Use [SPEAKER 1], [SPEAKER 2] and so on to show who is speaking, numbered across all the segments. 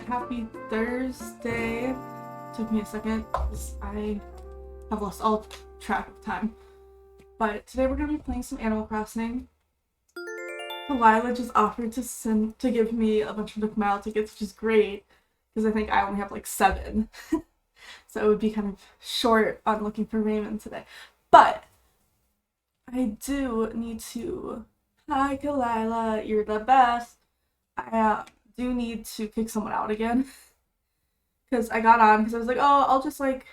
[SPEAKER 1] Happy Thursday. Took me a second because I have lost all track of time. But today we're going to be playing some Animal Crossing. Delilah just offered to give me a bunch of Nook Mile tickets, which is great because I think I only have like 7. So it would be kind of short on looking for Raymond today. But I do need to... Hi, Delilah, you're the best. I do need to kick someone out again. Because I got on because I was like, oh, I'll just like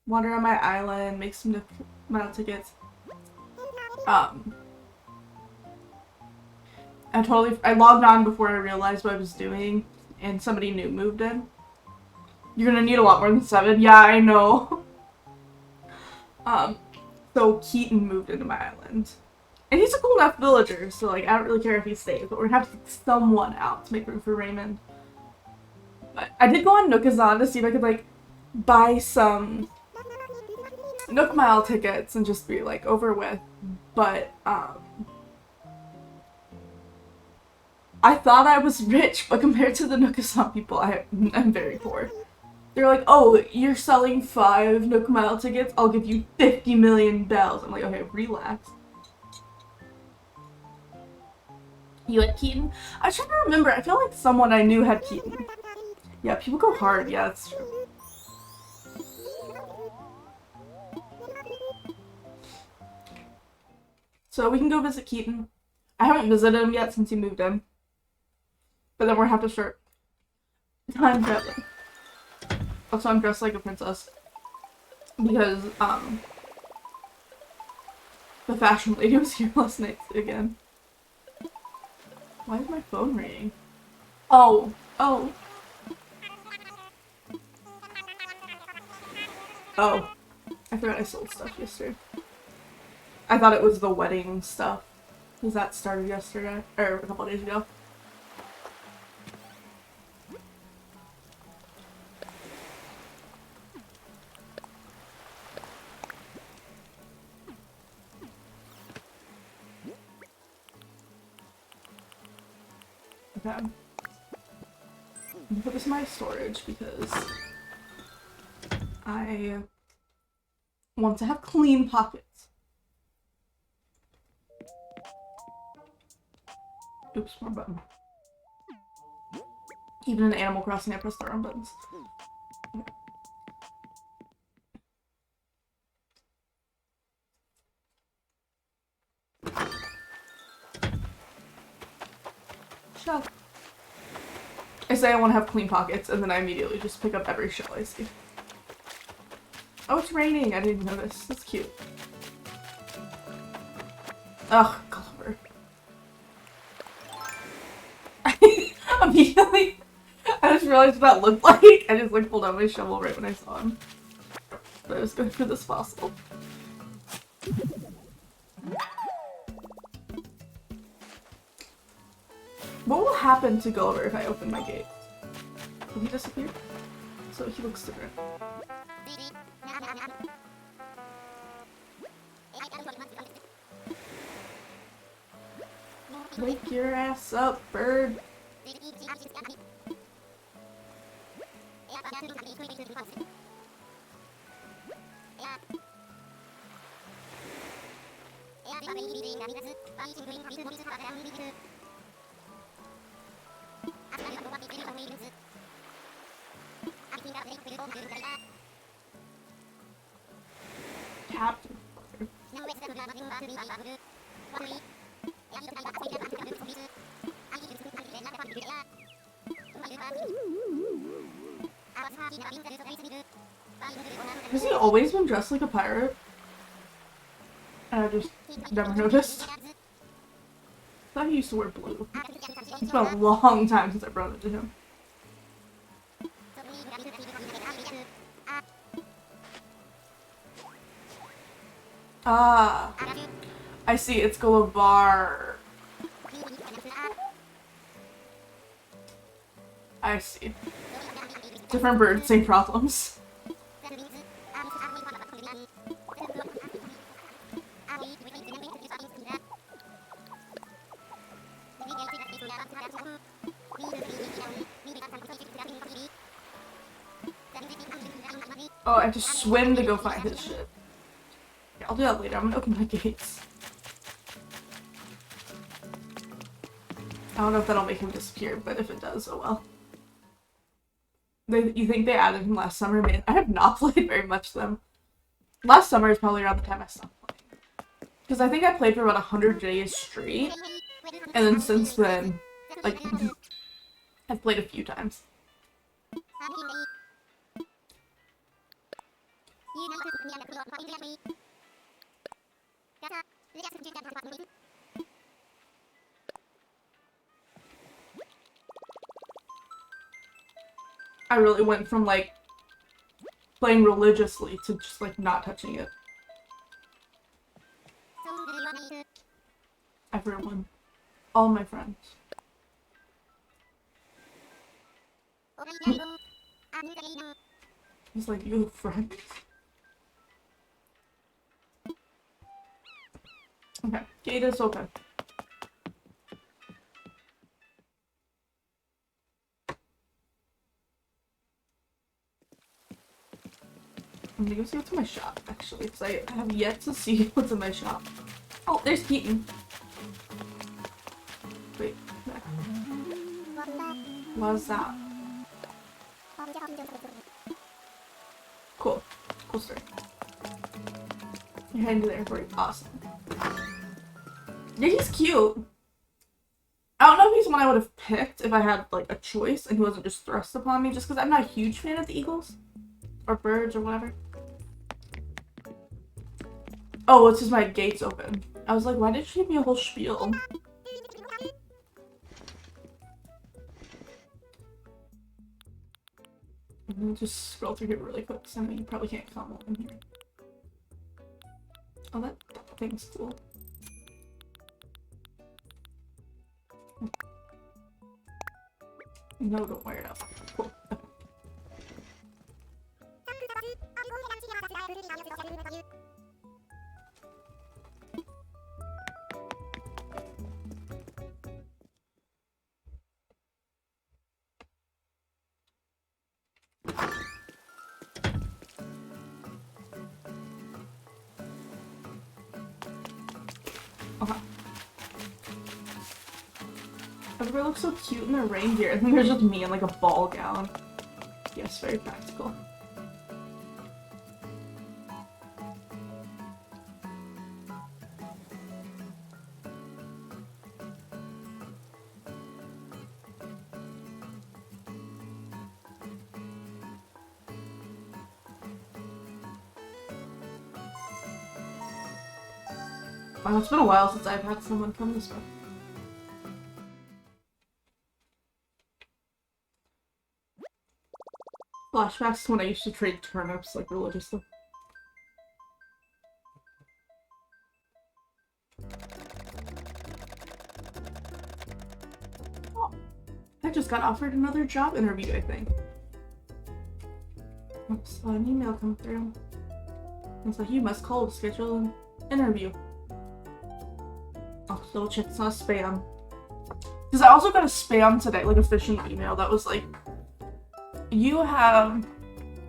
[SPEAKER 1] wander on my island, make some Nook Mile tickets. I logged on before I realized what I was doing, and somebody new moved in. You're gonna need a lot more than 7. Yeah, I know. So Keaton moved into my island. And he's a cool enough villager, so like I don't really care if he stays, but we're gonna have to kick someone out to make room for Raymond. But I did go on Nookazon to see if I could like buy some Nook Mile tickets and just be like over with. But I thought I was rich, but compared to the Nookazon people, I'm very poor. They're like, oh, you're selling 5 Nook Mile tickets? I'll give you 50 million bells. I'm like, okay, relax. You had Keaton? I was trying to remember. I feel like someone I knew had Keaton. Yeah, people go hard. Yeah, that's true. So we can go visit Keaton. I haven't visited him yet since he moved in. But then we're gonna have to start time traveling. Also, I'm dressed like a princess. Because, the fashion lady was here last night again. Why is my phone ringing? Oh. Oh. Oh. I forgot I sold stuff yesterday. I thought it was the wedding stuff. Because that started yesterday. Or a couple days ago. Okay. I'm gonna put this in my storage because I want to have clean pockets. Oops, wrong button. Even in Animal Crossing, I press the wrong buttons. Okay. Shell. I say I want to have clean pockets, and then I immediately just pick up every shell I see. Oh, it's raining! I didn't notice. That's cute. Ugh, Clover. Immediately, I just realized what that looked like. I just like pulled out my shovel right when I saw him. But I was going for this fossil. What will happen to Gulliver if I open my gate? Will he disappear? So he looks different. Wake your ass up, bird! Captain. Has he always been dressed like a pirate? I just never noticed. I thought he used to wear blue. It's been a long time since I've run into him. Ah, I see, it's Gulliver. I see. Different bird, same problems. Oh, I have to swim to go find his shit. Yeah, I'll do that later. I'm gonna open my gates. I don't know if that'll make him disappear, but if it does, oh well. You think they added him last summer? Man, I have not played very much them. Last summer is probably around the time I stopped playing. Because I think I played for about 100 days straight. And then since then, like, I've played a few times. I really went from, like, playing religiously to just, like, not touching it. Everyone. All my friends. He's like, you have friends? Okay, gate is open. I'm gonna go see what's in my shop, actually, because I have yet to see what's in my shop. Oh, there's Keaton. Wait. What's that? Cool. Cool story. You're heading to the airport. Awesome. Yeah, he's cute. I don't know if he's one I would have picked if I had, like, a choice and he wasn't just thrust upon me, just because I'm not a huge fan of the eagles. Or birds or whatever. Oh, it's just my gate's open. I was like, why did she give me a whole spiel? I'm gonna just scroll through here really quick because I know you probably can't come in here. Oh, that thing's cool. No, don't wear it up. Cool. Okay. Everybody looks so cute in their reindeer, and then there's just me in like a ball gown. Yes, very practical. Wow, it's been a while since I've had someone come this way. Flashbacks to when I used to trade turnips like religiously. Oh, I just got offered another job interview, I think. Oops, an email come through. It's like, you must call to schedule an interview. I'll double check it's not spam. Because I also got a spam today, like a phishing email that was like, you have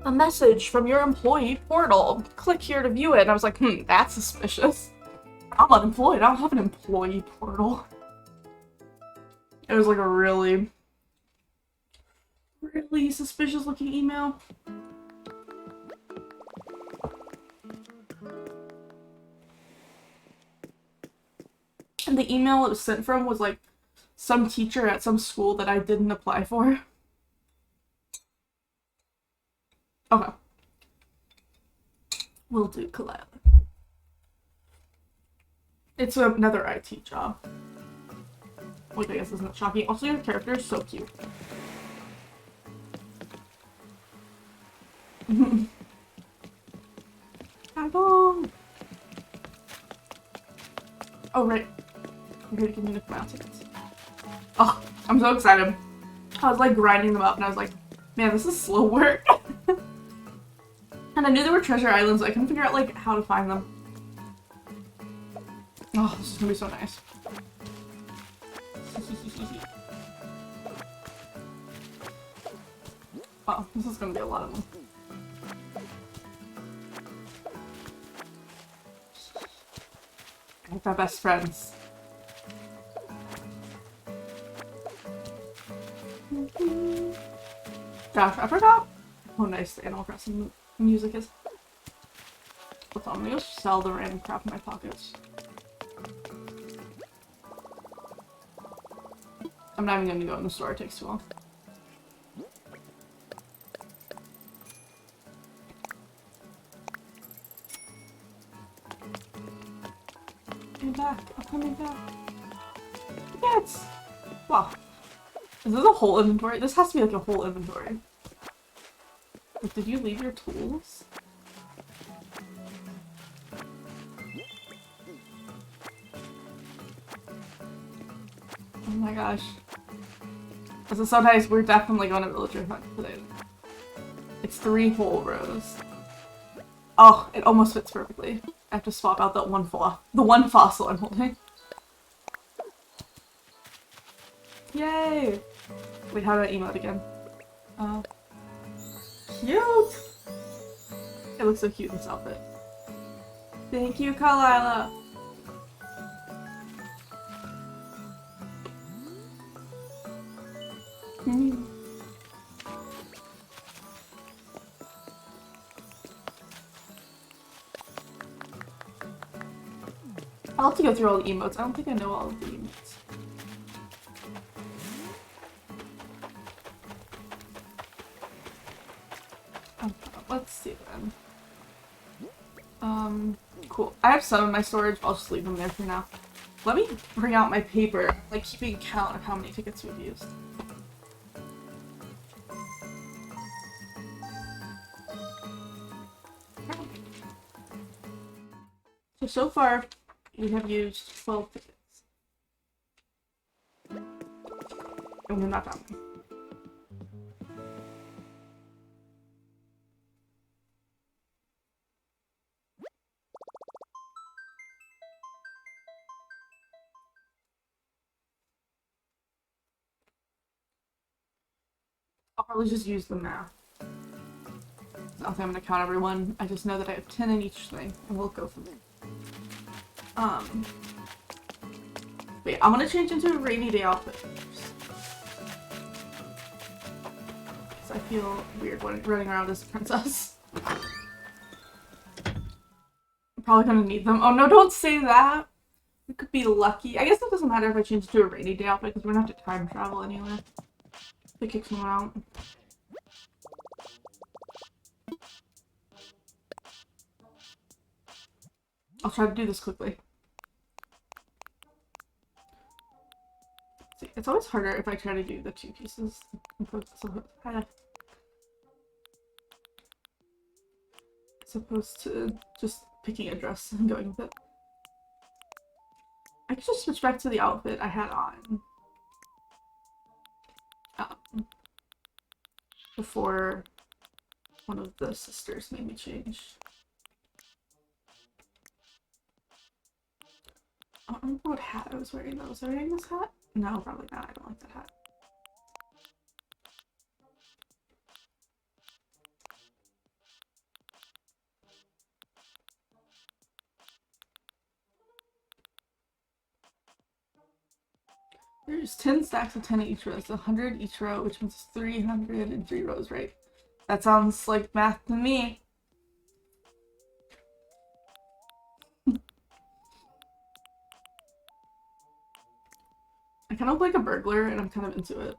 [SPEAKER 1] a message from your employee portal. Click here to view it. And I was like, that's suspicious. I'm unemployed. I don't have an employee portal. It was like a really, really suspicious looking email. And the email it was sent from was like some teacher at some school that I didn't apply for. Okay. Will do, Kalila. It's another IT job. Which I guess isn't shocking. Also, your character is so cute. Oh, right. You're here to give me the mouse tickets. Oh, I'm so excited. I was like grinding them up and I was like, man, this is slow work. And I knew there were treasure islands, but I couldn't figure out like how to find them. Oh, this is gonna be so nice. Oh, this is gonna be a lot of them. Like our best friends. Gosh, I forgot how nice the Animal Crossing music is. Hold on, I'm gonna go sell the random crap in my pockets. I'm not even gonna go in the store, it takes too long. I'm back, I'm coming back. Yes! Wow. Is this a whole inventory? This has to be like a whole inventory. Like, did you leave your tools? Oh my gosh. This is so nice. We're definitely going to villager hunt today. It's 3 whole rows. Oh, it almost fits perfectly. I have to swap out that one fossil I'm holding. Yay! Wait, how do I emote again? Cute! It looks so cute in this outfit. Thank you, Kalila! I'll have to go through all the emotes. I don't think I know all of the emotes. Let's see then. Cool. I have some in my storage, but I'll just leave them there for now. Let me bring out my paper, like keeping count of how many tickets we've used. So far, we have used 12 tickets. And we're not done. I'll probably just use them now. I don't think I'm gonna count everyone. I just know that I have 10 in each thing, and we'll go from there. Wait, I'm gonna change into a rainy day outfit first. Because I feel weird running around as a princess. I'm probably gonna need them. Oh no, don't say that! We could be lucky. I guess it doesn't matter if I change to a rainy day outfit, because we're gonna have to time travel anyway. If it kicks someone out. I'll try to do this quickly. See, it's always harder if I try to do the 2 pieces. As opposed to just picking a dress and going with it. I could just switch back to the outfit I had on. Before one of the sisters made me change. I don't remember what hat I was wearing though. Was I wearing this hat? No, probably not. I don't like that hat. There's 10 stacks of 10 each row. It's 100 each row, which means 300 in 3 rows, right? That sounds like math to me. I kind of look like a burglar, and I'm kind of into it.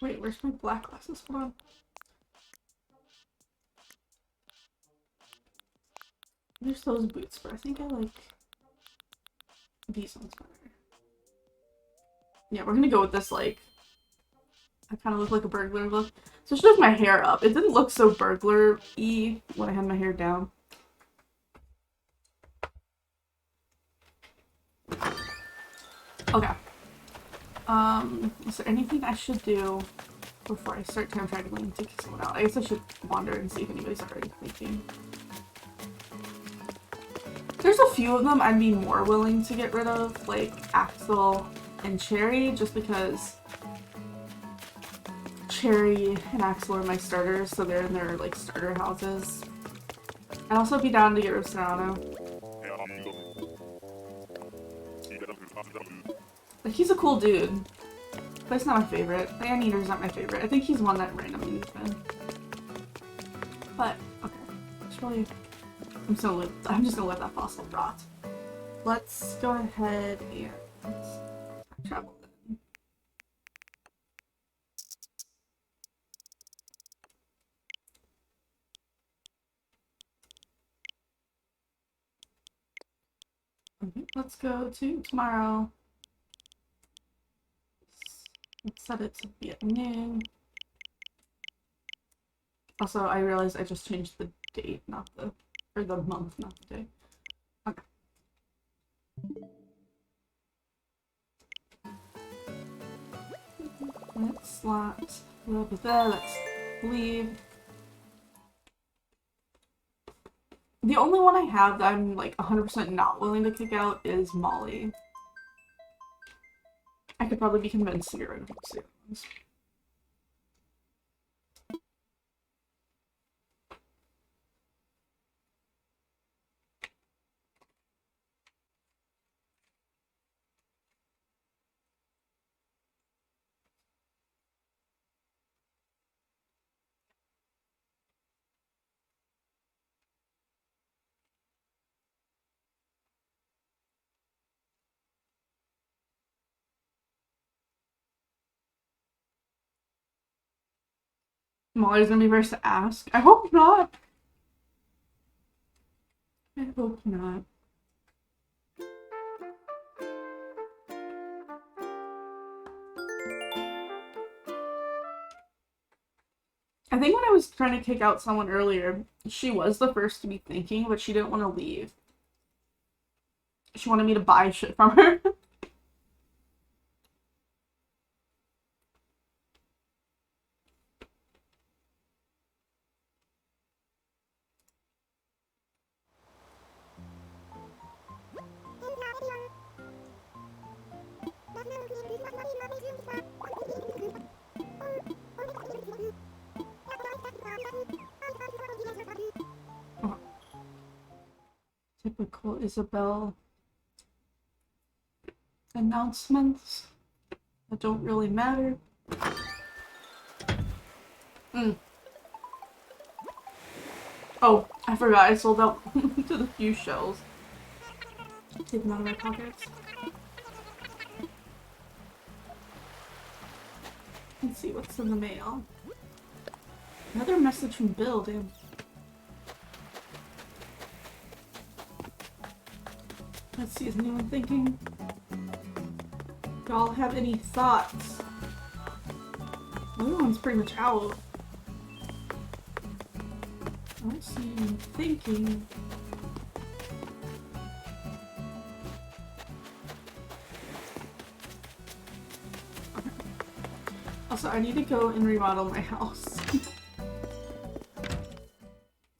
[SPEAKER 1] Wait, where's my black glasses? Hold on. There's those boots, but I think I like these ones better. Yeah, we're gonna go with this, like, I kind of look like a burglar look. Especially with my hair up. It didn't look so burglar-y when I had my hair down. Okay. Is there anything I should do before I start time traveling to kick someone out? I guess I should wander and see if anybody's already thinking. There's a few of them I'd be more willing to get rid of, like Axel and Cherry, just because Cherry and Axel are my starters, so they're in their like starter houses. I'd also be down to get Rosanna. Like, he's a cool dude. But he's not my favorite. The Anteater's not my favorite. I think he's one that randomly has been. But, okay. It's really... I'm just gonna let that fossil rot. Let's go ahead and travel then. Okay, let's go to tomorrow. Let's set it to be at noon. Also, I realized I just changed the date, not the, or the month, not the day. Okay. Let's let's leave. The only one I have that I'm like 100% not willing to kick out is Molly. I could probably be convinced to get rid of the ones. Molly's gonna be first to ask. I hope not. I hope not. I think when I was trying to kick out someone earlier, she was the first to be thinking, but she didn't want to leave. She wanted me to buy shit from her. Oh. Typical Isabel announcements that don't really matter. Oh, I forgot I sold out to the few shells. Take them out of my pockets. Let's see what's in the mail. Another message from Bill, damn. Let's see, is anyone thinking? Do y'all have any thoughts? Everyone's pretty much out. I don't see anyone thinking. Okay. Also, I need to go and remodel my house.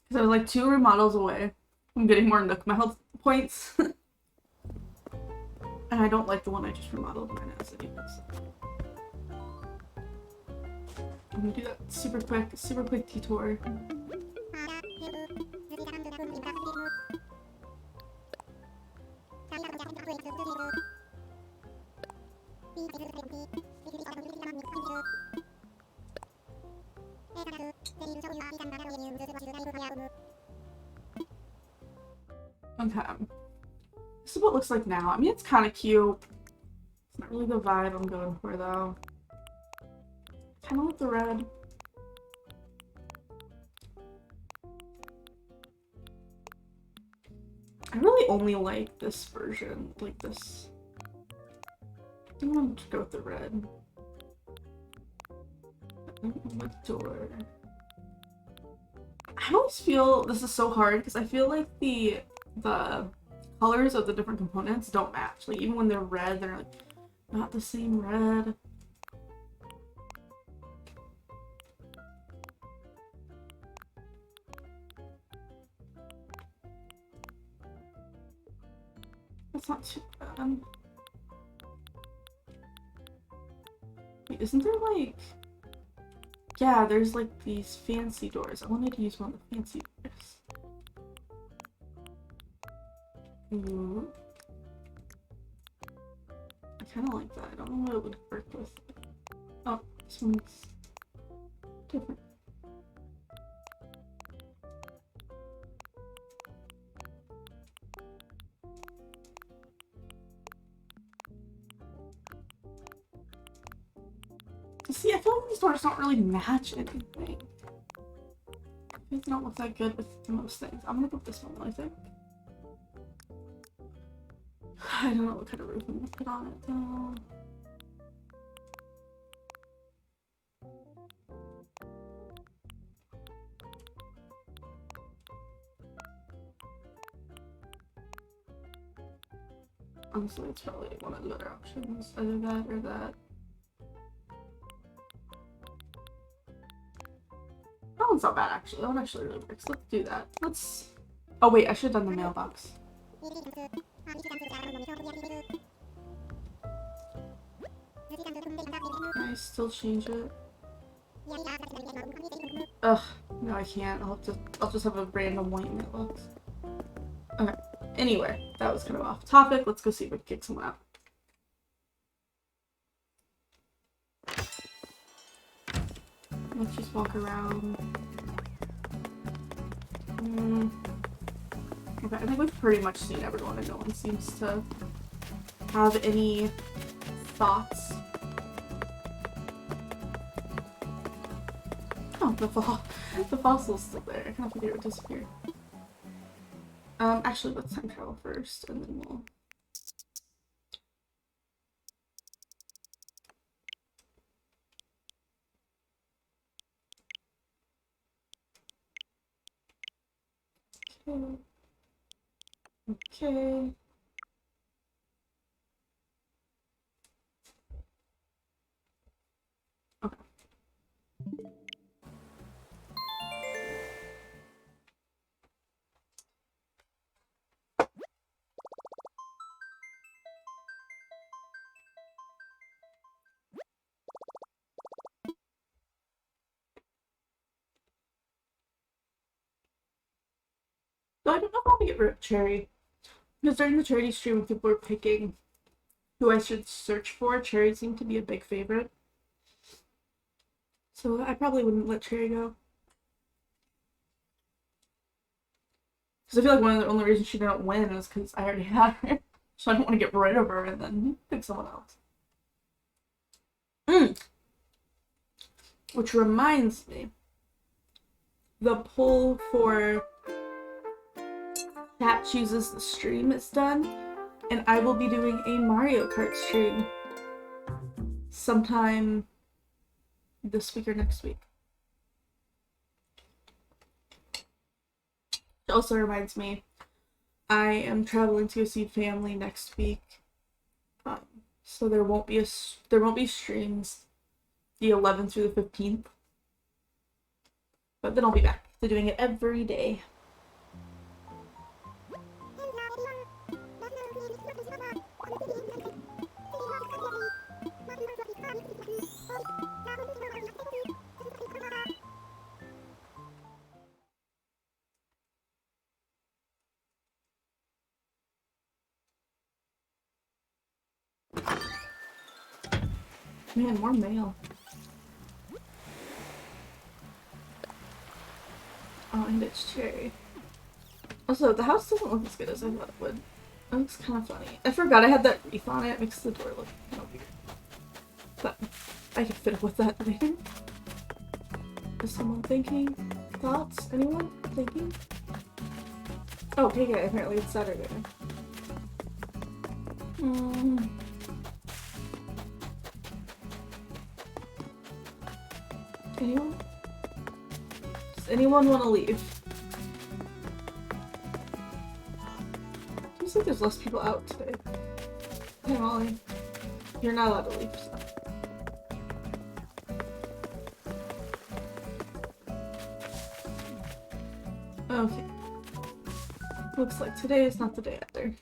[SPEAKER 1] Because I was like 2 remodels away from getting more Nook Mile points. And I don't like the one I just remodeled right now, so I'm gonna do that super quick detour. Okay. This is what it looks like now. I mean, it's kind of cute. It's not really the vibe I'm going for, though. Kind of like the red. I really only like this version, like this. I want to go with the red. The door. I always feel this is so hard because I feel like the colors of the different components don't match. Like, even when they're red, they're like not the same red. That's not too bad. Wait, isn't there like... Yeah, there's like these fancy doors. I wanted to use one of the fancy doors. Ooh. I kind of like that. I don't know what it would work with. Oh, this one's different. See, I feel like these doors don't really match anything. They don't look that good with most things. I'm gonna put this one, I think. I don't know what kind of roof I'm gonna put on it though. Honestly, it's probably one of the better options. Either that or that. That one's not bad actually. That one actually really works. Let's do that. Let's... Oh wait, I should have done the mailbox. Can I still change it? Ugh, no I can't. I'll just have a random white mailbox. Okay. Anyway, that was kind of off topic. Let's go see if we can kick someone out. Let's just walk around. Okay, I think we've pretty much seen everyone and no one seems to have any thoughts. Oh, the fossil's still there. I kind of figured it would disappear. Actually, let's time travel first, and then we'll... Okay. Okay. Okay. So I don't know if I'll get rid of Cherry. Because during the charity stream, when people were picking who I should search for, Cherry seemed to be a big favorite. So I probably wouldn't let Cherry go. Because I feel like one of the only reasons she didn't win is because I already had her. So I don't want to get rid of her and then pick someone else. Which reminds me, the poll for Chat Chooses the Stream is done, and I will be doing a Mario Kart stream sometime this week or next week. It also reminds me, I am traveling to go see family next week, so there won't be streams the 11th through the 15th, but then I'll be back to doing it every day. Man, more mail. Oh, and it's Cherry. Also, the house doesn't look as good as I thought it would. It looks kind of funny. I forgot I had that wreath on it. It makes the door look kind of weird. But I can fit with that later. Is someone thinking? Thoughts? Anyone thinking? Oh, okay, apparently it's Saturday. Anyone? Does anyone want to leave? Seems like there's less people out today. Hey Molly, you're not allowed to leave, so. Okay. Looks like today is not the day either.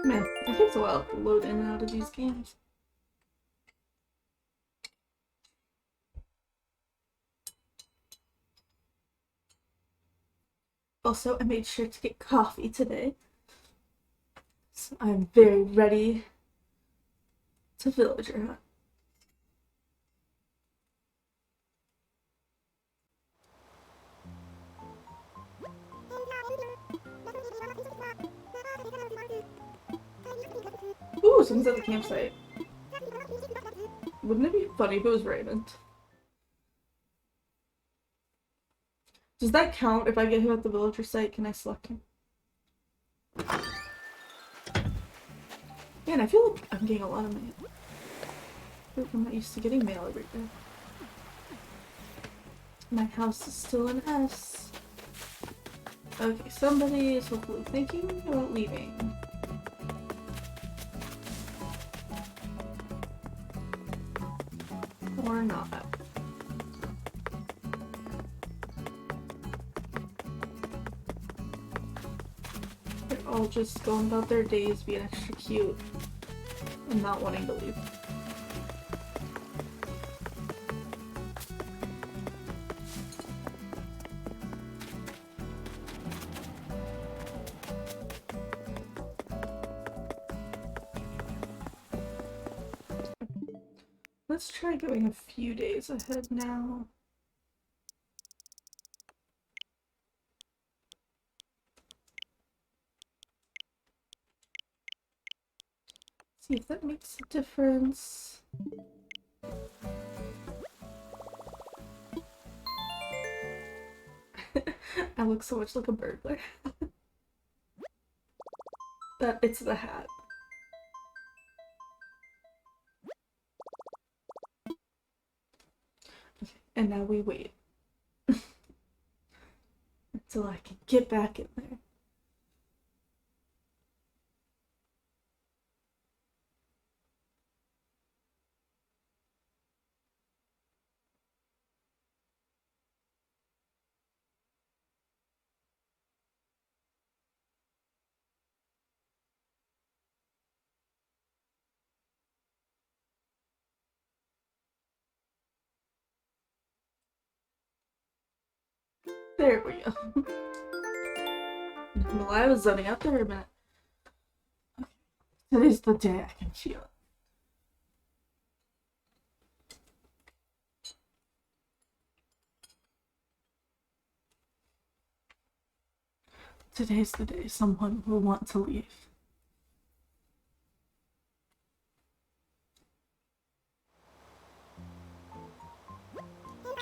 [SPEAKER 1] Man, it takes a while to load in and out of these games. Also, I made sure to get coffee today. So I'm very ready to villager hunt. Ooh, someone's at the campsite. Wouldn't it be funny if it was Raymond? Does that count if I get him at the villager site? Can I select him? Man, I feel like I'm getting a lot of mail. I'm not used to getting mail every day. My house is still an S. Okay, somebody is hopefully thinking about leaving. Or not. They're all just going about their days being extra cute and not wanting to leave. Let's try going a few days ahead now. See if that makes a difference. I look so much like a burglar. But it's the hat. Okay, and now we wait. Until I can get back in there. There we go. Well, I was zoning out there for a minute. Okay. Today's the day I can chill. Today's the day someone will want to leave.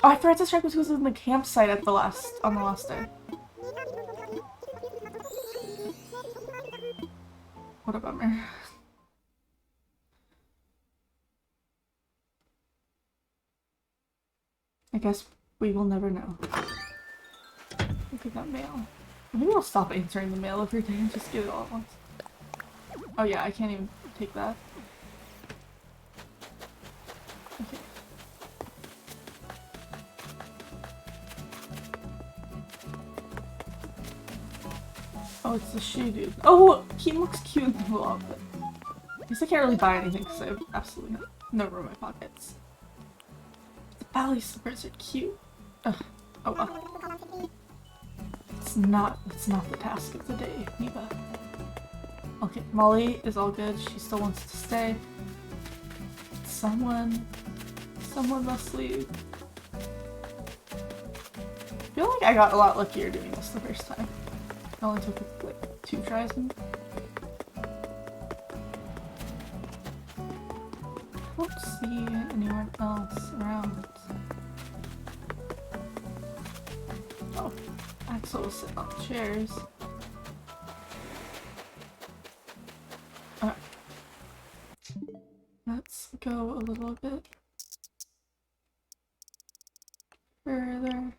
[SPEAKER 1] Oh, I forgot to check because it was in the campsite on the last day. What a bummer. I guess we will never know. Look at that mail. Maybe I'll stop answering the mail every day and just get it all at once. Oh yeah, I can't even take that. Okay. Oh, it's the shoe dude. Oh, he looks cute in the little outfit. I guess I can't really buy anything because I have absolutely no room in my pockets. The ballet slippers are cute. Ugh. Oh well. It's not the task of the day, Neva. Okay, Molly is all good. She still wants to stay. Someone must leave. I feel like I got a lot luckier doing this the first time. It only took like 2 tries. I don't see anyone else around. Oh, Axel was sitting on the chairs. Alright. Let's go a little bit further.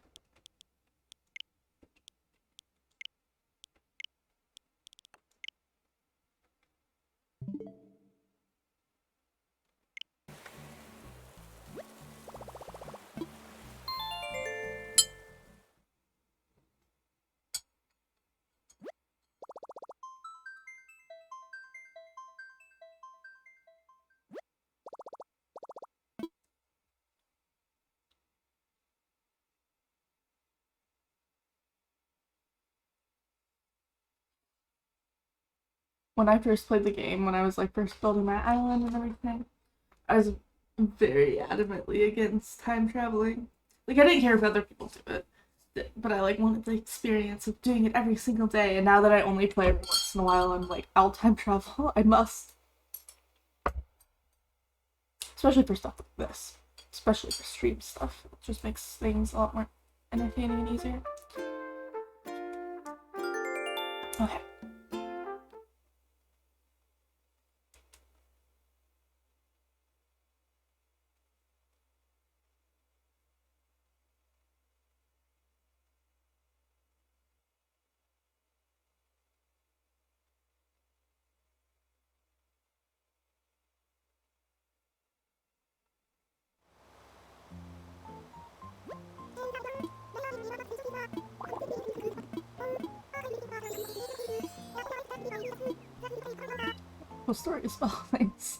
[SPEAKER 1] when I first played the game, when I was like first building my island and everything, I was very adamantly against time traveling. Like, I didn't care if other people do it, but I like wanted the experience of doing it every single day. And now that I only play every once in a while, I'm like, I'll time travel. I must. Especially for stuff like this. Especially for stream stuff. It just makes things a lot more entertaining and easier. Okay. What story spell things?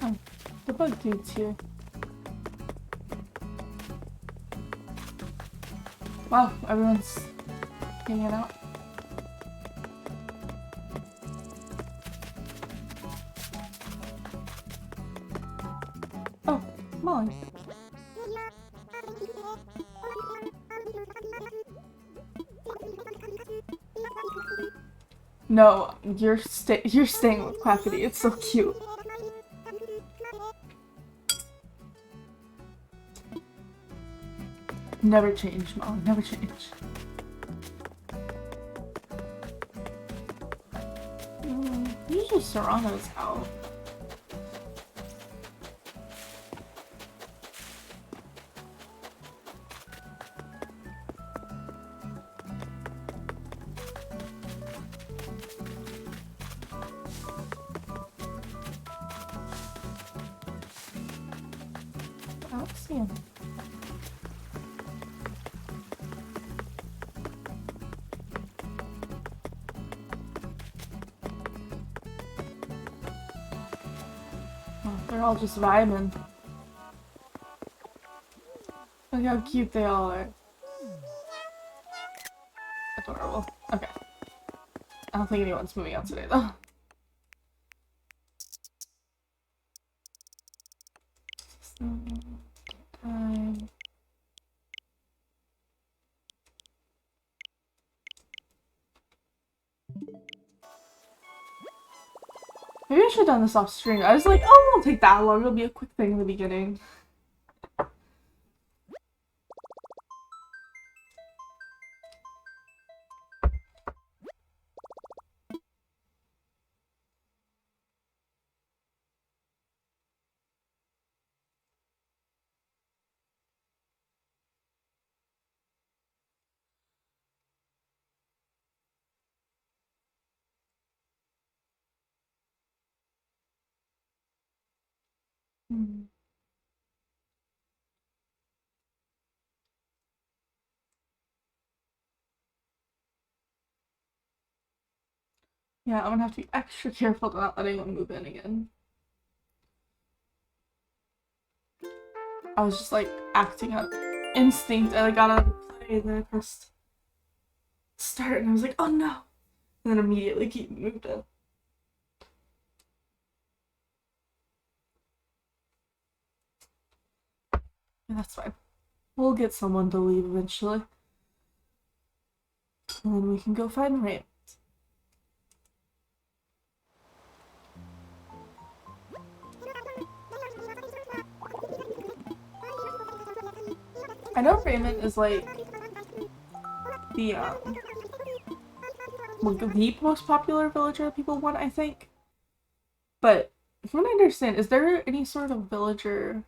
[SPEAKER 1] Oh, the bug dude's here. Wow, everyone's hanging out. Oh, Molly. No, you're staying with Quackity. It's so cute. Never change, Molly. Never change. Usually Serrano's out. I don't see him. Oh, they're all just vibing. Look how cute they all are. Adorable. Okay. I don't think anyone's moving out today, though. Time. Maybe I should have done this off stream. I was like, oh, it won't take that long. It'll be a quick thing in the beginning. Yeah, I'm gonna have to be extra careful to not let anyone move in again. I was just like acting on instinct. I got out of the play and then I pressed start and I was like, oh no! And then immediately Keaton moved in. Yeah, that's fine. We'll get someone to leave eventually. And then we can go find Raymond. I know Raymond is like the most popular villager that people want, I think. But from what I understand, is there any sort of villager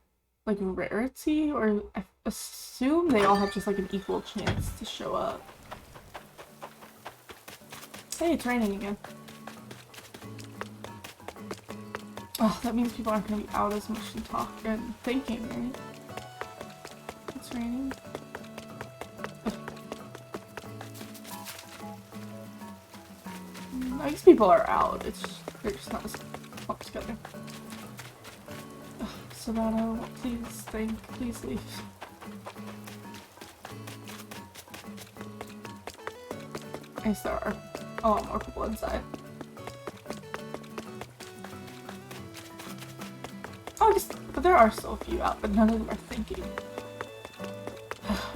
[SPEAKER 1] like rarity, or I assume they all have just like an equal chance to show up? Hey, it's raining again. Oh, that means people aren't gonna be out as much and talk and thinking, right? It's raining. I guess people are out. They're just not as clumped together. Savannah, please leave. I guess there are a lot more people inside. Oh, but there are still a few out, but none of them are thinking.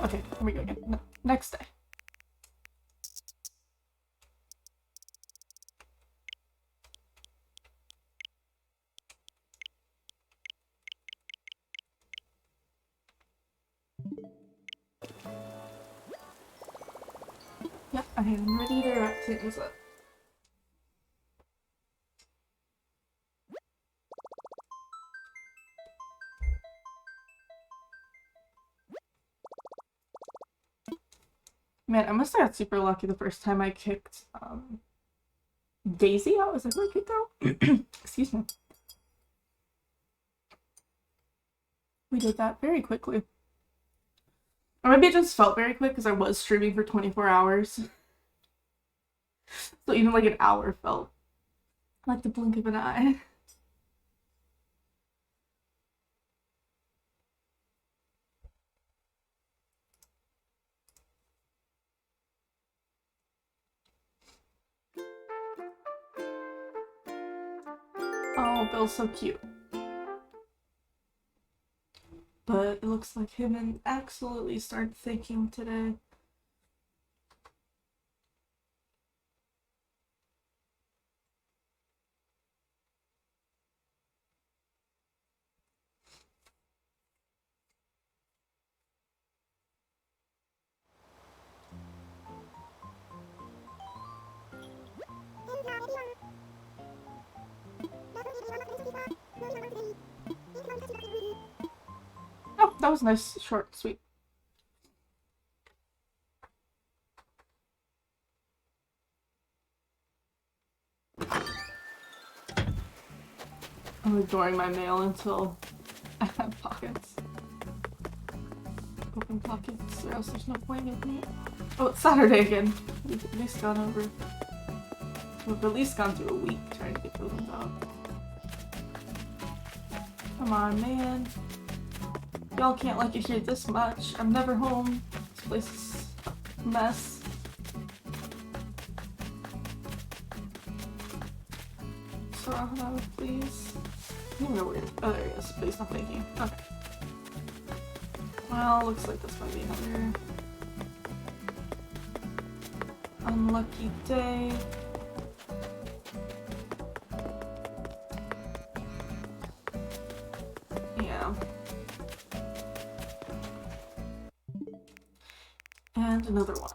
[SPEAKER 1] Okay, here we go again. No, next day. Yep, I am ready to wrap things up. Man, I must have got super lucky the first time I kicked Daisy out. Was that who I kicked out? Excuse me. We did that very quickly. Or maybe it just felt very quick because I was streaming for 24 hours. So even like an hour felt like the blink of an eye. Oh, Bill's so cute. But it looks like him and absolutely start thinking today. Oh, that was nice, short, sweet. I'm ignoring my mail until I have pockets. Open pockets, or else there's no point in me. Oh, it's Saturday again. We've at least gone over. We've at least gone through a week trying to get those out. Come on, man. Y'all can't like it here this much. I'm never home. This place is a mess. Sarah, please. I don't know where. Oh, there he is. Please, not thinking. Okay. Well, looks like this might be another unlucky day. Yeah. And another one.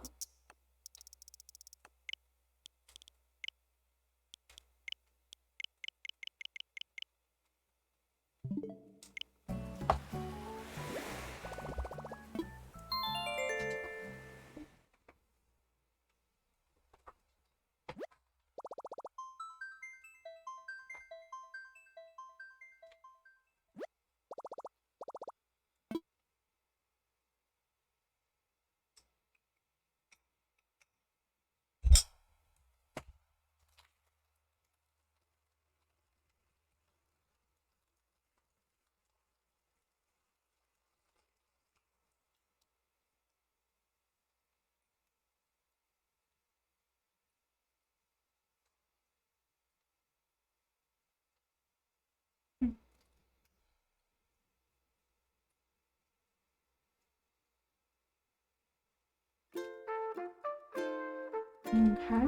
[SPEAKER 1] Okay.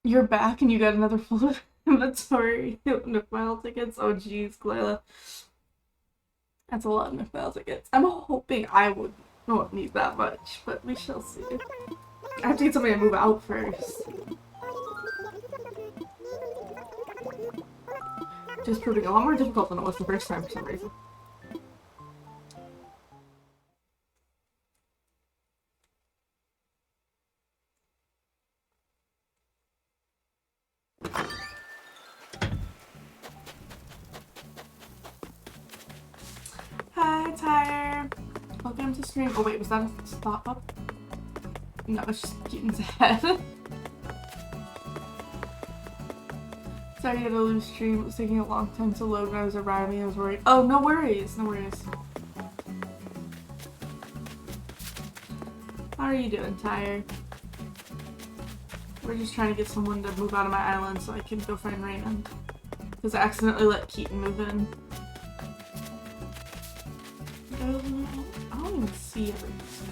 [SPEAKER 1] You're back and you got another full inventory of McMile tickets. Oh jeez, Glayla. That's a lot of McMile tickets. I'm hoping I won't need that much, but we shall see. I have to get somebody to move out first. Just proving a lot more difficult than it was the first time for some reason. the stream. Oh wait, was that a stop up? No, it's just Keaton's head. Sorry to lose stream. It was taking a long time to load when I was arriving. I was worried. Oh, no worries. No worries. How are you doing, Tyre? We're just trying to get someone to move out of my island so I can go find Raymond. Because I accidentally let Keaton move in. I don't even see everything.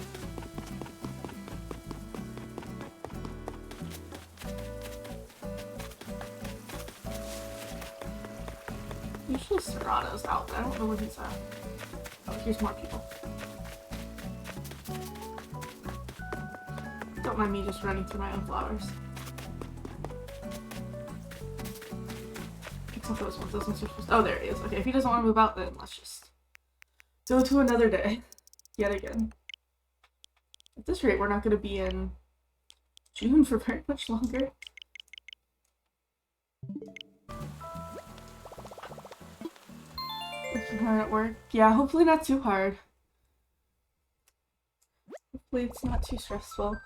[SPEAKER 1] Usually Serrano's out there. I don't know where he's at. Oh, here's more people. Don't mind me just running through my own flowers. Except those ones. Those ones are supposed to... Oh, there he is. Okay, if he doesn't want to move out, then let's just go to another day. Yet again. At this rate, we're not going to be in June for very much longer. Working hard at work. Yeah, hopefully not too hard. Hopefully it's not too stressful.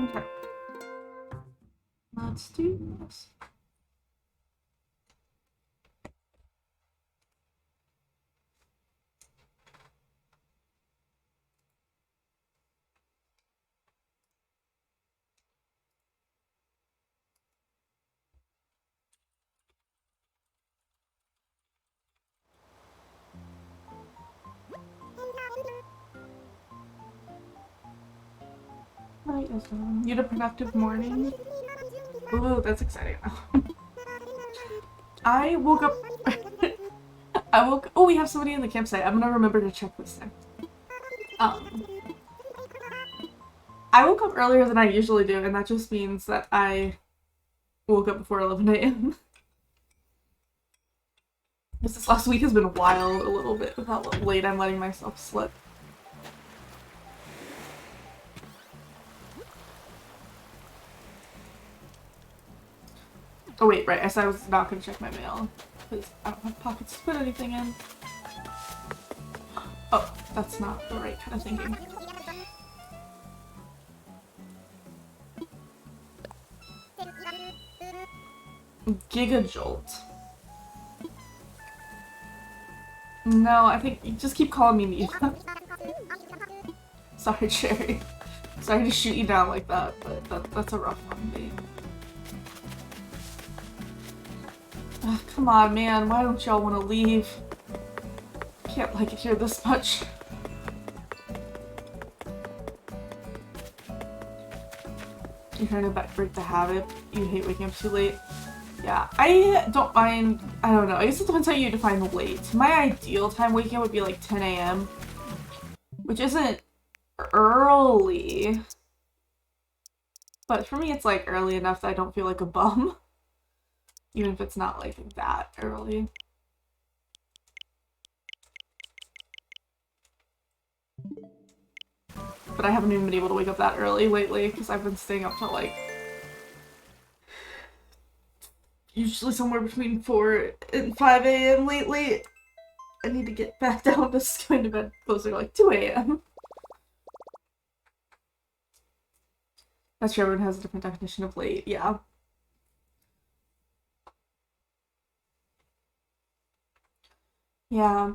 [SPEAKER 1] Okay. Let's do this. You had a productive morning? Ooh, that's exciting. I woke up... Oh, we have somebody in the campsite. I'm gonna remember to check this thing. I woke up earlier than I usually do, and that just means that I woke up before 11 a.m. This last week has been wild a little bit with how late I'm letting myself slip. Oh wait, right, I said I was not gonna check my mail, because I don't have pockets to put anything in. Oh, that's not the right kind of thinking. Gigajolt. No, I think you just keep calling me Nita. Sorry, Cherry. Sorry to shoot you down like that, but that's a rough one, babe. Ugh, come on, man. Why don't y'all want to leave? Can't like it here this much. You're trying to break the habit. You hate waking up too late. Yeah, I don't mind. I don't know. I guess it depends how you define late. My ideal time waking up would be like 10 a.m., which isn't early. But for me, it's like early enough that I don't feel like a bum. Even if it's not like that early. But I haven't even been able to wake up that early lately because I've been staying up till like usually somewhere between 4 and 5 a.m. lately. I need to get back down to going to bed closer to like 2 a.m. That's true, everyone has a different definition of late, yeah. Yeah.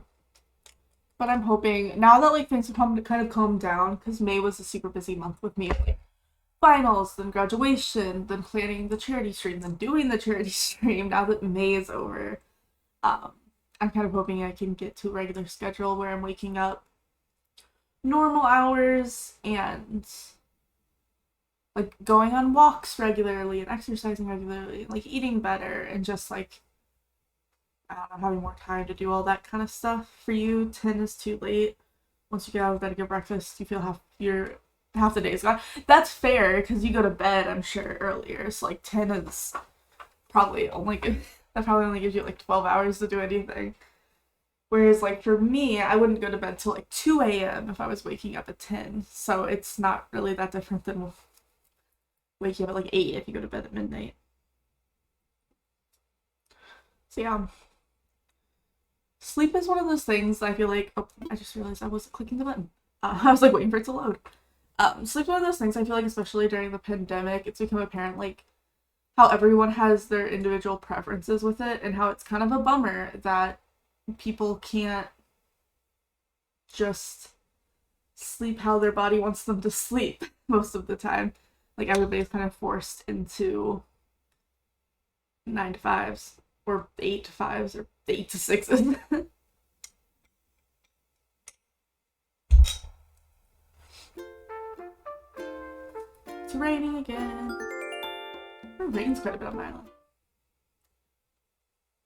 [SPEAKER 1] But I'm hoping, now that like things have come to kind of calm down, because May was a super busy month with me, like finals, then graduation, then planning the charity stream, then doing the charity stream, now that May is over, I'm I'm kind of hoping I can get to a regular schedule where I'm waking up normal hours and like going on walks regularly and exercising regularly, like eating better and just like, I don't know, having more time to do all that kind of stuff. For you, 10 is too late. Once you get out of bed and get breakfast, you feel half the day's gone. That's fair because you go to bed, I'm sure, earlier. So like 10 is probably only that probably only gives you like 12 hours to do anything. Whereas like for me, I wouldn't go to bed till like 2 a.m. if I was waking up at 10. So it's not really that different than waking up at like 8 if you go to bed at midnight. So yeah. Sleep is one of those things that I feel like, oh, I just realized I wasn't clicking the button. I was like waiting for it to load. Sleep is one of those things I feel like, especially during the pandemic, it's become apparent like how everyone has their individual preferences with it and how it's kind of a bummer that people can't just sleep how their body wants them to sleep most of the time. Like everybody's kind of forced into 9 to 5s or 8 to 5s or 8 to 6s. It's raining again. It rains quite a bit on my island.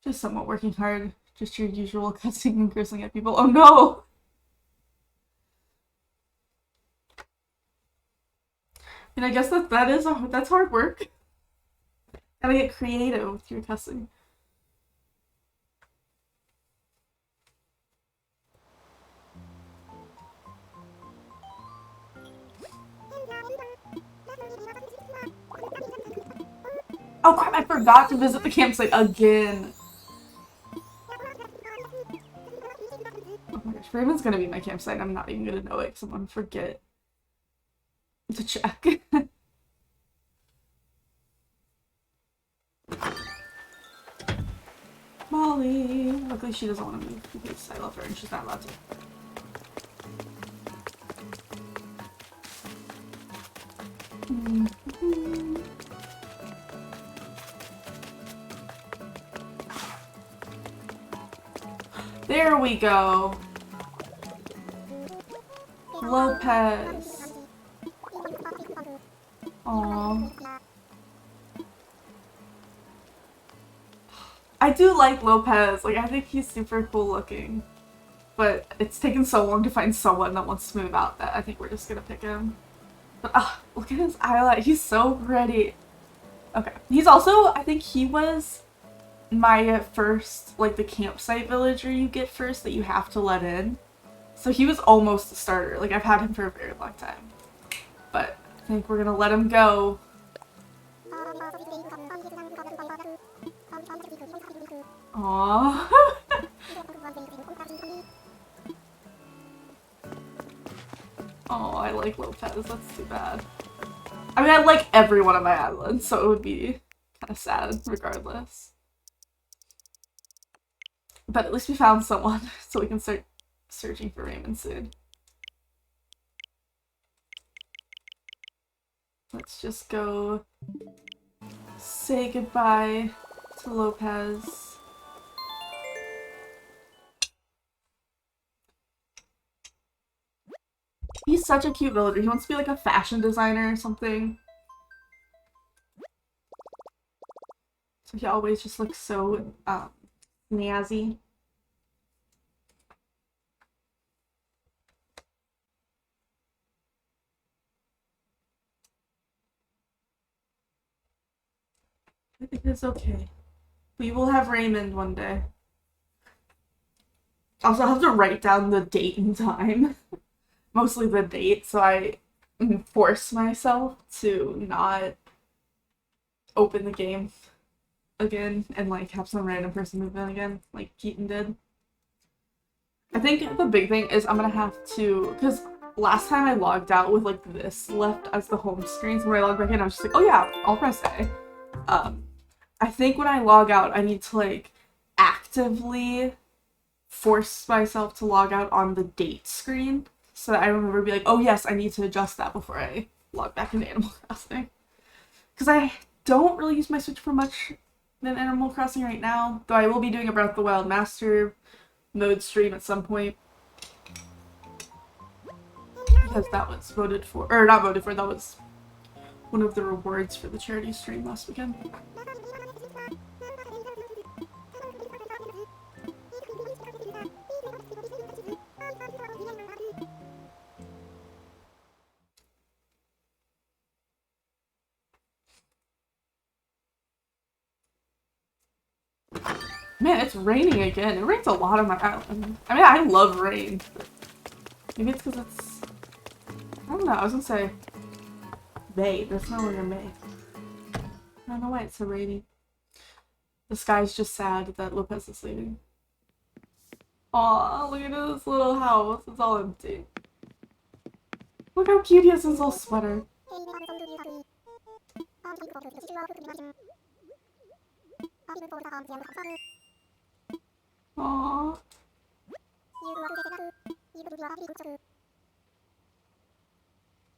[SPEAKER 1] Just somewhat working hard. Just your usual cussing and cursing at people. Oh no! And I guess that's hard work. Gotta get creative with your cussing. Oh crap, I forgot to visit the campsite again. Oh my gosh, Raymond's gonna be my campsite. I'm not even gonna know it because I'm gonna forget to check. Molly. Luckily she doesn't want to move because I love her and she's not allowed to. There we go. Lopez. Aww. I do like Lopez. Like, I think he's super cool looking. But it's taken so long to find someone that wants to move out that I think we're just gonna pick him. But look at his eyeliner. He's so pretty. Okay. He's also, I think he was my first, like, the campsite villager you get first that you have to let in. So he was almost a starter. Like, I've had him for a very long time. But I think we're gonna let him go. Aww. Oh, I like Lopez. That's too bad. I mean, I like everyone on my island, so it would be kind of sad regardless. But at least we found someone, so we can start searching for Raymond soon. Let's just go say goodbye to Lopez. He's such a cute villager. He wants to be like a fashion designer or something. So he always just looks so snazzy. It is okay. We will have Raymond one day. Also, I'll have to write down the date and time. Mostly the date, so I force myself to not open the game again and like have some random person move in again, like Keaton did. I think the big thing is I'm gonna have to, because last time I logged out with like this left as the home screen, so when I log back in I was just like, oh yeah, I'll press A. I think when I log out I need to like actively force myself to log out on the date screen so that I remember to be like, oh yes, I need to adjust that before I log back into Animal Crossing. Because I don't really use my Switch for much than Animal Crossing right now, though I will be doing a Breath of the Wild Master mode stream at some point. Because that was voted for, or not voted for, that was one of the rewards for the charity stream last weekend. Man, it's raining again. It rains a lot on my island. I mean, I love rain. Maybe it's because it's... I don't know, I was gonna say May. There's no longer May. I don't know why it's so rainy. The sky's just sad that Lopez is leaving. Aw, look at this little house. It's all empty. Look how cute he has his little sweater. Aww.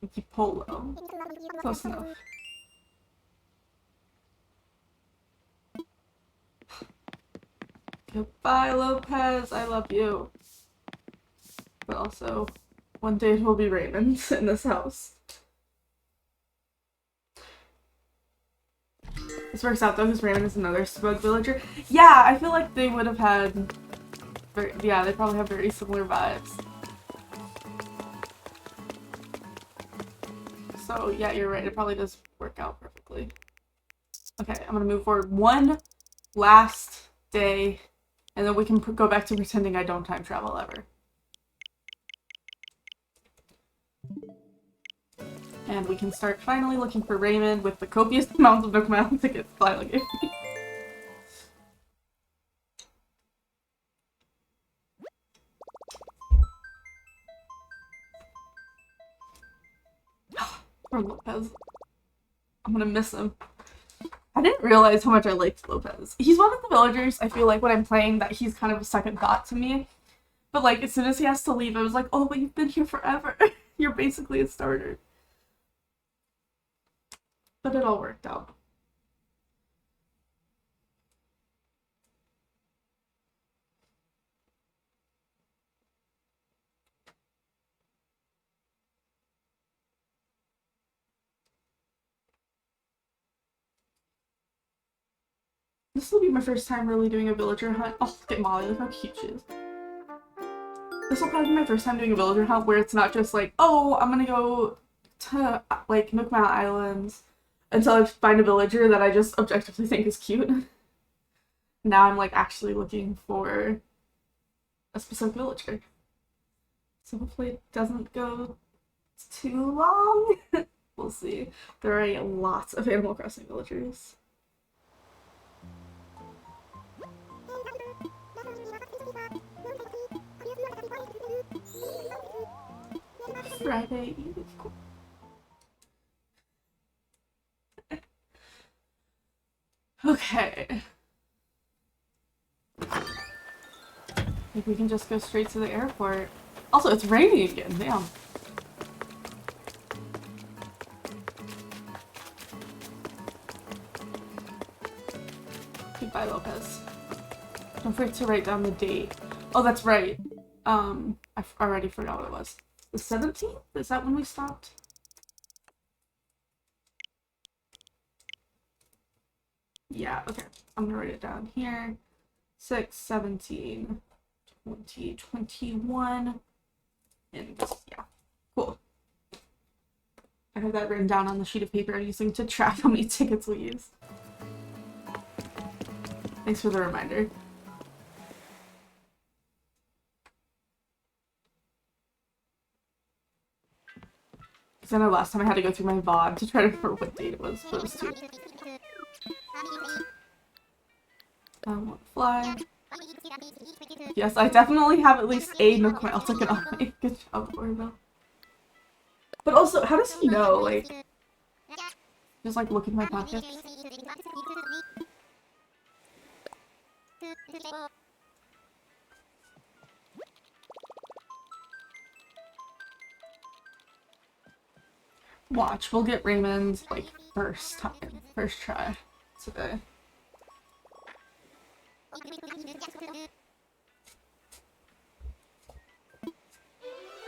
[SPEAKER 1] Mickey Polo. Close enough. Goodbye, Lopez. I love you. But also, one day it will be Raymond in this house. This works out though, because Raymond is another smug villager. Yeah, I feel like they would have had... yeah, they probably have very similar vibes. So yeah, you're right. It probably does work out perfectly. Okay, I'm gonna move forward one last day, and then we can go back to pretending I don't time travel ever. And we can start finally looking for Raymond with the copious amounts of Nook Mile tickets Lila gave me. Poor Lopez. I'm gonna miss him. I didn't realize how much I liked Lopez. He's one of the villagers, I feel like, when I'm playing, that he's kind of a second thought to me. But, like, as soon as he has to leave, I was like, oh, but you've been here forever. You're basically a starter. But it all worked out. This will be my first time really doing a villager hunt. Oh, look at Molly, look how cute she is. This will probably be my first time doing a villager hunt where it's not just like, oh, I'm gonna go to, like, Nook Mile Islands until I find a villager that I just objectively think is cute. Now I'm, like, actually looking for a specific villager. So hopefully it doesn't go too long. We'll see. There are lots of Animal Crossing villagers. Friday Eve is cool. Okay. Maybe we can just go straight to the airport. Also, it's raining again, damn. Goodbye, Lopez. Don't forget to write down the date. Oh, that's right. I already forgot what it was. The 17th? Is that when we stopped? Yeah, okay. I'm gonna write it down here. 6/17, 2021. And yeah, cool. I have that written down on the sheet of paper I'm using to track how many tickets we use. Thanks for the reminder. Because I know last time I had to go through my VOD to try to remember what date it was supposed to. I want to fly. Yes, I definitely have at least a Nook Mile ticket on me. Good job, Orville. But also, how does he know? Like, just like look in my pockets. Watch, we'll get Raymond like first try today.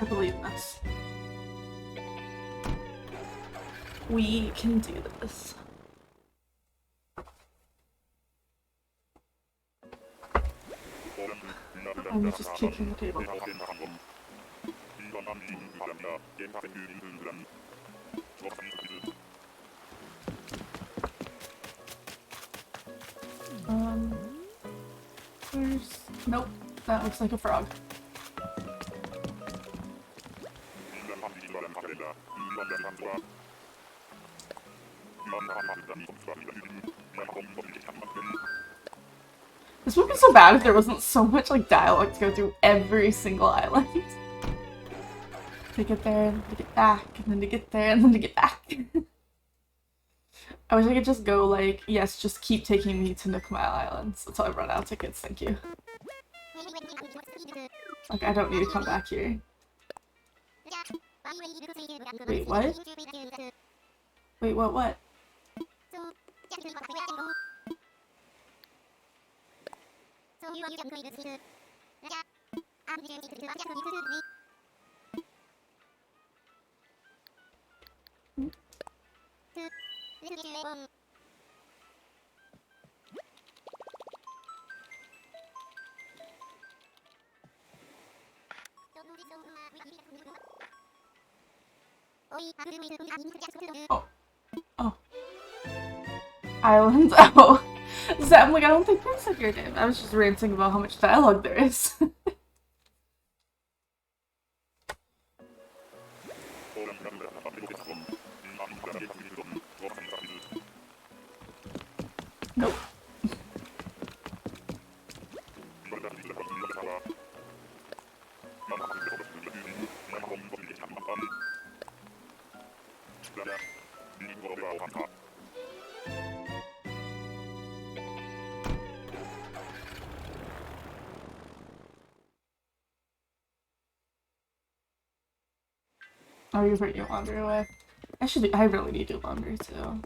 [SPEAKER 1] I believe in this. We can do this. I'm just kicking the table. There's... Nope, that looks like a frog. This would be so bad if there wasn't so much like dialogue to go through every single island. To get there, and to get back, and then to get there, and then to get back. I wish I could just go like, yes, just keep taking me to Nook Mile Islands until I run out of tickets, thank you. Like, I don't need to come back here. Wait, what? Wait, what? Oh. Islands? Oh. So I'm like, I don't think that's like your name. I was just ranting about how much dialogue there is. Nope. Oh, you're putting your laundry away. I really need to do laundry too.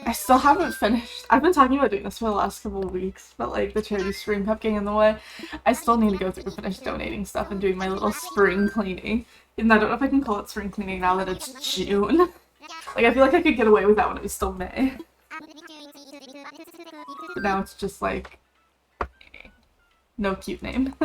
[SPEAKER 1] I still haven't finished. I've been talking about doing this for the last couple of weeks, but like the charity stream kept getting in the way. I still need to go through and finish donating stuff and doing my little spring cleaning. And I don't know if I can call it spring cleaning now that it's June. Like, I feel like I could get away with that when it was still May. But now it's just like... no cute name.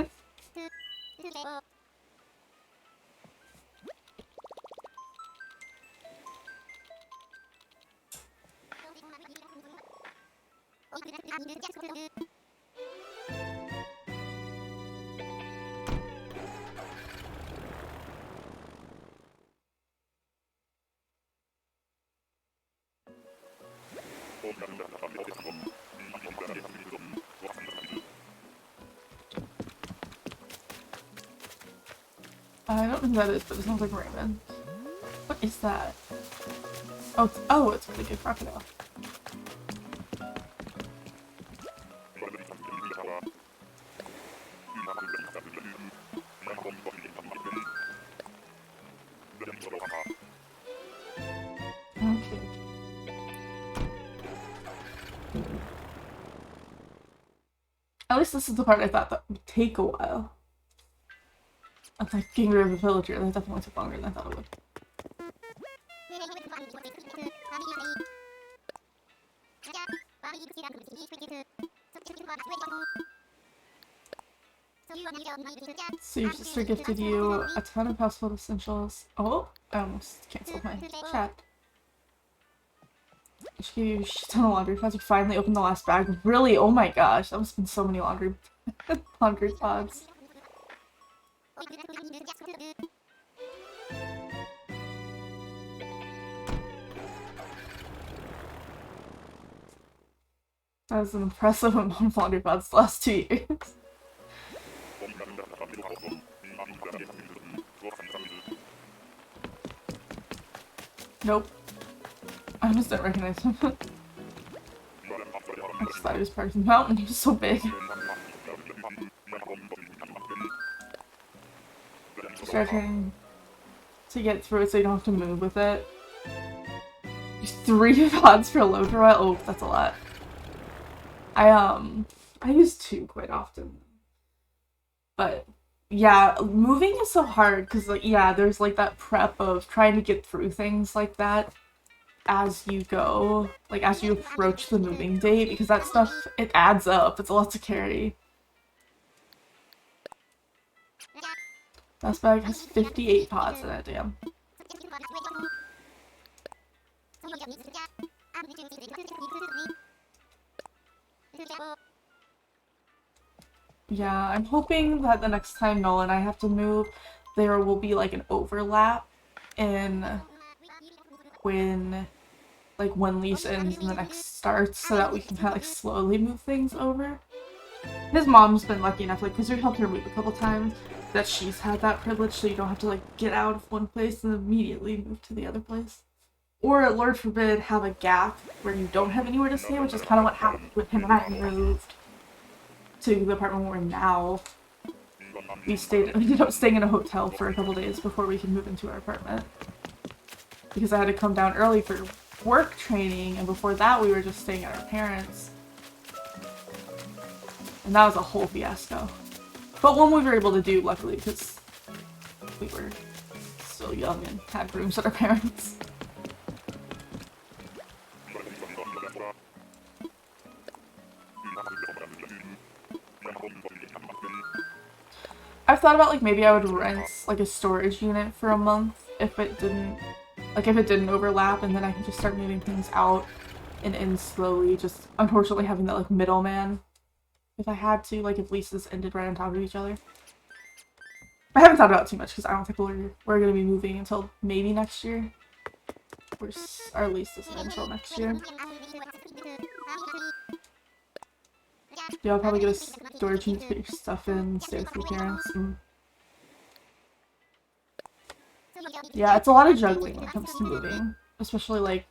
[SPEAKER 1] I don't know who that is, but it sounds like Raymond. What is that? Oh, it's a really good crocodile. Okay. At least this is the part I thought that would take a while. It's like getting rid of a villager, that definitely took longer than I thought it would. So your sister gifted you a ton of household essentials. Oh, I almost canceled my chat. She gave you a shit ton of laundry pods. You finally opened the last bag. Really? Oh my gosh, that must have been so many laundry pods. That was an impressive amount of laundry pods the last 2 years. Nope. I just don't recognize him. I just thought he was part of the mountain. He was so big. Start trying to get through it so you don't have to move with it. 3 pods for a load for a while. Oh, that's a lot. I use 2 quite often. But Yeah, moving is so hard because, like, yeah, there's like that prep of trying to get through things like that as you go, like as you approach the moving date, because that stuff, it adds up. It's a lot to carry. This bag has 58 pots in it, damn. Yeah, I'm hoping that the next time Noah and I have to move, there will be like an overlap in when like one lease ends and the next starts, so that we can kind of like slowly move things over. His mom's been lucky enough, like, because we helped her move a couple times, that she's had that privilege, so you don't have to like get out of one place and immediately move to the other place. Or, Lord forbid, have a gap where you don't have anywhere to stay, which is kind of what happened with him and I moved to the apartment we're in now. We ended up staying in a hotel for a couple days before we could move into our apartment. Because I had to come down early for work training, and before that we were just staying at our parents'. And that was a whole fiasco. But one we were able to do, luckily, because we were still young and had rooms at our parents'. I've thought about, like, maybe I would rent, like, a storage unit for a month if it didn't, like, if it didn't overlap, and then I can just start moving things out and in slowly, just unfortunately having that, like, middleman if I had to, like, if leases ended right on top of each other. I haven't thought about it too much because I don't think we're going to be moving until maybe next year. Our lease isn't until next year. Yeah, I'll probably get a storage unit to put your stuff in, stay with your parents. Yeah, it's a lot of juggling when it comes to moving. Especially, like,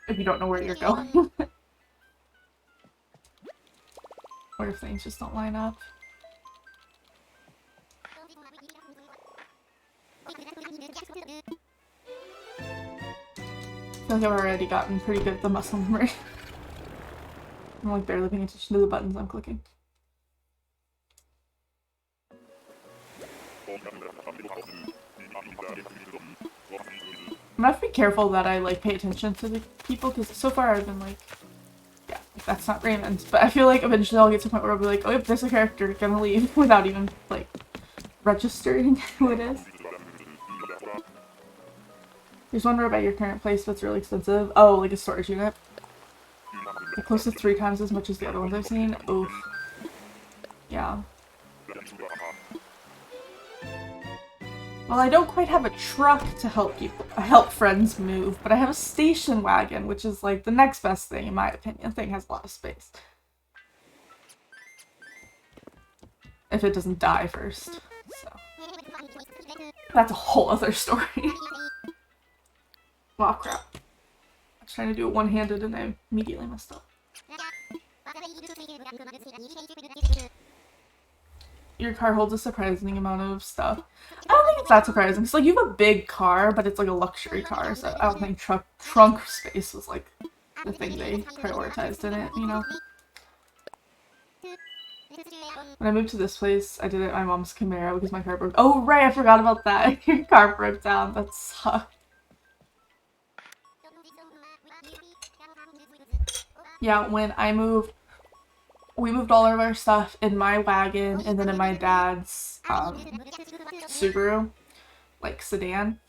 [SPEAKER 1] if you don't know where you're going. Or if things just don't line up. I feel like I've already gotten pretty good at the muscle memory. I'm like barely paying attention to the buttons I'm clicking. I'm gonna have to be careful that I like pay attention to the people, because so far I've been like, yeah, that's not Raymond. But I feel like eventually I'll get to a point where I'll be like, oh, if there's a character gonna leave without even like registering who it is. There's one about your current place that's really expensive. Oh, like a storage unit. Like close to 3 times as much as the other ones I've seen. Oof. Yeah. Well, I don't quite have a truck to help friends move, but I have a station wagon, which is like the next best thing in my opinion. The thing has a lot of space. If it doesn't die first. So. That's a whole other story. Oh crap. I was trying to do it one-handed and I immediately messed up. Your car holds a surprising amount of stuff. I don't think it's that surprising. It's like you have a big car, but it's like a luxury car, so I don't think trunk space was like the thing they prioritized in it, you know? When I moved to this place, I did it at my mom's Camaro because my car broke. Oh right, I forgot about that. Your car broke down. That sucked. Yeah, when I moved, we moved all of our stuff in my wagon and then in my dad's Subaru, like sedan.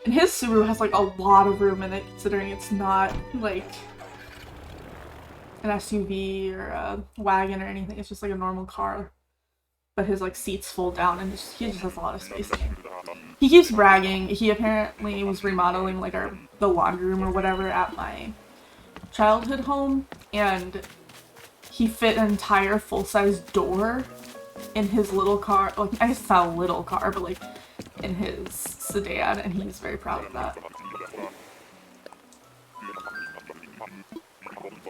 [SPEAKER 1] And his Subaru has like a lot of room in it, considering it's not like an SUV or a wagon or anything. It's just like a normal car. But his like seats fold down and he just has a lot of space in there. He keeps bragging. He apparently was remodeling like the laundry room or whatever at my childhood home, and he fit an entire full-size door in his little car. Like, I guess it's not a little car, but like in his sedan, and he's very proud of that.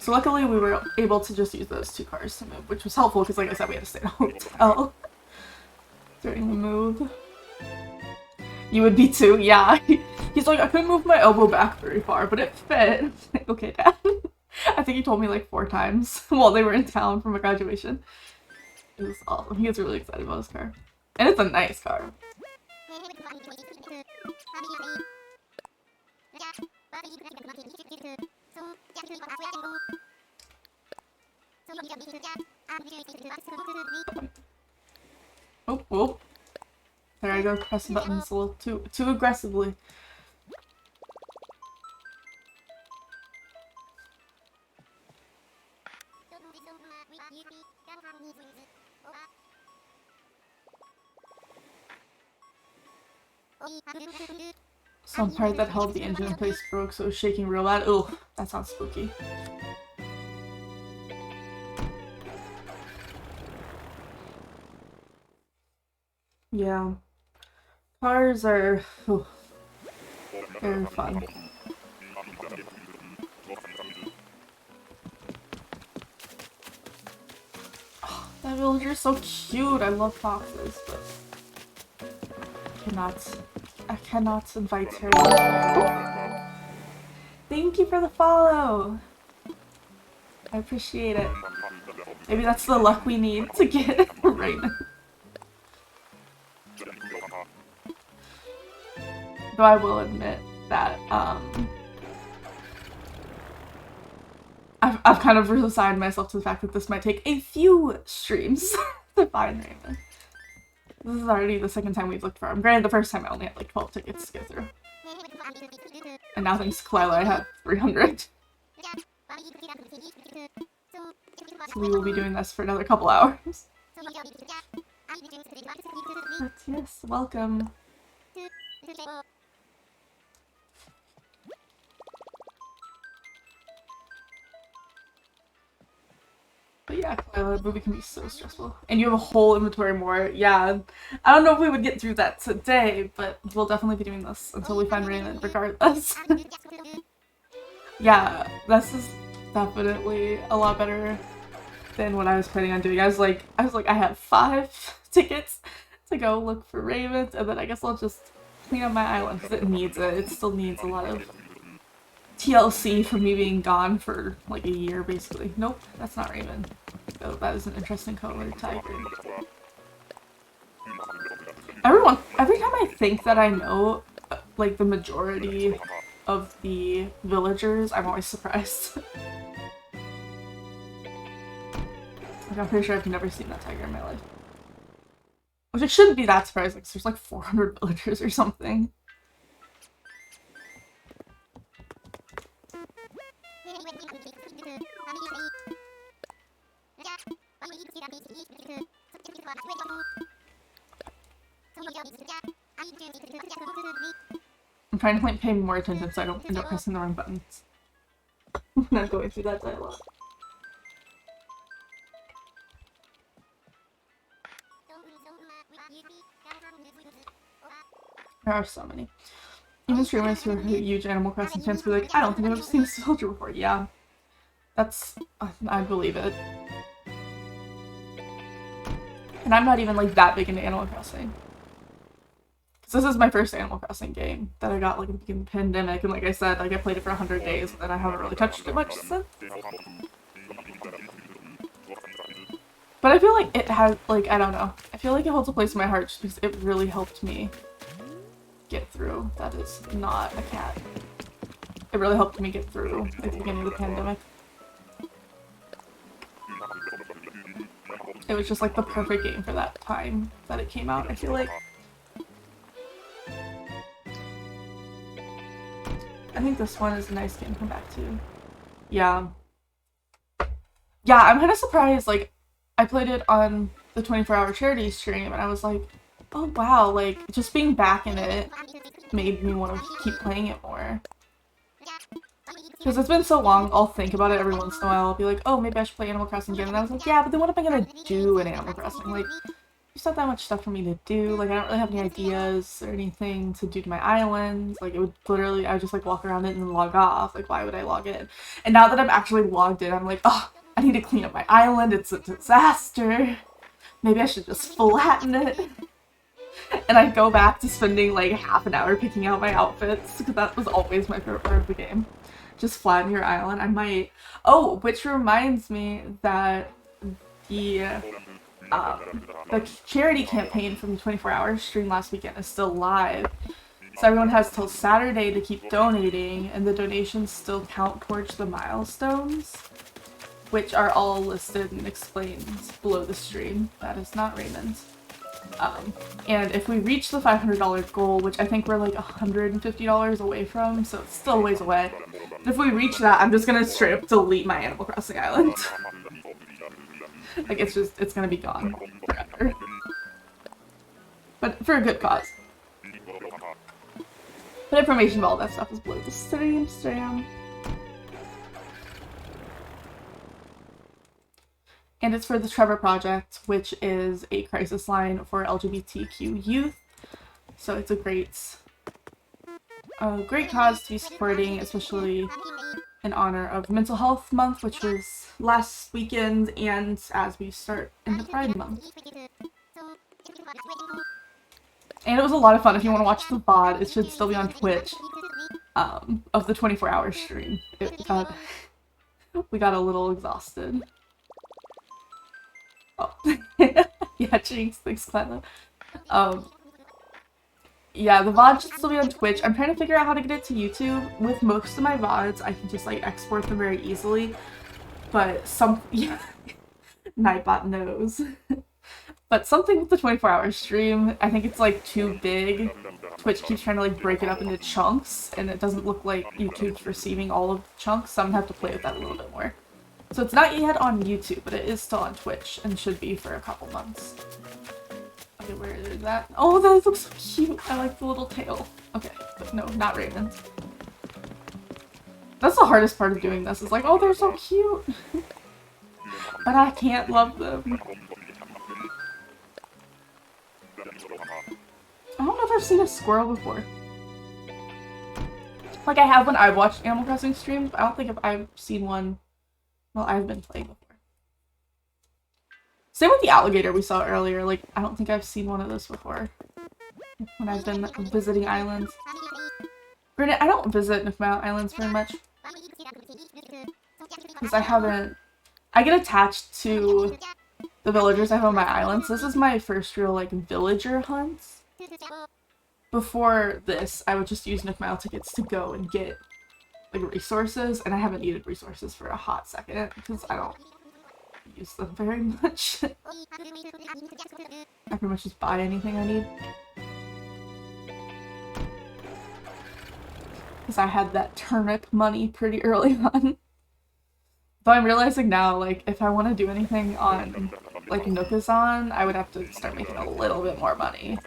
[SPEAKER 1] So luckily we were able to just use those 2 cars to move, which was helpful because like I said, we had to stay in a hotel during the move. You would be too, yeah. He's like, I couldn't move my elbow back very far, but it fit. Like, okay, Dad. I think he told me like 4 times while they were in town from a graduation. It was awesome. He was really excited about his car. And it's a nice car. Oh, whoa. There I go, press the buttons a little too aggressively. Some part that held the engine in place broke, so it was shaking real bad. Ugh, that sounds spooky. Yeah. Cars are... very fun. Oh, that villager's so cute. I love foxes, but... I cannot invite her. Oh. Thank you for the follow! I appreciate it. Maybe that's the luck we need to get Raymond. Though I will admit that, I've kind of resigned myself to the fact that this might take a few streams to find Raymond. This is already the second time we've looked for him. Granted, the first time I only had like 12 tickets to get through. And now thanks to Kalila, I have 300. So we will be doing this for another couple hours. But yes, welcome. But yeah, the movie can be so stressful. And you have a whole inventory more. Yeah, I don't know if we would get through that today, but we'll definitely be doing this until we find Raymond regardless. Yeah, this is definitely a lot better than what I was planning on doing. I was like, I have 5 tickets to go look for Raymond, and then I guess I'll just clean up my island because it needs it. It still needs a lot of TLC from me being gone for like a year, basically. Nope, that's not Raymond. Oh, that is an interesting colored tiger. Every time I think that I know, like, the majority of the villagers, I'm always surprised. Like, I'm pretty sure I've never seen that tiger in my life. Which I shouldn't be that surprised, like, there's like 400 villagers or something. I'm trying to pay more attention so I don't end up pressing the wrong buttons. I'm not going through that dialogue. There are so many. Even streamers who are huge Animal Crossing fans be like, I don't think I've ever seen a soldier before. Yeah. That's... I believe it. And I'm not even, like, that big into Animal Crossing. Because this is my first Animal Crossing game that I got, like, at the beginning of the pandemic. And like I said, like, I played it for 100 days, and I haven't really touched it much since. But I feel like it has, like, I don't know. I feel like it holds a place in my heart just because it really helped me get through. That is not a cat. It really helped me get through at the beginning of the pandemic. It was just like the perfect game for that time that it came out, I feel like. I think this one is a nice game to come back to. Yeah. Yeah, I'm kind of surprised, like, I played it on the 24-hour charity stream, and I was like, oh wow, like, just being back in it made me want to keep playing it more. Because it's been so long, I'll think about it every once in a while. I'll be like, oh, maybe I should play Animal Crossing again. And I was like, yeah, but then what am I gonna do in Animal Crossing? Like, there's not that much stuff for me to do. Like, I don't really have any ideas or anything to do to my islands. Like, it would literally, I would just, like, walk around it and then log off. Like, why would I log in? And now that I'm actually logged in, I'm like, oh, I need to clean up my island. It's a disaster. Maybe I should just flatten it. And I go back to spending, like, half an hour picking out my outfits. Because that was always my favorite part of the game. Just flatten your island. I might... Oh, which reminds me that the the charity campaign from the 24-hour stream last weekend is still live. So everyone has till Saturday to keep donating, and the donations still count towards the milestones, which are all listed and explained below the stream. That is not Raymond. And if we reach the $500 goal, which I think we're like $150 away from, so it's still a ways away. And if we reach that, I'm just gonna straight up delete my Animal Crossing island. Like, it's gonna be gone forever. But for a good cause. But information about all that stuff is below the stream. And it's for the Trevor Project, which is a crisis line for LGBTQ youth. So it's a great cause to be supporting, especially in honor of Mental Health Month, which was last weekend, and as we start into Pride Month. And it was a lot of fun. If you want to watch the VOD, it should still be on Twitch, of the 24-hour stream. We got a little exhausted. Oh. Yeah, Jinx, thanks, Clara. Yeah, the VOD should still be on Twitch. I'm trying to figure out how to get it to YouTube. With most of my VODs, I can just, like, export them very easily. But yeah, Nightbot knows. But something with the 24-hour stream, I think it's, like, too big. Twitch keeps trying to, like, break it up into chunks, and it doesn't look like YouTube's receiving all of the chunks, so I'm gonna have to play with that a little bit more. So it's not yet on YouTube, but it is still on Twitch, and should be for a couple months. Okay, where is that? Oh, that looks so cute! I like the little tail. Okay, but no, not Raymond. That's the hardest part of doing this, is like, oh, they're so cute! But I can't love them. I don't know if I've seen a squirrel before. Like, I have when I've watched Animal Crossing streams, but I don't think I've seen one while I've been playing before. Same with the alligator we saw earlier. Like, I don't think I've seen one of those before when I've been visiting islands. Granted, I don't visit Nukemount Islands very much, because I get attached to the villagers I have on my islands. This is my first real, like, villager hunt. Before this, I would just use Nukemount tickets to go and get, like, resources, and I haven't needed resources for a hot second, because I don't use them very much. I pretty much just buy anything I need. Because I had that turnip money pretty early on. Though I'm realizing now, like, if I want to do anything on, like, Nookazon, I would have to start making a little bit more money.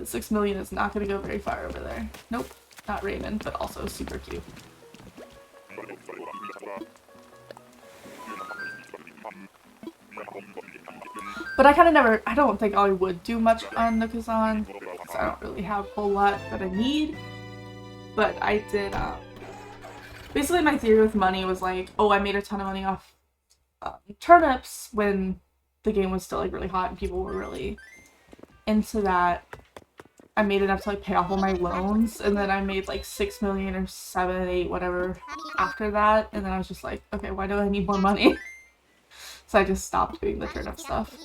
[SPEAKER 1] 6 million is not going to go very far over there. Nope, not Raymond, but also super cute. But I don't think I would do much on Nookazon, because I don't really have a whole lot that I need. But I did, basically my theory with money was like, oh, I made a ton of money off turnips when the game was still, like, really hot and people were really into that. I made enough to, like, pay off all my loans, and then I made like 6 million or 7, 8, whatever after that, and then I was just like, okay, why do I need more money? So I just stopped doing the turnip stuff.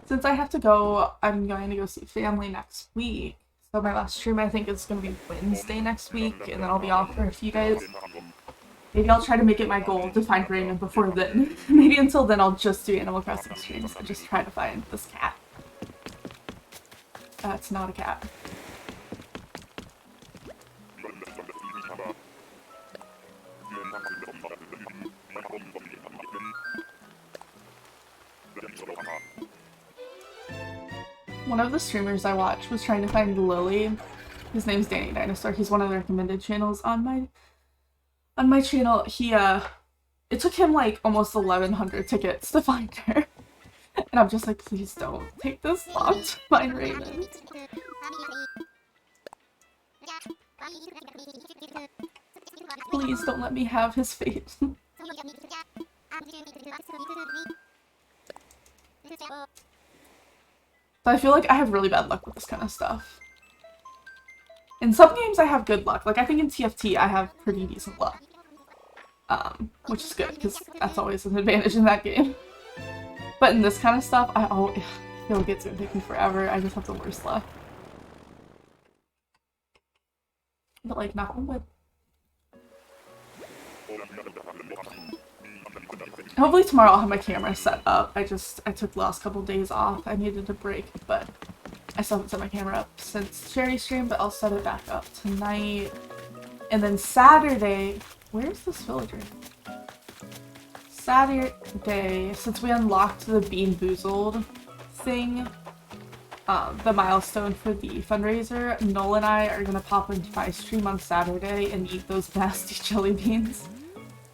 [SPEAKER 1] Since I have to go, I'm going to go see family next week. So my last stream, I think, is going to be Wednesday next week, and then I'll be off for a few days. Maybe I'll try to make it my goal to find Raymond before then. Maybe until then I'll just do Animal Crossing streams and just try to find this cat. It's not a cat. One of the streamers I watched was trying to find Lily. His name's Danny Dinosaur. He's one of the recommended channels on my channel. It took him like almost 1,100 tickets to find her. And I'm just like, please don't take this long to find Raymond. Please don't let me have his fate. But I feel like I have really bad luck with this kind of stuff. In some games I have good luck. Like, I think in TFT I have pretty decent luck. Which is good, because that's always an advantage in that game. But in this kind of stuff, I feel like it's gonna take me forever. I just have the worst luck. But, like, knock on wood. Hopefully tomorrow I'll have my camera set up. I took the last couple days off. I needed a break, but I still haven't set my camera up since charity stream, but I'll set it back up tonight. And then Saturday, where's this villager? Saturday, since we unlocked the Bean Boozled thing, the milestone for the fundraiser, Noel and I are gonna pop into my stream on Saturday and eat those nasty jelly beans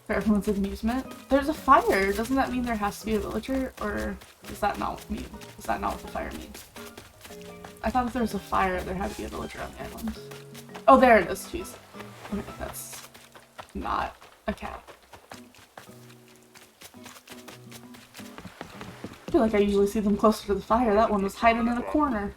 [SPEAKER 1] for everyone's amusement. There's a fire. Doesn't that mean there has to be a villager, or does that not mean? Is that not what the fire means? I thought if there was a fire, there had to be a villager on the island. Oh, there it is. Jeez. Okay, that's not a cat. I feel like I usually see them closer to the fire. That one was hiding in a corner.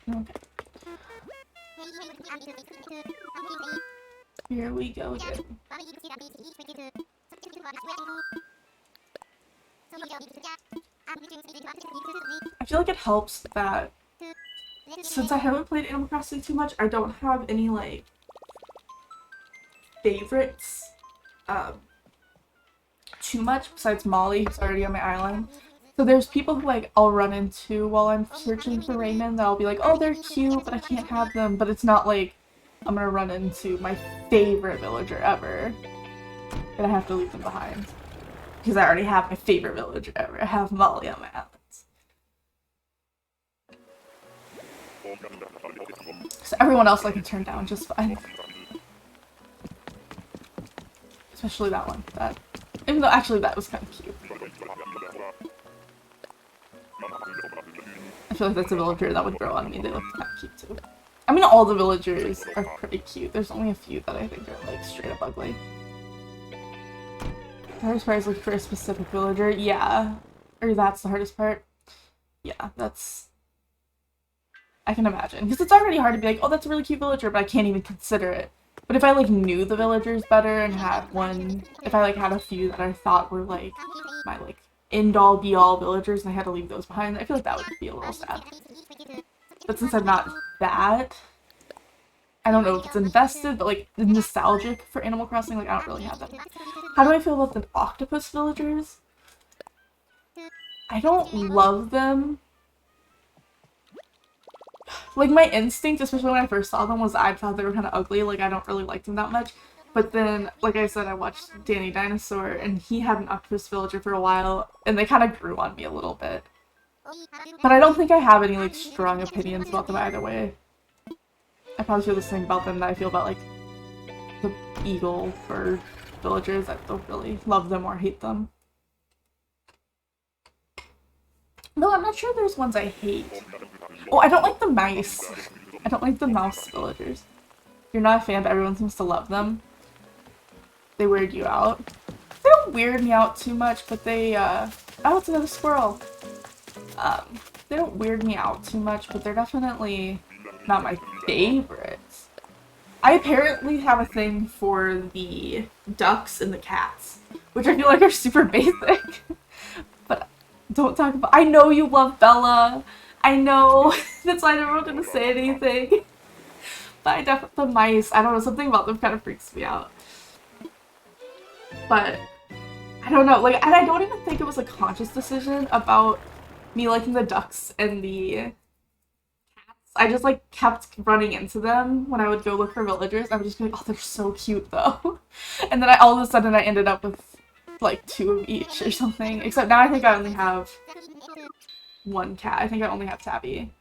[SPEAKER 1] Okay. Here we go again. I feel like it helps that since I haven't played Animal Crossing too much, I don't have any, like, favorites too much besides Molly, who's already on my island. So there's people who, like, I'll run into while I'm searching for Raymond that I'll be like, oh, they're cute, but I can't have them. But it's not like I'm gonna run into my favorite villager ever and I have to leave them behind. Because I already have my favorite villager ever. I have Molly on my islands. So everyone else I can turn down just fine. Especially that one. Even though actually that was kind of cute. I feel like that's a villager that would grow on me. They look kind of cute too. I mean, all the villagers are pretty cute. There's only a few that I think are, like, straight up ugly. The hardest part is looking for a specific villager. Yeah. Or that's the hardest part. Yeah, that's... I can imagine. Because it's already hard to be like, oh, that's a really cute villager, but I can't even consider it. But if I, like, knew the villagers better and had one... If I, like, had a few that I thought were, like, my, like, end-all, be-all villagers and I had to leave those behind, I feel like that would be a little sad. But since I'm not that, I don't know if it's invested, but, like, nostalgic for Animal Crossing, like, I don't really have that. How do I feel about the octopus villagers? I don't love them. Like, my instinct, especially when I first saw them, was I thought they were kind of ugly, like, I don't really like them that much. But then, like I said, I watched Danny Dinosaur, and he had an octopus villager for a while, and they kind of grew on me a little bit. But I don't think I have any, like, strong opinions about them either way. I probably feel the same about them that I feel about, like, the eagle bird villagers. I don't really love them or hate them. No, I'm not sure there's ones I hate. Oh, I don't like the mice. I don't like the mouse villagers. You're not a fan, but everyone seems to love them. They weird you out. They don't weird me out too much, but they, oh, it's another squirrel. They don't weird me out too much, but they're definitely not my favorites. I apparently have a thing for the ducks and the cats, which I feel like are super basic. But don't talk about- I know you love Bella. I know. That's why I never gonna say anything. But I definitely- the mice, I don't know, something about them kind of freaks me out. But I don't know, like, and I don't even think it was a conscious decision about me liking the ducks and the cats. I just like kept running into them when I would go look for villagers. I would just be like, oh, they're so cute though. And then all of a sudden I ended up with like 2 of each or something. Except now I think I only have 1 cat. I think I only have Tabby.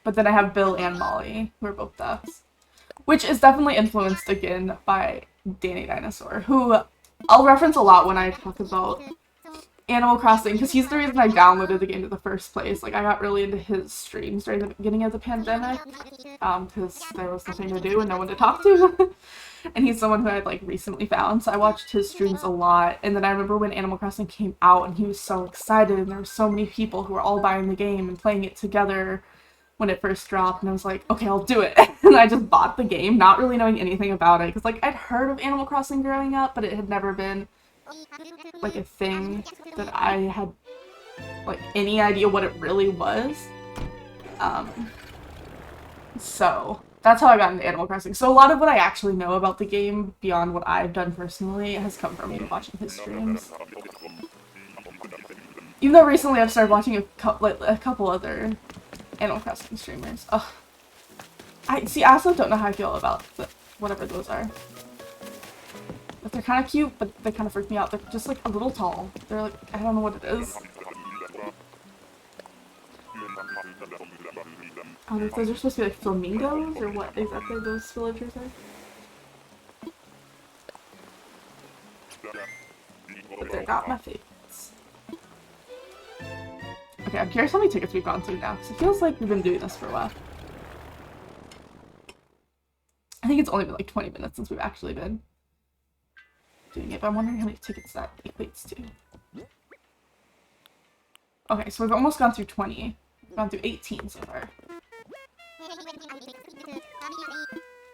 [SPEAKER 1] But then I have Bill and Molly, who are both ducks. Which is definitely influenced again by Danny Dinosaur, who I'll reference a lot when I talk about Animal Crossing, because he's the reason I downloaded the game in the first place. Like, I got really into his streams during the beginning of the pandemic, because there was nothing to do and no one to talk to. And he's someone who I'd, like, recently found, so I watched his streams a lot. And then I remember when Animal Crossing came out, and he was so excited, and there were so many people who were all buying the game and playing it together when it first dropped, and I was like, okay, I'll do it. And I just bought the game, not really knowing anything about it, because, like, I'd heard of Animal Crossing growing up, but it had never been like a thing that I had like any idea what it really was. So that's how I got into Animal Crossing. So a lot of what I actually know about the game beyond what I've done personally has come from me watching his streams. Even though recently I've started watching a couple other Animal Crossing streamers. Ugh. I also don't know how I feel about whatever those are. But they're kind of cute, but they kind of freak me out. They're just, like, a little tall. They're, like, I don't know what it is. I don't know if those are supposed to be, like, flamingos, or what exactly those villagers are. But they're not my favorites. Okay, I'm curious how many tickets we've gone through now, because it feels like we've been doing this for a while. I think it's only been, like, 20 minutes since we've actually been doing it, but I'm wondering how many tickets that equates to. Okay, so we've almost gone through 20. We've gone through 18 so far.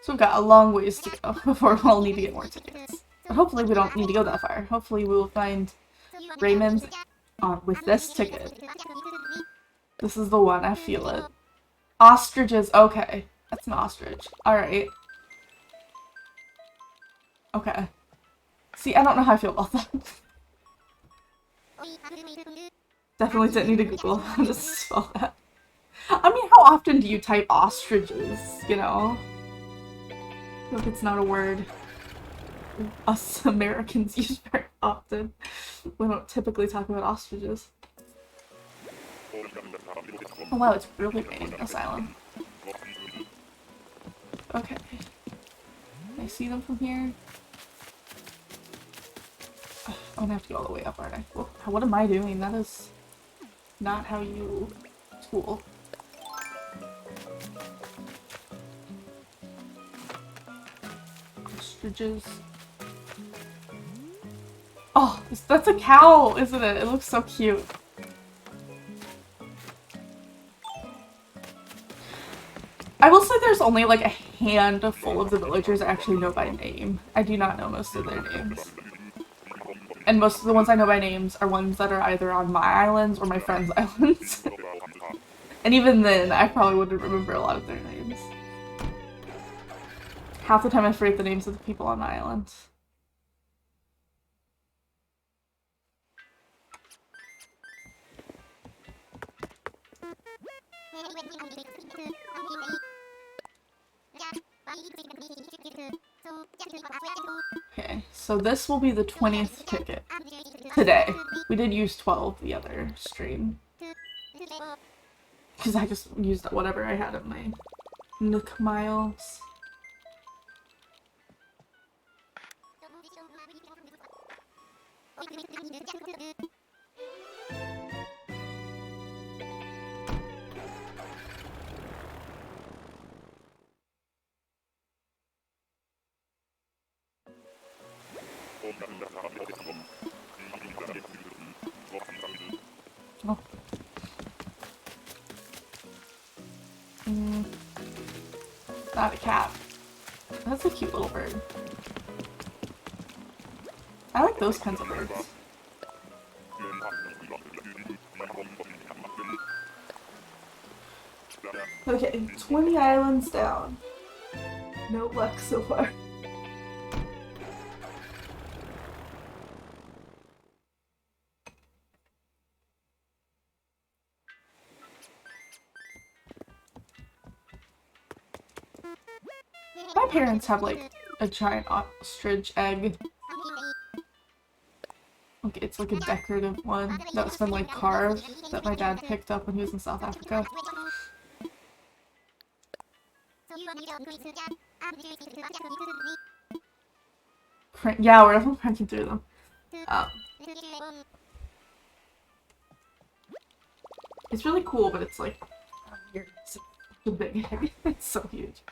[SPEAKER 1] So we've got a long ways to go before we'll need to get more tickets. But hopefully we don't need to go that far. Hopefully we will find Raymond with this ticket. This is the one, I feel it. Ostriches, okay. That's an ostrich. Alright. Okay. See, I don't know how I feel about that. Definitely didn't need to Google how to spell that. I mean, how often do you type ostriches, you know? I hope it's not a word us Americans use very often. We don't typically talk about ostriches. Oh wow, it's really raining in this island. Okay. Can I see them from here? I'm gonna have to go all the way up, aren't I? Well, what am I doing? That is not how you tool. Ostriches. Oh, that's a cow, isn't it? It looks so cute. I will say there's only like a handful of the villagers I actually know by name. I do not know most of their names. And most of the ones I know by names are ones that are either on my islands or my friends' islands. And even then, I probably wouldn't remember a lot of their names. Half the time I forget the names of the people on my island. Okay, so this will be the 20th ticket today. We did use 12 the other stream. Because I just used whatever I had in my Nook miles. Oh. Not a cat. That's a cute little bird. I like those kinds of birds. Okay, 20 islands down. No luck so far. my parents have like a giant ostrich egg. Okay, it's like a decorative one that's been like carved that my dad picked up when he was in South Africa. Yeah, we're definitely cranking through them. It's really cool, but it's like it's a big egg. It's so huge.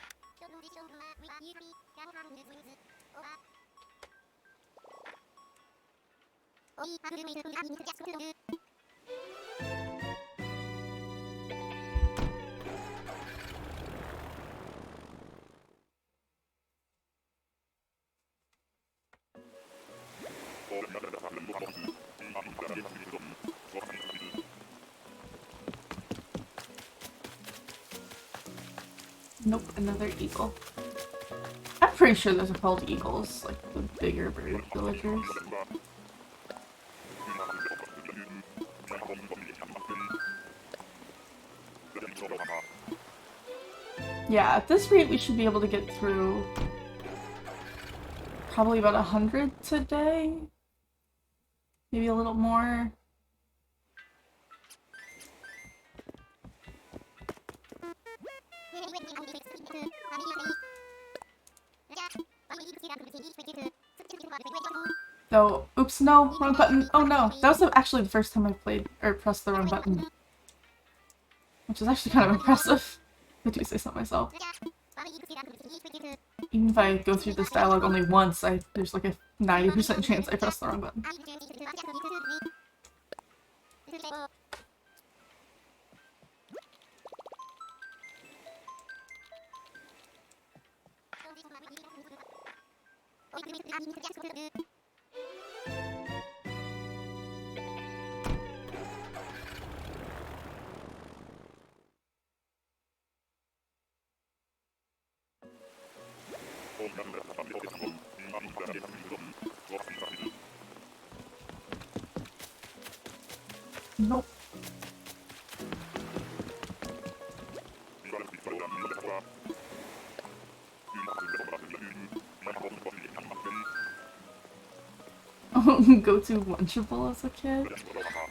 [SPEAKER 1] Nope, another eagle. I'm pretty sure those are called eagles, like the bigger bird villagers. Yeah, at this rate we should be able to get through probably about 100 today. Maybe a little more. Oh, oops, no, wrong button. Oh no, that was actually the first time I played, or pressed the wrong button. Which is actually kind of impressive. I do say so myself. Even if I go through this dialogue only once, there's like a 90% chance I pressed the wrong button. Nope. Go to Lunchable as a kid?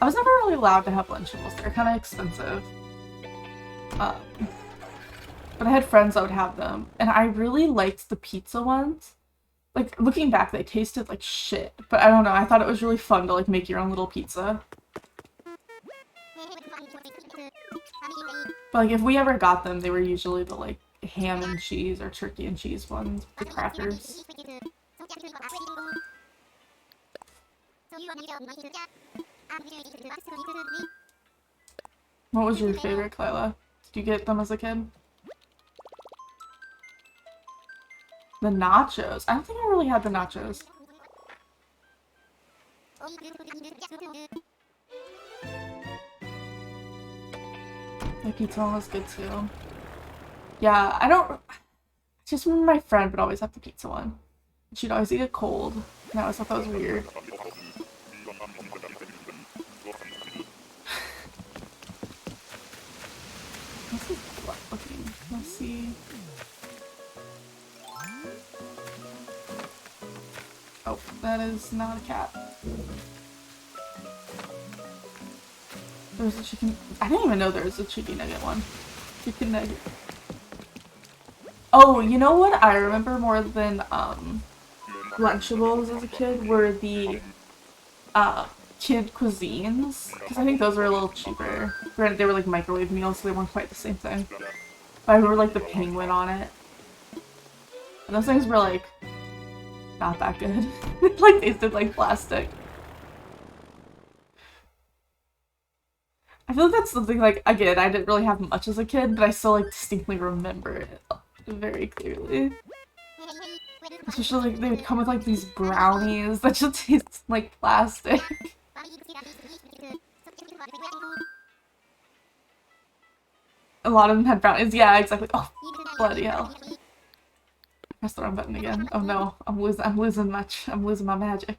[SPEAKER 1] I was never really allowed to have Lunchables. They're kind of expensive. But I had friends that would have them, and I really liked the pizza ones. Like, looking back, they tasted like shit, but I don't know, I thought it was really fun to like make your own little pizza. But like, if we ever got them, they were usually the like ham and cheese or turkey and cheese ones, the crackers. What was your favorite, Kyla? Did you get them as a kid? The nachos. I don't think I really had the nachos. The pizza one was good too. Yeah, I just remember my friend would always have the pizza one. She'd always eat it cold, and I always thought that was weird. This is flat looking. Let's see. Oh, that is not a cat. There's a chicken. I didn't even know there was a chicken nugget one. Chicken nugget. Oh, you know what I remember more than Lunchables as a kid were the kid cuisines, because I think those were a little cheaper. Granted, they were like microwave meals, so they weren't quite the same thing. But I remember like the penguin on it. And those things were like not that good. It like tasted like plastic. I feel like that's something like, again, I didn't really have much as a kid, but I still like distinctly remember it very clearly. Especially like they would come with like these brownies that just taste like plastic. A lot of them had brownies. Yeah, exactly. Oh, bloody hell. Press the wrong button again. Oh no, I'm losing my magic.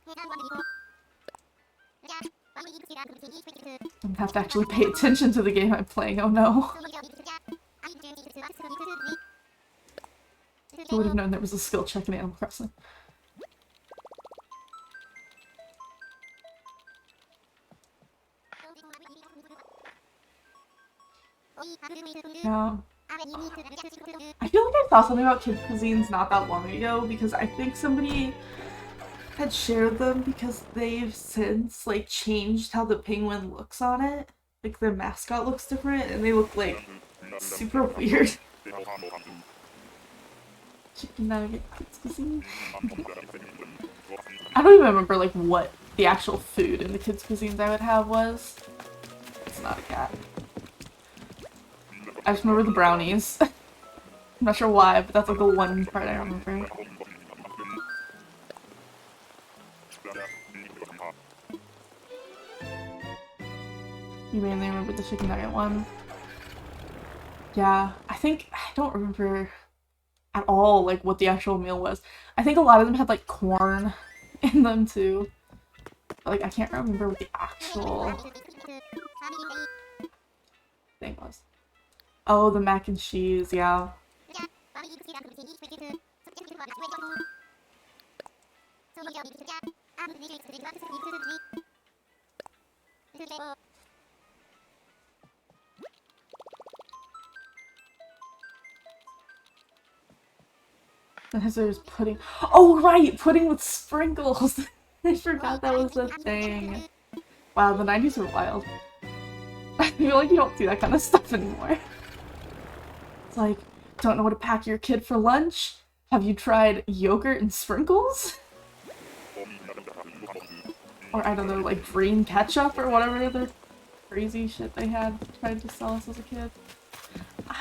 [SPEAKER 1] I have to actually pay attention to the game I'm playing. Oh no. Who would have known there was a skill check in Animal Crossing? Yeah. I feel like I saw something about kids' cuisines not that long ago because I think somebody had shared them because they've since like changed how the penguin looks on it. Like their mascot looks different and they look like super weird. Chicken nugget kids' cuisine. I don't even remember like what the actual food in the kids' cuisines I would have was. It's not a cat. I just remember the brownies. I'm not sure why, but that's like the one part I remember. You mainly remember the chicken nugget one? Yeah, I don't remember at all like what the actual meal was. I think a lot of them had like corn in them too. But, like I can't remember what the actual thing was. Oh, the mac and cheese, yeah. And there's pudding. Oh, right! Pudding with sprinkles! I forgot that was a thing. Wow, the 90s were wild. I feel like you don't see that kind of stuff anymore. It's like, don't know what to pack your kid for lunch? Have you tried yogurt and sprinkles? Or I don't know, like green ketchup or whatever other crazy shit they had tried to sell us as a kid.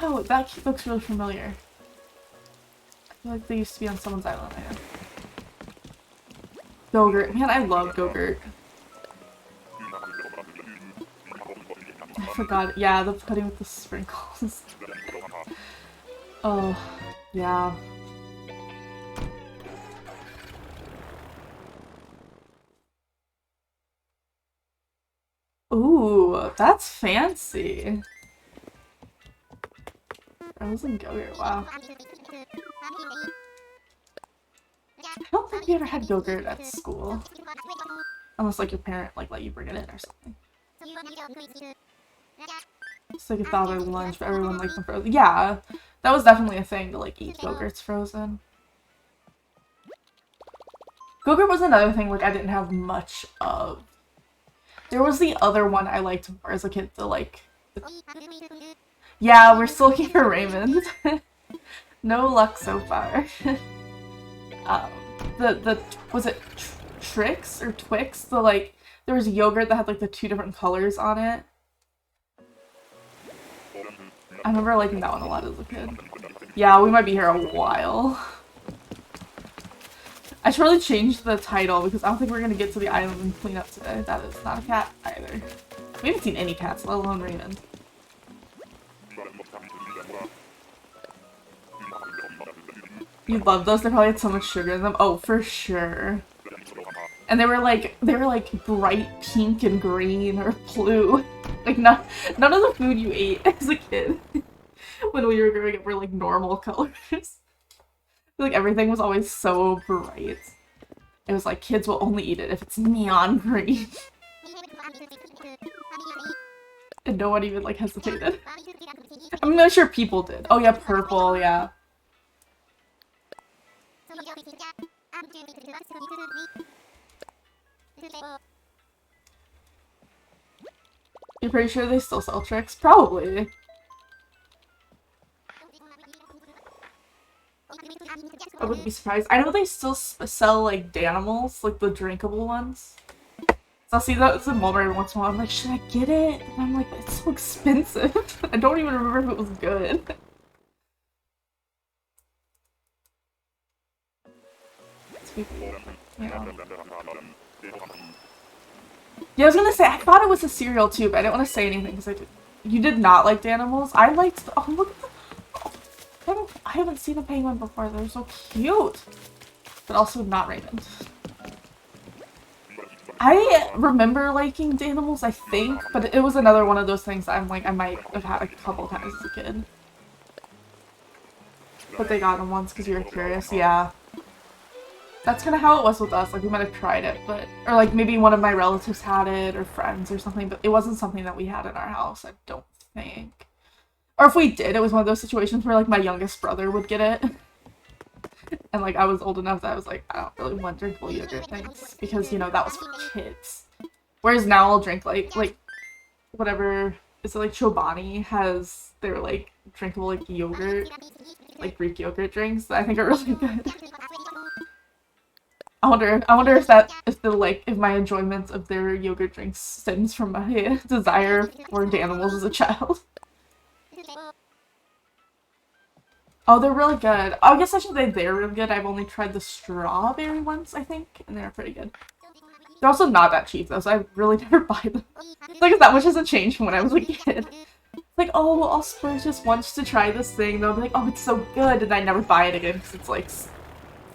[SPEAKER 1] Oh, that looks really familiar. I feel like they used to be on someone's island. Go-gurt. Man, I love go-gurt. I forgot it. Yeah, the pudding with the sprinkles. Oh, yeah. Ooh, that's fancy. Frozen yogurt, wow. I don't think we ever had yogurt at school. Unless like your parent like let you bring it in or something. It's like a thought of lunch, but everyone liked them frozen. Yeah, that was definitely a thing to like eat yogurts frozen. Go-gurt was another thing like I didn't have much of. There was the other one I liked more as a kid, Yeah, we're still looking for Raymond. No luck so far. Was it Trix or Twix? There was yogurt that had like the two different colors on it. I remember liking that one a lot as a kid. Yeah, we might be here a while. I should really change the title because I don't think we're gonna get to the island and clean up today. That is not a cat either. We haven't seen any cats, let alone Raymond. You love those? They probably had so much sugar in them. Oh, for sure. And they were like bright pink and green or blue. Like none of the food you ate as a kid when we were growing up were like normal colors. Like everything was always so bright. It was like kids will only eat it if it's neon green. And no one even like hesitated. I'm not sure people did. Oh yeah, purple, yeah. You're pretty sure they still sell Trix? Probably. I wouldn't be surprised. I know they still sell like Danimals, like the drinkable ones. So I'll see that's in Walmart every once in a while. I'm like, should I get it? And I'm like, it's so expensive. I don't even remember if it was good. Yeah, I was gonna say, I thought it was a cereal too, but I didn't want to say anything because you did not like Danimals. I liked oh look at the I haven't seen a penguin before, they're so cute. But also not Raymond. I remember liking Danimals, I think, but it was another one of those things I'm like, I might have had a couple times as a kid. But they got them once because you were curious. Yeah. That's kind of how it was with us. Like, we might have tried it, but... Or, like, maybe one of my relatives had it, or friends or something, but it wasn't something that we had in our house, I don't think. Or if we did, it was one of those situations where, like, my youngest brother would get it. And, like, I was old enough that I was like, I don't really want drinkable yogurt things. Because, you know, that was for kids. Whereas now I'll drink, like, whatever... Is it, like, Chobani has their, like, drinkable, like, yogurt, like, Greek yogurt drinks that I think are really good. I wonder if my enjoyment of their yogurt drinks stems from my desire for animals as a child. Oh, they're really good. I guess I should say they're really good. I've only tried the strawberry ones, I think, and they're pretty good. They're also not that cheap, though, so I really never buy them. It's like, that much hasn't changed from when I was a kid. It's like, oh, I'll splurge just once to try this thing, they'll be like, oh, it's so good, and I never buy it again, because it's like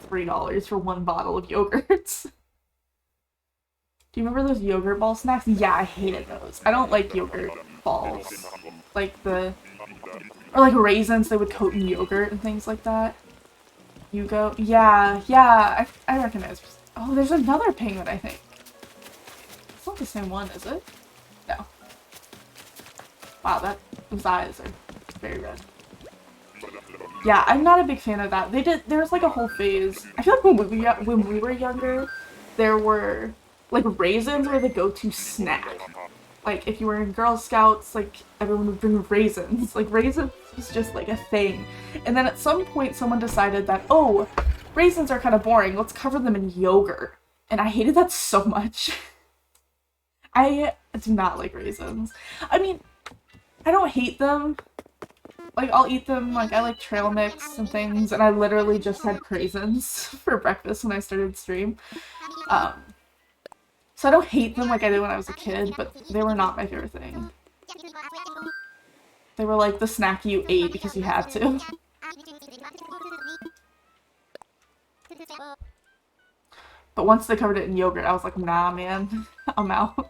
[SPEAKER 1] $3 for one bottle of yogurts. Do you remember those yogurt ball snacks? Yeah, I hated those. I don't like yogurt balls. Like the... Or like raisins they would coat in yogurt and things like that. Yugo? Yeah, I recognize. Oh, there's another penguin, I think. It's not the same one, is it? No. Wow, those eyes are very red. Yeah, I'm not a big fan of that. There was like a whole phase. I feel like when we were younger, there were like raisins were the go-to snack. Like if you were in Girl Scouts, like everyone would bring raisins. Like raisins was just like a thing. And then at some point someone decided that, oh, raisins are kind of boring. Let's cover them in yogurt. And I hated that so much. I do not like raisins. I mean, I don't hate them. Like, I'll eat them, like, I like trail mix and things, and I literally just had raisins for breakfast when I started stream. So I don't hate them like I did when I was a kid, but they were not my favorite thing. They were like the snack you ate because you had to. But once they covered it in yogurt, I was like, nah, man, I'm out.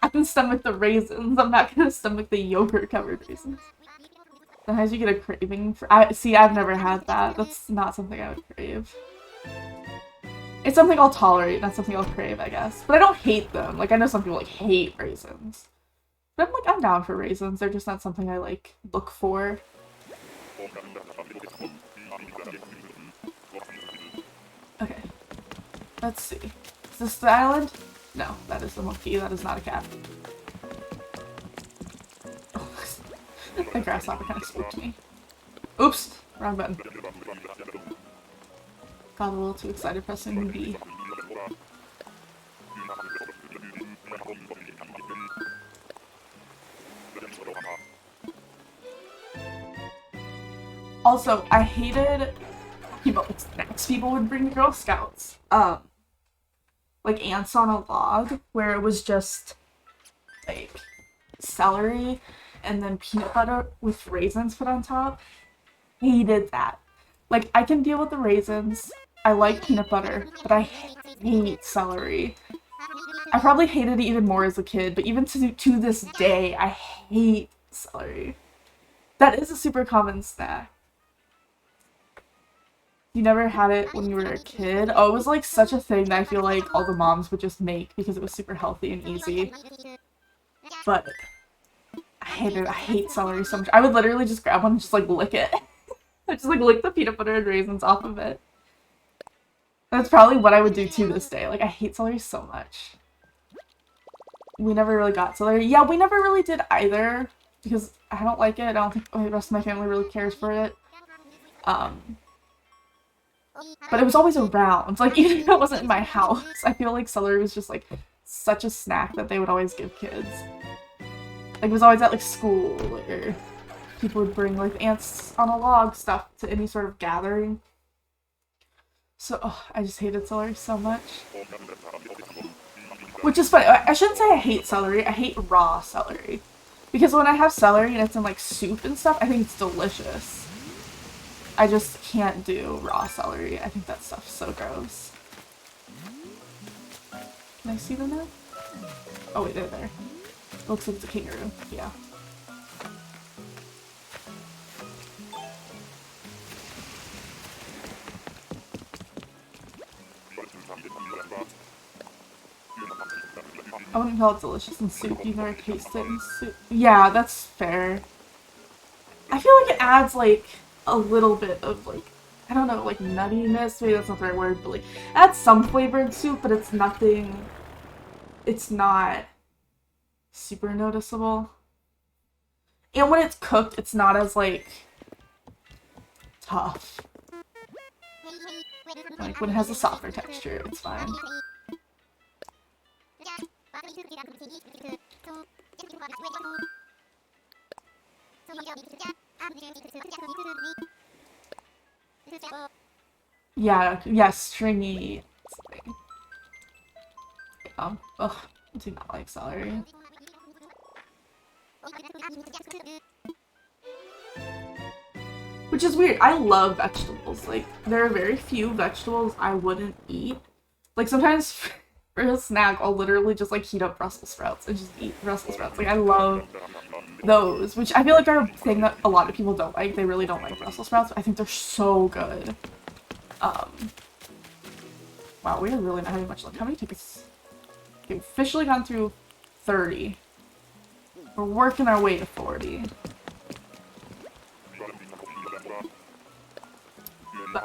[SPEAKER 1] I can stomach the raisins, I'm not gonna stomach the yogurt-covered raisins. Sometimes you get a craving for- I've never had that. That's not something I would crave. It's something I'll tolerate, not something I'll crave, I guess. But I don't hate them. Like, I know some people, like, hate raisins. But I'm like, I'm down for raisins. They're just not something I, like, look for. Okay. Let's see. Is this the island? No, that is the monkey. That is not a cat. The grasshopper kind of spooked me. Oops! Wrong button. Got a little too excited pressing B. Also, I hated snacks people would bring to Girl Scouts. Like ants on a log, where it was just like celery and then peanut butter with raisins put on top. Hated that. Like, I can deal with the raisins. I like peanut butter, but I hate celery. I probably hated it even more as a kid, but even to this day, I hate celery. That is a super common snack. You never had it when you were a kid? Oh, it was like such a thing that I feel like all the moms would just make because it was super healthy and easy. But I hate it. I hate celery so much. I would literally just grab one and just like lick it. I just like lick the peanut butter and raisins off of it. That's probably what I would do to this day. Like, I hate celery so much. We never really got celery. Yeah, we never really did either because I don't like it. I don't think the rest of my family really cares for it. But it was always around. Like, even if it wasn't in my house, I feel like celery was just, like, such a snack that they would always give kids. Like, it was always at, like, school, or people would bring, like, ants on a log stuff to any sort of gathering. So, oh, I just hated celery so much. Which is funny. I shouldn't say I hate celery. I hate raw celery. Because when I have celery and it's in, like, soup and stuff, I think it's delicious. I just can't do raw celery. I think that stuff's so gross. Can I see them now? Oh wait, they're there. Looks like it's a kangaroo. Yeah. I wouldn't call it delicious in soup. You've never tasted it in soup. Yeah, that's fair. I feel like it adds, like, a little bit of, like, I don't know, like, nuttiness. Maybe that's not the right word, but, like, it adds some flavor in soup, but it's nothing... It's not super noticeable. And when it's cooked, it's not as, like, tough. Like, when it has a softer texture, it's fine. Yeah, stringy. Ugh, I do not like celery. Which is weird. I love vegetables. Like, there are very few vegetables I wouldn't eat. Like, sometimes for a snack, I'll literally just, like, heat up Brussels sprouts and just eat Brussels sprouts. Like, I love those, which I feel like are a thing that a lot of people don't like. They really don't like Brussels sprouts, but I think they're so good. Wow, we are really not having much luck. How many tickets? Okay, we've officially gone through 30. We're working our way to 40. But,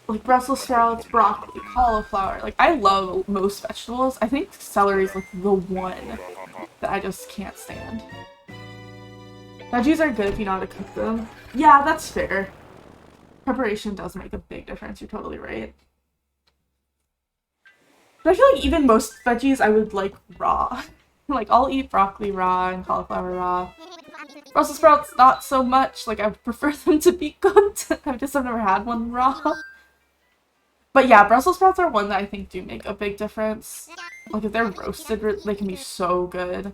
[SPEAKER 1] like Brussels sprouts, broccoli, cauliflower. Like, I love most vegetables. I think celery is, like, the one that I just can't stand. Veggies are good if you know how to cook them. Yeah, that's fair. Preparation does make a big difference. You're totally right. But I feel like even most veggies I would like raw. Like, I'll eat broccoli raw and cauliflower raw. Brussels sprouts, not so much. Like, I prefer them to be cooked. I've never had one raw. But yeah, Brussels sprouts are one that I think do make a big difference. Like, if they're roasted, they can be so good.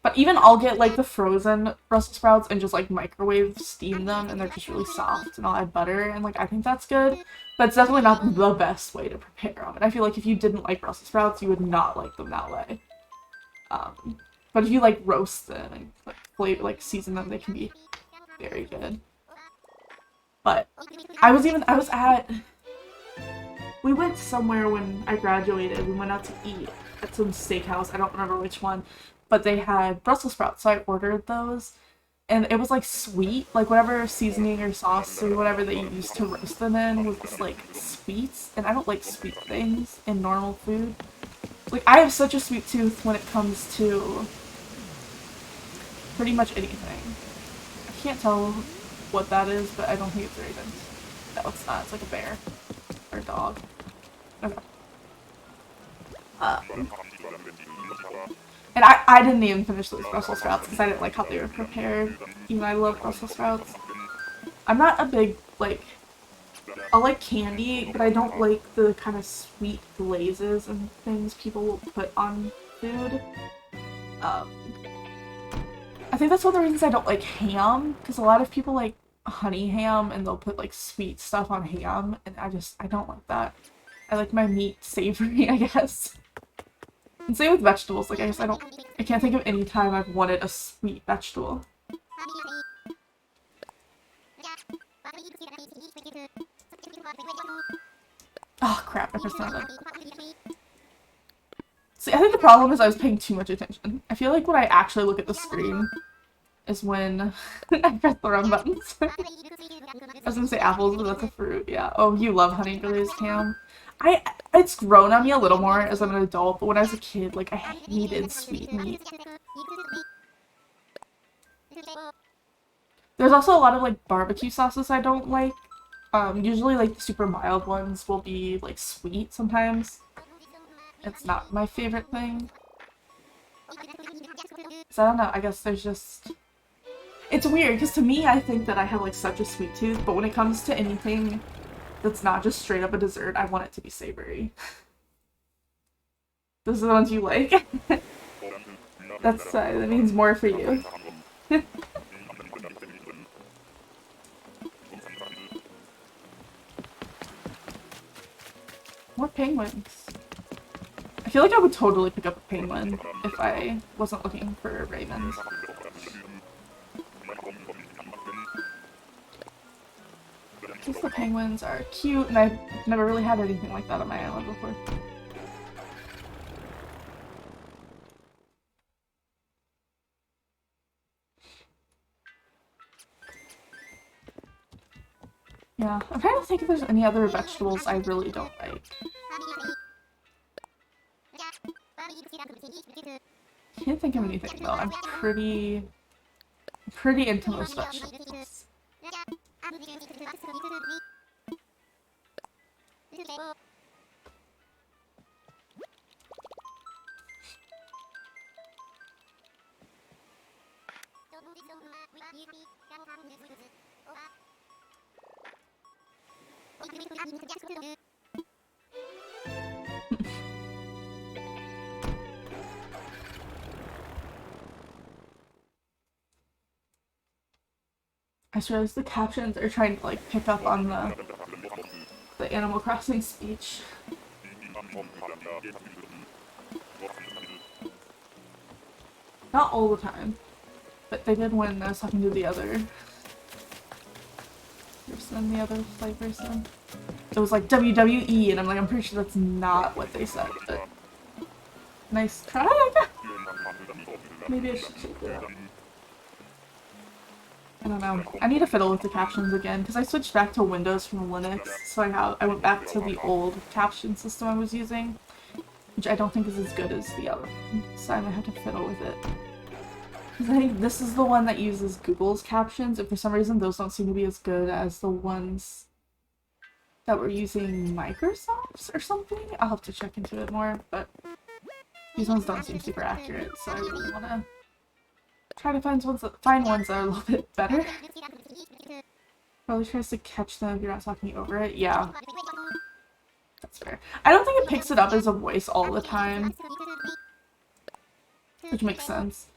[SPEAKER 1] But even I'll get, like, the frozen Brussels sprouts and just, like, microwave steam them, and they're just really soft, and I'll add butter, and, like, I think that's good. But it's definitely not the best way to prepare them. And I feel like if you didn't like Brussels sprouts, you would not like them that way. But if you, like, roast them and, like, flavor, like, season them, they can be very good. But we went somewhere when I graduated. We went out to eat at some steakhouse. I don't remember which one. But they had Brussels sprouts, so I ordered those. And it was, like, sweet. Like, whatever seasoning or sauce or whatever that you used to roast them in was just, like, sweets. And I don't like sweet things in normal food. Like, I have such a sweet tooth when it comes to pretty much anything. I can't tell what that is, but I don't think it's Raymond. No, it's not. It's like a bear. Or a dog. Okay. And I didn't even finish those Brussels sprouts because I didn't like how they were prepared. Even though I love Brussels sprouts. I'm not a big, like... I'll like candy, but I don't like the kind of sweet glazes and things people will put on food. I think that's one of the reasons I don't like ham, because a lot of people like honey ham and they'll put like sweet stuff on ham, and I don't like that. I like my meat savory, I guess. And same with vegetables, like I can't think of any time I've wanted a sweet vegetable. Oh crap, I pressed that. See, I think the problem is I was paying too much attention. I feel like when I actually look at the screen is when I press the wrong buttons. I was gonna say apples, but that's a fruit, yeah. Oh, you love honey glazed ham. It's grown on me a little more as I'm an adult, but when I was a kid, like, I hated sweet meat. There's also a lot of, like, barbecue sauces I don't like. Usually, like, the super mild ones will be, like, sweet sometimes. It's not my favorite thing. So I don't know, I guess there's just... It's weird, because to me, I think that I have, like, such a sweet tooth, but when it comes to anything that's not just straight up a dessert, I want it to be savory. Those are the ones you like? That means more for you. More penguins. I feel like I would totally pick up a penguin if I wasn't looking for Raymond. Just the penguins are cute, and I've never really had anything like that on my island before. Yeah, I'm trying to think if there's any other vegetables I really don't like. Can't think of anything though. I'm pretty into most vegetables. I just realized the captions are trying to like pick up on the Animal Crossing speech. Not all the time, but they did when I was talking to the other person, the other flight person. It was like WWE, and I'm like, I'm pretty sure that's not what they said, but nice try, I guess. Maybe I should check it out. I don't know. I need to fiddle with the captions again, because I switched back to Windows from Linux, so I went back to the old caption system I was using, which I don't think is as good as the other one, so I might have to fiddle with it. Because I think this is the one that uses Google's captions, and for some reason those don't seem to be as good as the ones that were using Microsoft's or something. I'll have to check into it more, but these ones don't seem super accurate, so I really want to try to find ones that are a little bit better. Probably tries to catch them if you're not talking over it. Yeah. That's fair. I don't think it picks it up as a voice all the time, which makes sense.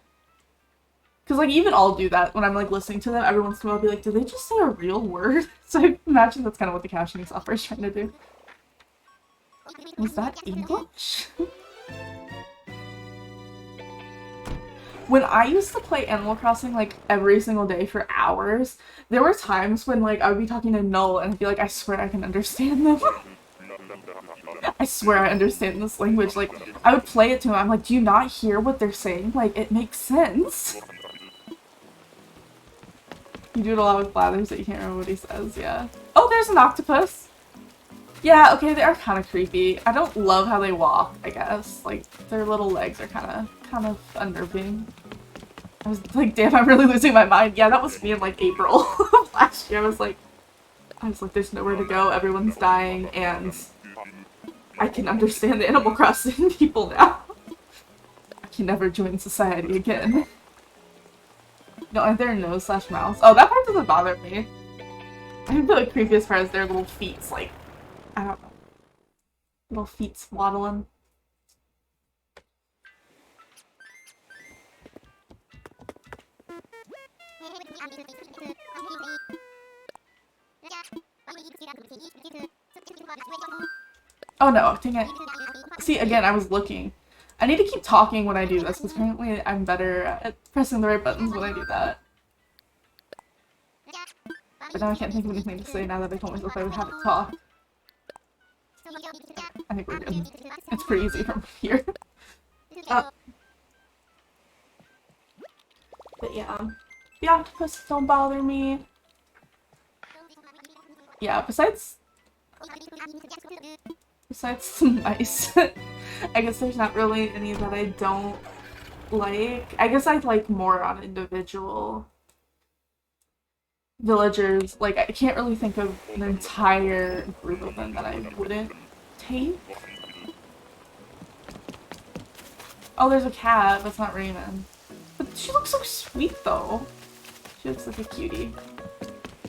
[SPEAKER 1] Because, like, even I'll do that when I'm, like, listening to them. Every once in a while I'll be like, did they just say a real word? So I imagine that's kind of what the captioning software is trying to do. Was that English? When I used to play Animal Crossing, like, every single day for hours, there were times when, like, I would be talking to Null and I'd be like, I swear I can understand them. I swear I understand this language. Like, I would play it to him. I'm like, do you not hear what they're saying? Like, it makes sense. You do it a lot with blathers that you can't remember what he says, yeah. Oh, there's an octopus! Yeah, okay, they are kind of creepy. I don't love how they walk, I guess. Like, their little legs are kind of unnerving. I was like, damn, I'm really losing my mind. Yeah, that was me in, like, April last year. I was like, there's nowhere to go, everyone's dying, and I can understand the Animal Crossing people now. I can never join society again. No, and their nose/mouth. Oh, that part doesn't bother me. I think the like, creepiest part is their little feet's like, I don't know. Little feet's waddling. Oh no, dang it. See, again, I was looking. I need to keep talking when I do this, because apparently I'm better at pressing the right buttons when I do that. But now I can't think of anything to say now that I told myself I would have it talk. I think we're good. It's pretty easy from here. But yeah. The octopus don't bother me. Yeah, besides some mice. I guess there's not really any that I don't like. I guess I'd like more on individual villagers. Like, I can't really think of an entire group of them that I wouldn't take. Oh, there's a cat. That's not Raymond. But she looks so sweet, though. She looks like a cutie.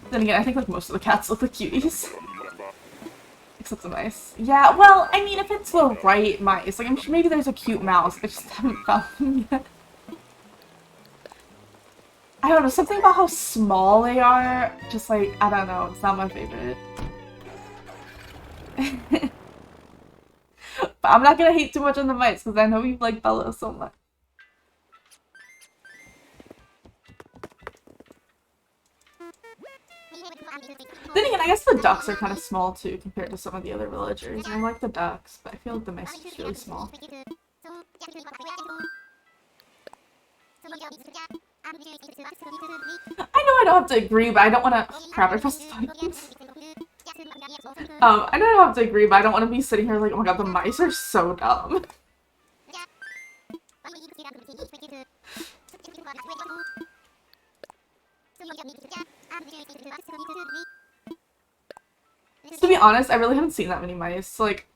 [SPEAKER 1] Then again, I think like most of the cats look like cuties. Except the mice. Yeah, well, I mean, if it's the right mice. Like, I'm sure maybe there's a cute mouse. I just haven't found them yet. I don't know, something about how small they are, just like, I don't know, it's not my favorite. But I'm not gonna hate too much on the mice, because I know you like Bella so much. Then again, I guess the ducks are kind of small too compared to some of the other villagers. I like the ducks, but I feel like the mice is really small. I know I don't have to agree, but I don't want to. Oh, crap! I pressed the buttons. I know I don't have to agree, but I don't want to be sitting here like, oh my god, the mice are so dumb. To be honest, I really haven't seen that many mice. Like,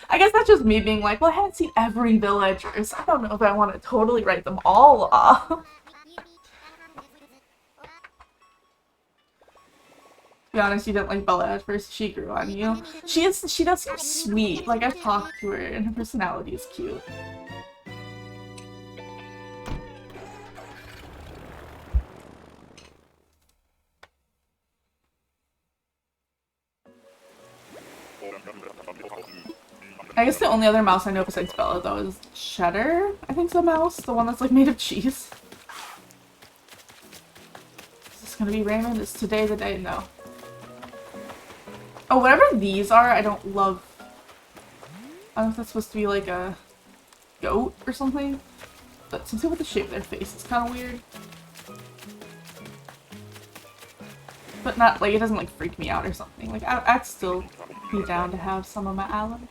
[SPEAKER 1] I guess that's just me being like, well, I haven't seen every villager, so I don't know if I want to totally write them all off. To be honest, you didn't like Bella at first. She grew on you. She does seem sweet. Like, I've talked to her, and her personality is cute. I guess the only other mouse I know besides Bella, though, is Cheddar. I think it's a mouse. The one that's, like, made of cheese. Is this gonna be Raymond? Is today the day? No. Oh, whatever these are, I don't love. I don't know if that's supposed to be, like, a goat or something. But something with the shape of their face is kind of weird. But not, like, it doesn't, like, freak me out or something. Like, I'd still be down to have some on my island.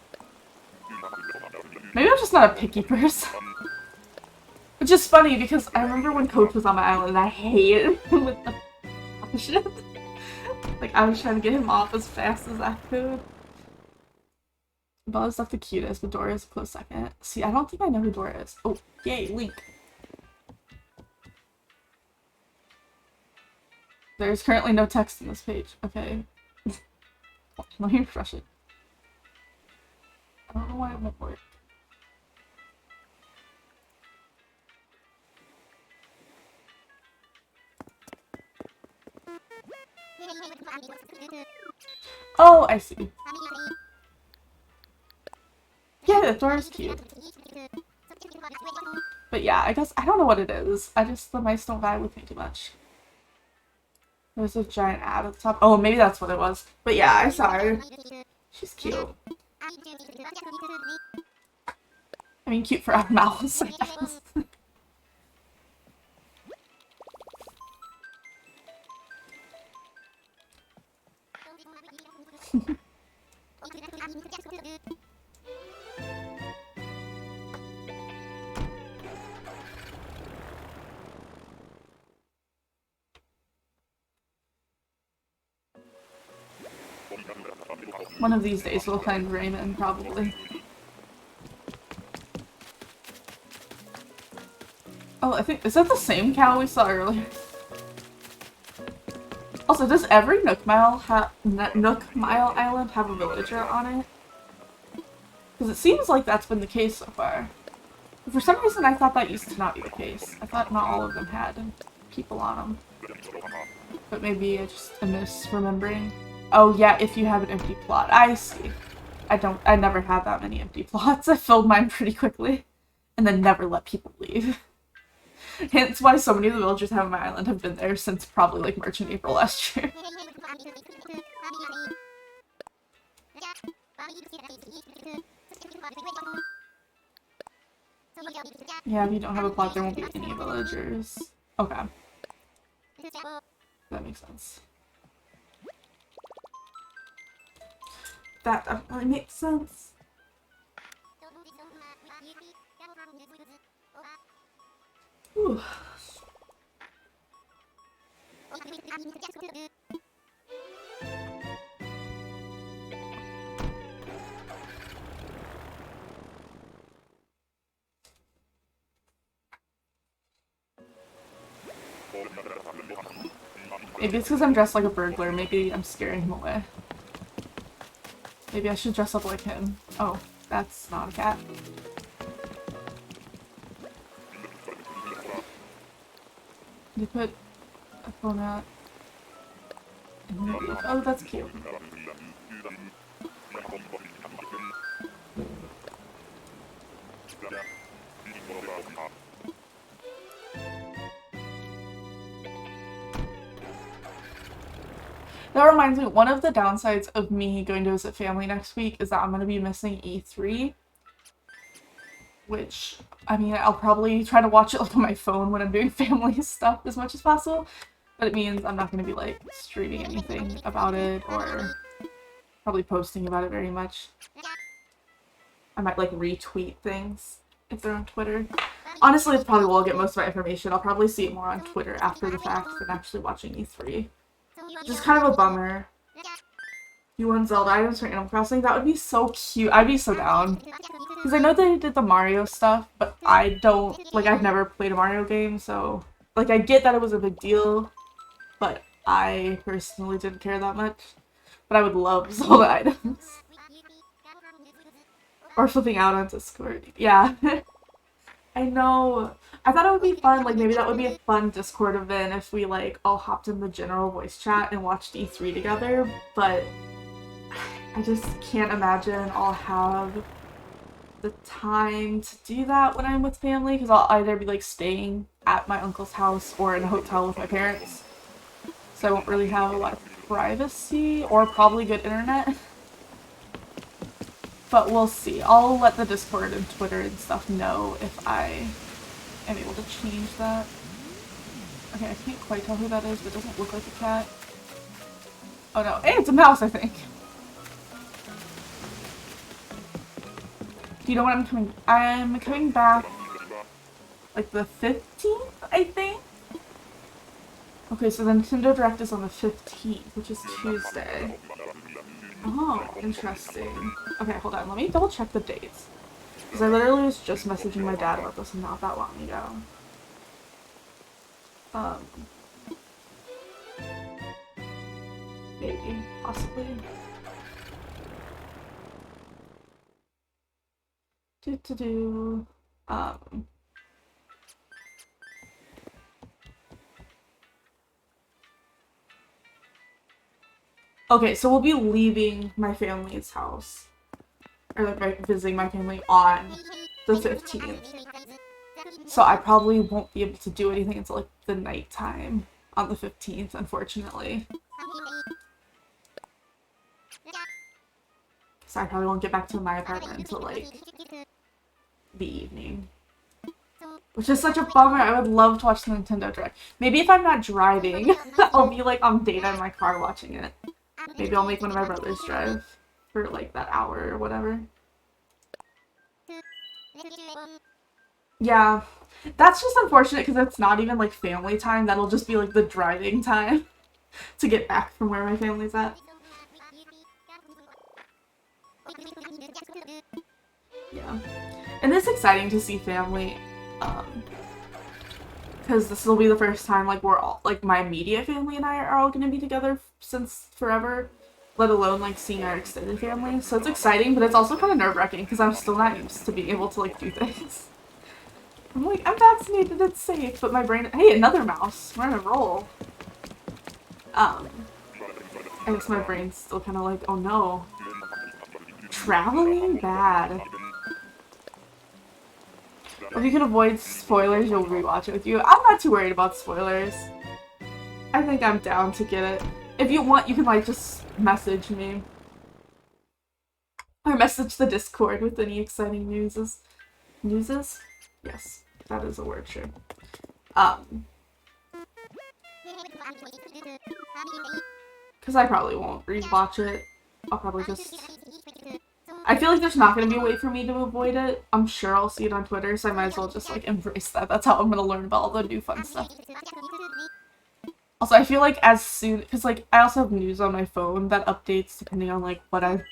[SPEAKER 1] Maybe I'm just not a picky person. Which is funny because I remember when Coach was on my island and I hated him with the shit. Like, I was trying to get him off as fast as I could. Bella's not the cutest, but Dora is a close second. See, I don't think I know who Dora is. Oh, yay, Link. There's currently no text in this page. Okay. Let me refresh it. I don't know why it won't work. Oh, I see. Yeah, the Dora's cute. But yeah, I guess I don't know what it is. The mice don't vibe with me too much. There's a giant ad at the top. Oh, maybe that's what it was. But yeah, I saw her. She's cute. I mean, cute for a mouse, I guess. One of these days we'll find Raymond, probably. Oh, I think- is that the same cow we saw earlier? Also, does every Nook Mile Island have a villager on it? Because it seems like that's been the case so far. But for some reason I thought that used to not be the case. I thought not all of them had people on them. But maybe I just am misremembering. Oh yeah, if you have an empty plot. I see. I never had that many empty plots. I filled mine pretty quickly. And then never let people leave. Hence why so many of the villagers I have on my island have been there since probably like March and April last year. Yeah, if you don't have a plot, there won't be any villagers. Okay. That makes sense. That definitely makes sense. Ooh. Maybe it's because I'm dressed like a burglar. Maybe I'm scaring him away. Maybe I should dress up like him. Oh, that's not a cat. You put a phone out. Oh, that's cute. That reminds me, one of the downsides of me going to visit family next week is that I'm going to be missing E3, which, I mean, I'll probably try to watch it like on my phone when I'm doing family stuff as much as possible, but it means I'm not going to be like streaming anything about it or probably posting about it very much. I might like retweet things if they're on Twitter. Honestly, it's probably where I'll get most of my information. I'll probably see it more on Twitter after the fact than actually watching E3. Just kind of a bummer. You want Zelda items for Animal Crossing? That would be so cute. I'd be so down. Because I know they did the Mario stuff, but I don't, like, I've never played a Mario game, so, like, I get that it was a big deal, but I personally didn't care that much. But I would love Zelda items. Or flipping out on Discord. Yeah. I know. I thought it would be fun, like, maybe that would be a fun Discord event if we, like, all hopped in the general voice chat and watched E3 together, but I just can't imagine I'll have the time to do that when I'm with family, because I'll either be, like, staying at my uncle's house or in a hotel with my parents, so I won't really have a lot of privacy or probably good internet. But we'll see. I'll let the Discord and Twitter and stuff know if I am able to change that. Okay, I can't quite tell who that is, but it doesn't look like a cat. Oh no. Hey, it's a mouse, I think. Do you know when I'm coming? I'm coming back like the 15th, I think? Okay, so the Nintendo Direct is on the 15th, which is Tuesday. Oh, interesting. Okay, hold on. Let me double check the dates. Because I literally was just messaging my dad about this not that long ago. Maybe. Possibly. Okay, so we'll be leaving my family's house. Or like visiting my family on the 15th. So I probably won't be able to do anything until like the nighttime on the 15th, unfortunately. So I probably won't get back to my apartment until like the evening. Which is such a bummer. I would love to watch the Nintendo Direct. Maybe if I'm not driving, I'll be like on data in my car watching it. Maybe I'll make one of my brothers drive for like that hour or whatever. Yeah, that's just unfortunate because it's not even like family time. That'll just be like the driving time to get back from where my family's at. Yeah, and it's exciting to see family, because this will be the first time like we're all like my immediate family and I are all gonna be together since forever, let alone like seeing our extended family. So it's exciting, but it's also kind of nerve-wracking because I'm still not used to being able to like do things. I'm like, I'm vaccinated, it's safe, but my brain— hey, another mouse! We're on a roll. I guess my brain's still kind of like, oh no. Traveling? Bad. If you can avoid spoilers, you'll rewatch it with you. I'm not too worried about spoilers. I think I'm down to get it. If you want, you can like just message me. Or message the Discord with any exciting newses. Newses? Yes, that is a word, sure. Because I probably won't rewatch it. I'll probably just— I feel like there's not going to be a way for me to avoid it. I'm sure I'll see it on Twitter, so I might as well just like embrace that. That's how I'm going to learn about all the new fun stuff. Also, I feel like as soon— because like I also have news on my phone that updates depending on like what I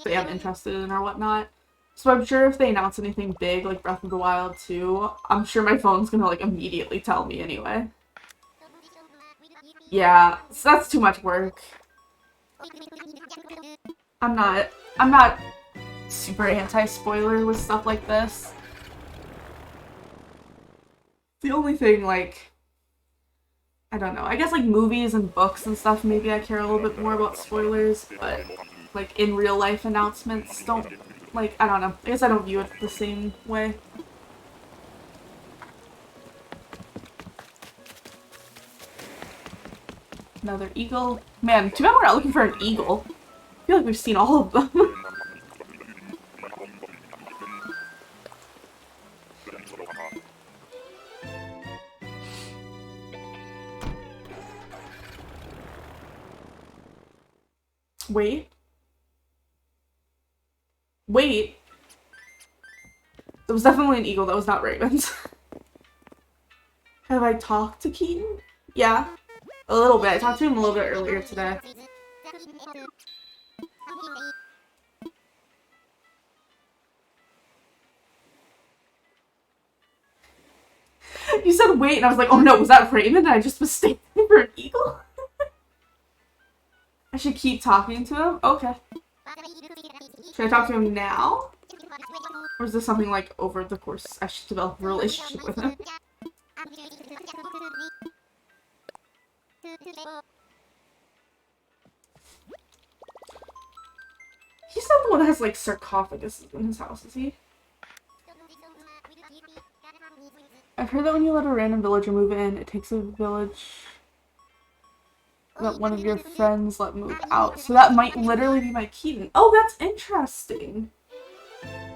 [SPEAKER 1] say I'm interested in or whatnot. So I'm sure if they announce anything big like Breath of the Wild 2, I'm sure my phone's going to like immediately tell me anyway. Yeah, so that's too much work. I'm not super anti-spoiler with stuff like this. The only thing, like, I don't know, I guess like movies and books and stuff, maybe I care a little bit more about spoilers, but like in real life announcements don't, like, I don't know, I guess I don't view it the same way. Another eagle. Man, too bad we're not looking for an eagle. I feel like we've seen all of them. Wait. Wait. It was definitely an eagle. That was not Raymond's. Have I talked to Keaton? Yeah. A little bit. I talked to him a little bit earlier today. You said wait, and I was like, oh no, was that Raymond? And I just mistaken him for an eagle? I should keep talking to him? Okay. Should I talk to him now? Or is this something like over the course I should develop a relationship with him? He's not the one that has like sarcophaguses in his house, is he? I've heard that when you let a random villager move in, it takes a village that one of your friends let move out. So that might literally be my Keaton. Oh, that's interesting.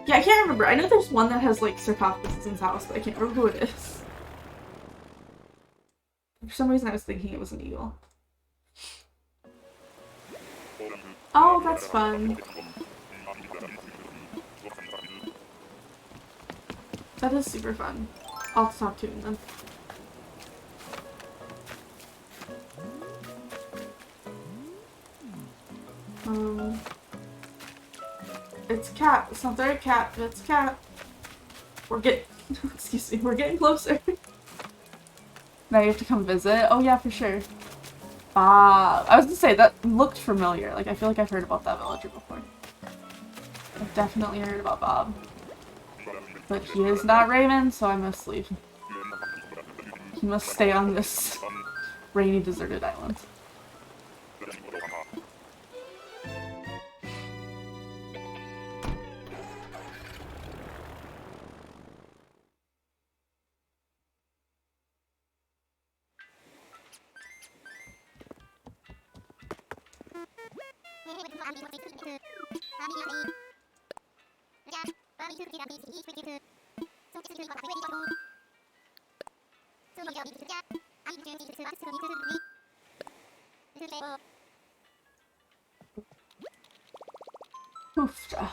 [SPEAKER 1] Yeah, I can't remember. I know there's one that has like sarcophaguses in his house, but I can't remember who it is. For some reason I was thinking it was an eagle. Oh, that's fun. That is super fun. I'll talk to him then. It's cat. It's not the right cat, but it's cat. We're getting, excuse me, we're getting closer. Now you have to come visit? Oh yeah, for sure. Bob. I was gonna say, that looked familiar. Like, I feel like I've heard about that villager before. I've definitely heard about Bob. But he is not Raymond, so I must leave. He must stay on this rainy, deserted island. Oofta.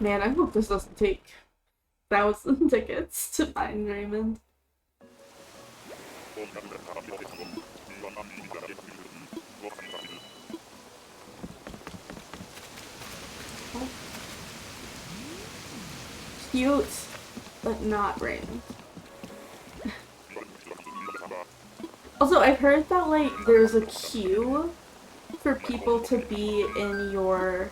[SPEAKER 1] Man, I hope this doesn't take 1,000 tickets to find Raymond. Oh. Cute, but not Raymond. Also, I've heard that, like, there's a queue for people to be in your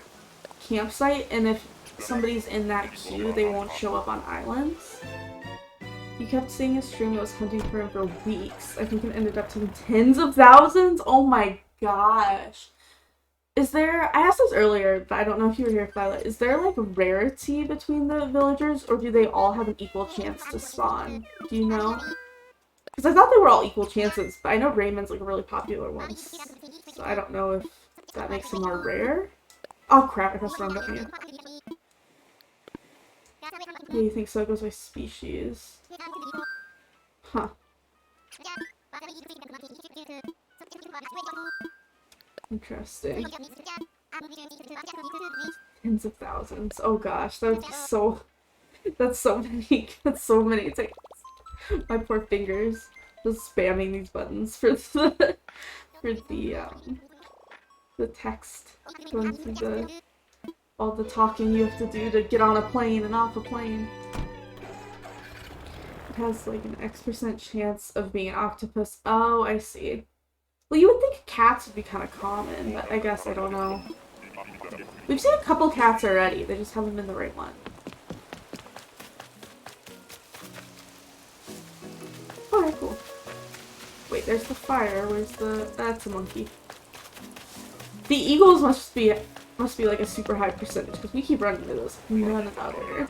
[SPEAKER 1] campsite, and if somebody's in that queue, they won't show up on islands. You kept seeing his stream, I was hunting for him for weeks. I think it ended up to tens of thousands? Oh my gosh. Is there, I asked this earlier, but I don't know if you were here, Violet. Is there, like, a rarity between the villagers, or do they all have an equal chance to spawn? Do you know? Because I thought they were all equal chances, but I know Raymond's, like, a really popular one. So I don't know if that makes them more rare. Oh crap, I pressed the wrong button again. Yeah, you think so? It goes by species. Huh. Interesting. Tens of thousands. Oh gosh, that would be so... That's so many. That's so many tickets. My poor fingers. Just spamming these buttons for the... the text. Going through the... all the talking you have to do to get on a plane and off a plane. It has like an X% chance of being an octopus. Oh, I see. Well, you would think cats would be kind of common, but I guess I don't know. We've seen a couple cats already, they just haven't been the right one. Alright, cool. Wait, there's the fire. Where's the... That's a monkey. The eagles must be like a super high percentage because we keep running into those none other.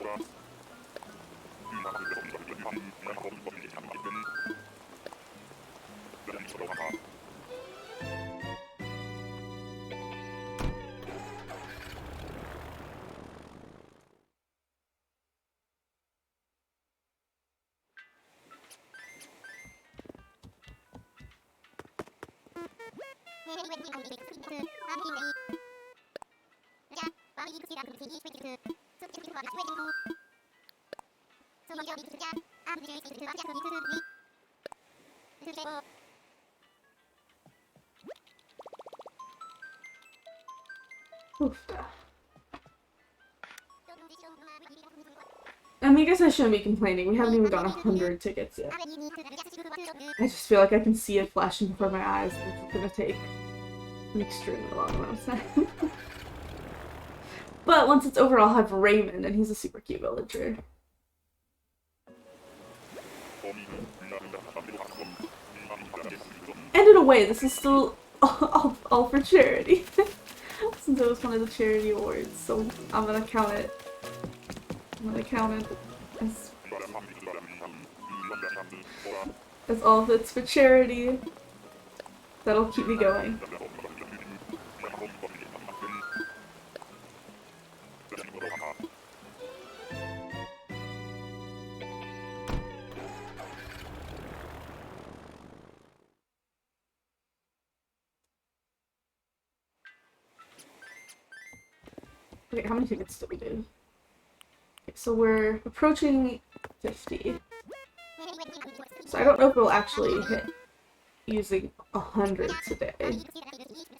[SPEAKER 1] Oof. I mean, I guess I shouldn't be complaining. We haven't even got 100 tickets yet. I just feel like I can see it flashing before my eyes, and it's gonna take an extremely long amount of time. But once it's over, I'll have Raymond, and he's a super cute villager. And in a way, this is still all for charity. Since it was one of the charity awards, so I'm gonna count it. As all of it's for charity. That'll keep me going. Okay, how many tickets did we do? Okay, so we're approaching 50. So I don't know if we'll actually hit using 100 today.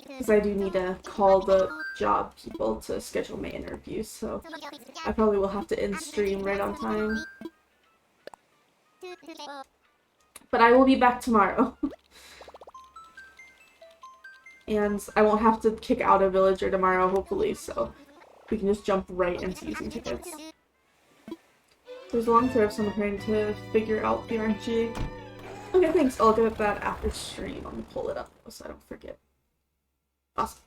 [SPEAKER 1] Because I do need to call the job people to schedule my interview, so I probably will have to end stream right on time. But I will be back tomorrow. And I won't have to kick out a villager tomorrow, hopefully, so we can just jump right into using tickets. There's a long thread of someone trying to figure out the RNG. Okay, thanks. I'll look at that after stream. I'm gonna pull it up so I don't forget. Awesome.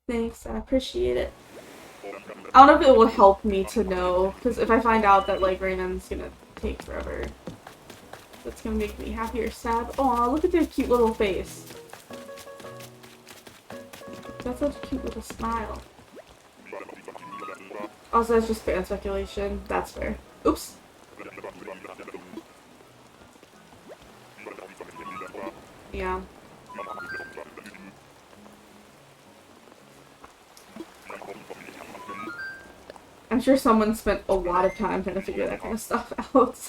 [SPEAKER 1] Thanks, I appreciate it. I don't know if it will help me to know, because if I find out that, like, Raymond's gonna take forever, that's gonna make me happy or sad. Aw, look at their cute little face. That's such a cute little smile. Also, it's just fan speculation. That's fair. Oops. Yeah. I'm sure someone spent a lot of time trying to figure that kind of stuff out.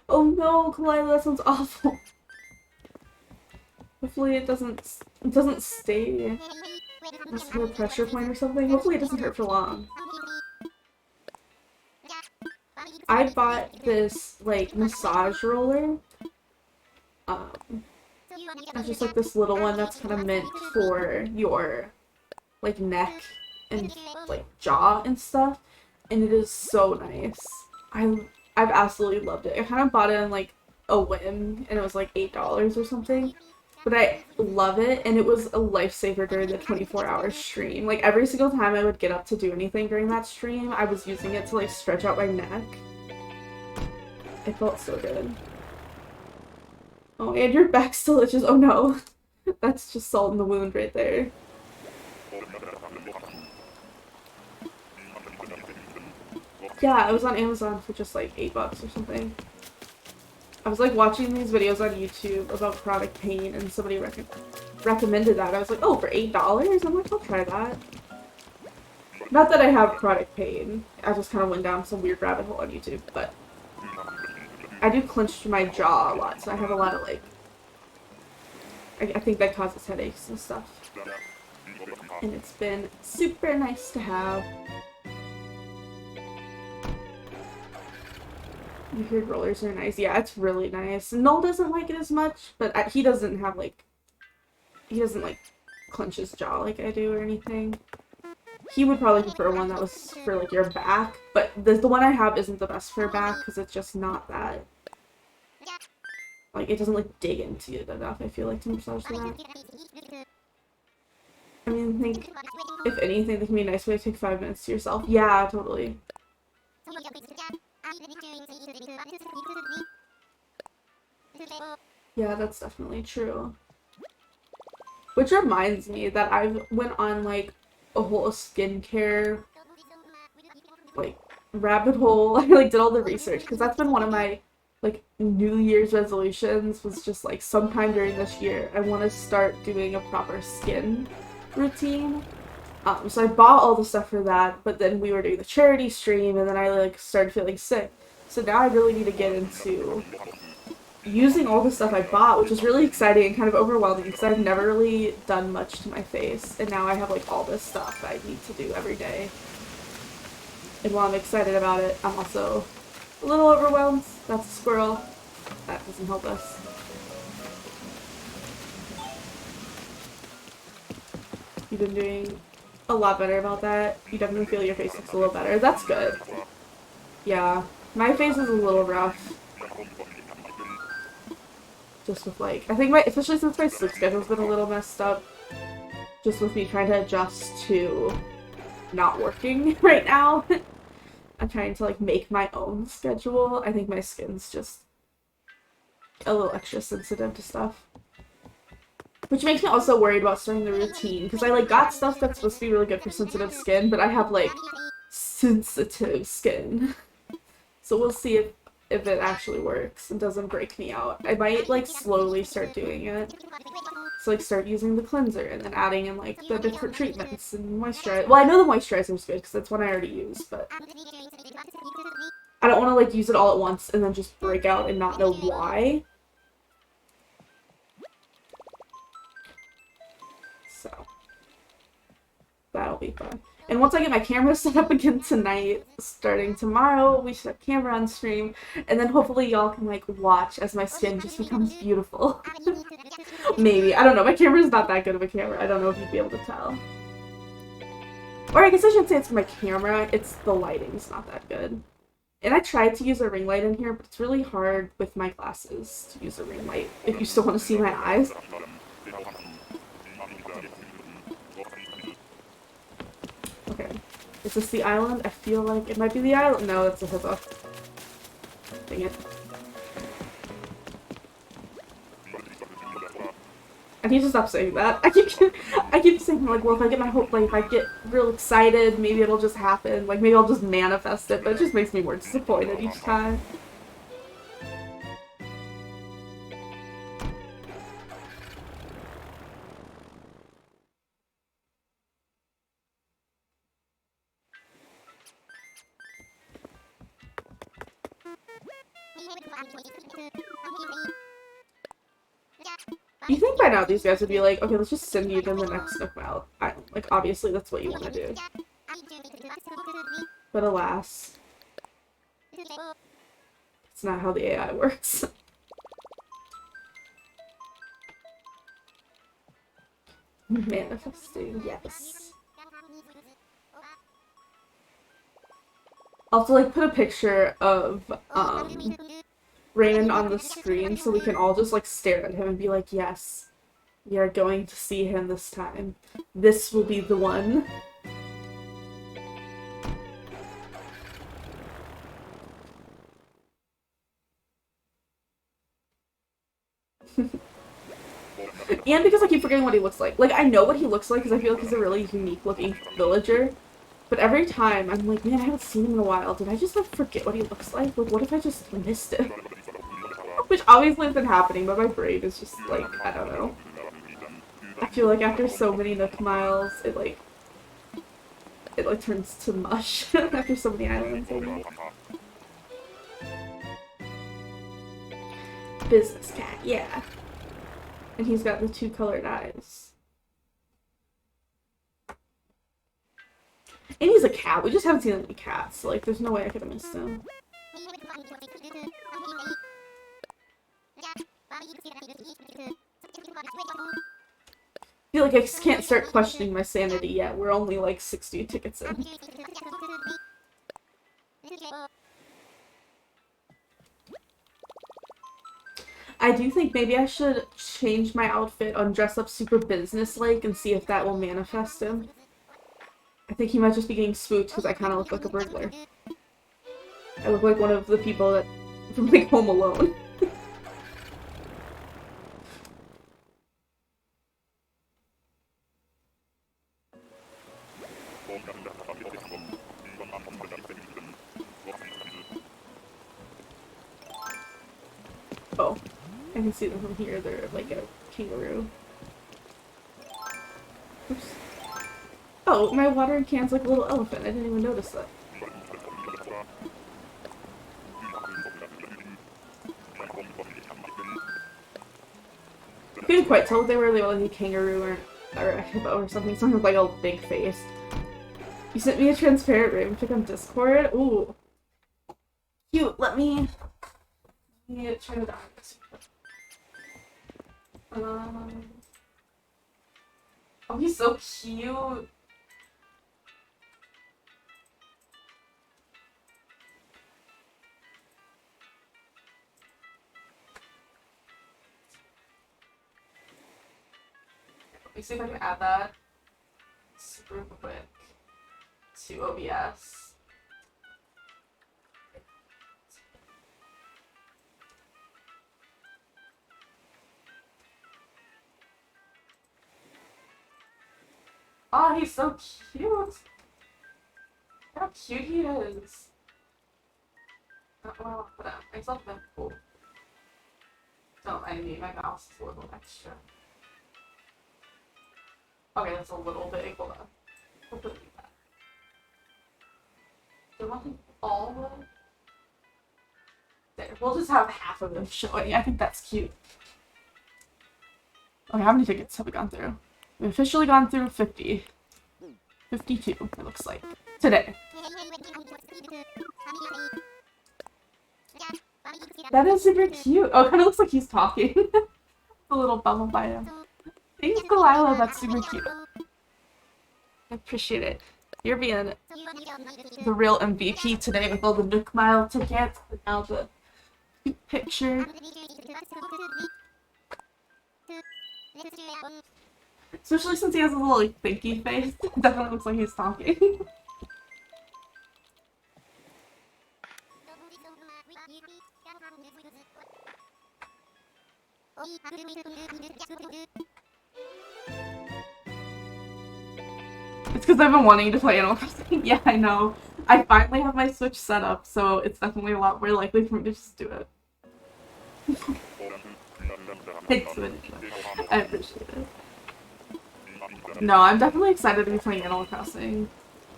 [SPEAKER 1] Oh no, Kalila, that sounds awful. Hopefully it doesn't stay. Must hit a pressure point or something. Hopefully it doesn't hurt for long. I bought this, like, massage roller. It's just like this little one that's kind of meant for your, like, neck and, like, jaw and stuff. And it is so nice. I've absolutely loved it. I kind of bought it on, like, a whim, and it was like $8 or something. But I love it, and it was a lifesaver during the 24-hour stream. Like, every single time I would get up to do anything during that stream, I was using it to, like, stretch out my neck. It felt so good. Oh, and your back still itches. Oh no. That's just salt in the wound right there. Yeah, it was on Amazon for just like $8 or something. I was like watching these videos on YouTube about chronic pain and somebody recommended that. I was like, oh, for $8? I'm like, I'll try that. Not that I have chronic pain. I just kind of went down some weird rabbit hole on YouTube, but I do clench my jaw a lot, so I have a lot of like, I think that causes headaches and stuff. And it's been super nice to have. You heard rollers are nice. Yeah, it's really nice. Null doesn't like it as much, but he doesn't have like, he doesn't like clench his jaw like I do or anything. he would probably prefer one that was for like your back, but the one I have isn't the best for your back because it's just not that, like, it doesn't like dig into it enough, I feel like, to massage the back. I mean, I think if anything, that can be a nice way to take 5 minutes to yourself. Yeah, totally. Yeah, that's definitely true. Which reminds me that I've went on like a whole skincare like rabbit hole. I like did all the research because that's been one of my like New Year's resolutions, was just like sometime during this year I want to start doing a proper skin routine. So I bought all the stuff for that, but then we were doing the charity stream and then I like started feeling sick. So now I really need to get into using all the stuff I bought, which is really exciting and kind of overwhelming because I've never really done much to my face, and now I have like all this stuff I need to do every day. And while I'm excited about it, I'm also a little overwhelmed. That's a squirrel. That doesn't help us. You've been doing a lot better about that. You definitely feel your face looks a little better. That's good. Yeah, my face is a little rough. Just with like, I think especially since my sleep schedule's been a little messed up, just with me trying to adjust to not working right now. I'm trying to like make my own schedule. I think my skin's just a little extra sensitive to stuff. Which makes me also worried about starting the routine, because I like got stuff that's supposed to be really good for sensitive skin, but I have like sensitive skin. So we'll see if it actually works and doesn't break me out. I might like slowly start doing it. So like start using the cleanser and then adding in like the different treatments and moisturizer. Well, I know the moisturizer's good because that's one I already use, but I don't want to like use it all at once and then just break out and not know why. So that'll be fun. And once I get my camera set up again tonight, starting tomorrow, we should have camera on stream, and then hopefully y'all can like watch as my skin just becomes beautiful. Maybe. I don't know. My camera's not that good of a camera. I don't know if you'd be able to tell. Or I guess I shouldn't say it's my camera, it's the lighting's not that good. And I tried to use a ring light in here, but it's really hard with my glasses to use a ring light if you still want to see my eyes. Okay. Is this the island? I feel like it might be the island. No, that's a hippo. Dang it. I need to stop saying that. I keep saying like, well, if I get my hope, like if I get real excited, maybe it'll just happen. Like maybe I'll just manifest it, but it just makes me more disappointed each time. You think by now these guys would be like, okay, let's just send you to the next Nook Mount. Like, obviously that's what you want to do. But alas, it's not how the AI works. Manifesting, yes. I'll have to like put a picture of Raymond on the screen so we can all just like stare at him and be like, yes, we are going to see him this time. This will be the one. And because I keep forgetting what he looks like. Like, I know what he looks like because I feel like he's a really unique looking villager. But every time, I'm like, man, I haven't seen him in a while. Did I just like forget what he looks like? Like, what if I just missed it? Which obviously has been happening, but my brain is just like, I don't know. I feel like after so many Nook Miles, it like turns to mush after so many islands. Business cat, yeah. And he's got the 2 colored eyes. And he's a cat. We just haven't seen any cats. So, like, there's no way I could have missed him. feel like I just can't start questioning my sanity yet. We're only like 60 tickets in. I do think maybe I should change my outfit and dress up super business-like and see if that will manifest him. I think he might just be getting spooked because I kind of look like a burglar. I look like one of the people that from like Home Alone. Oh, I can see them from here. They're like a kangaroo. Oops. Oh, my watering can's like a little elephant. I didn't even notice that. I couldn't quite tell if they were like a kangaroo or a hippo or something. Something with like a big face. You sent me a transparent Raymond pic on Discord? Ooh. Cute. Let me try it on. Oh, he's so cute. Let me see if I can add that super quick to OBS. Oh, he's so cute! How cute he is! Oh, well, but I still think cool. Don't mind me, my mouse is a little extra. Okay, that's a little big. Hold on. We'll put it like that. Do I want all of it? There. We'll just have half of them showing. I think that's cute. Okay, how many tickets have we gone through? We've officially gone through 50. 52, it looks like. Today. That is super cute. Oh, it kind of looks like he's talking. A little bubble by him. Thanks, Delilah. That's super cute. I appreciate it. You're being the real MVP today with all the Nook Mile tickets and now the picture. Especially since he has a little like thinky face. It definitely looks like he's talking. It's because I've been wanting to play Animal Crossing. Yeah, I know. I finally have my Switch set up, so it's definitely a lot more likely for me to just do it. I appreciate it. No, I'm definitely excited to be playing Animal Crossing.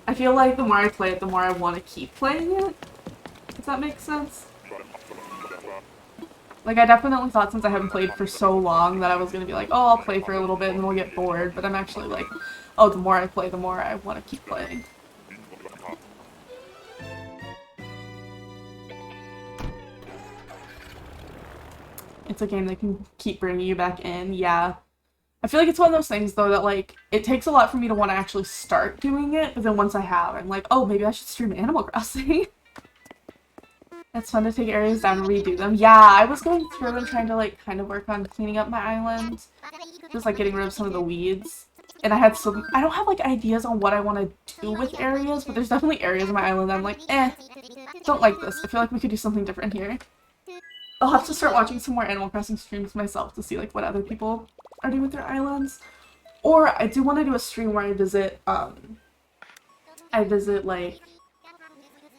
[SPEAKER 1] I feel like the more I play it, the more I want to keep playing it. Does that make sense? Like, I definitely thought since I haven't played for so long that I was going to be like, oh, I'll play for a little bit and then we'll get bored. But I'm actually like, oh, the more I play, the more I want to keep playing. It's a game that can keep bringing you back in, yeah. I feel like it's one of those things, though, that, like, it takes a lot for me to want to actually start doing it, but then once I have, I'm like, oh, maybe I should stream Animal Crossing. It's fun to take areas down and redo them. Yeah, I was going through and trying to, like, kind of work on cleaning up my island. Just, like, getting rid of some of the weeds. And I don't have, like, ideas on what I want to do with areas, but there's definitely areas on my island that I'm like, don't like this. I feel like we could do something different here. I'll have to start watching some more Animal Crossing streams myself to see, like, what other people are doing with their islands. Or I do want to do a stream where I visit, like,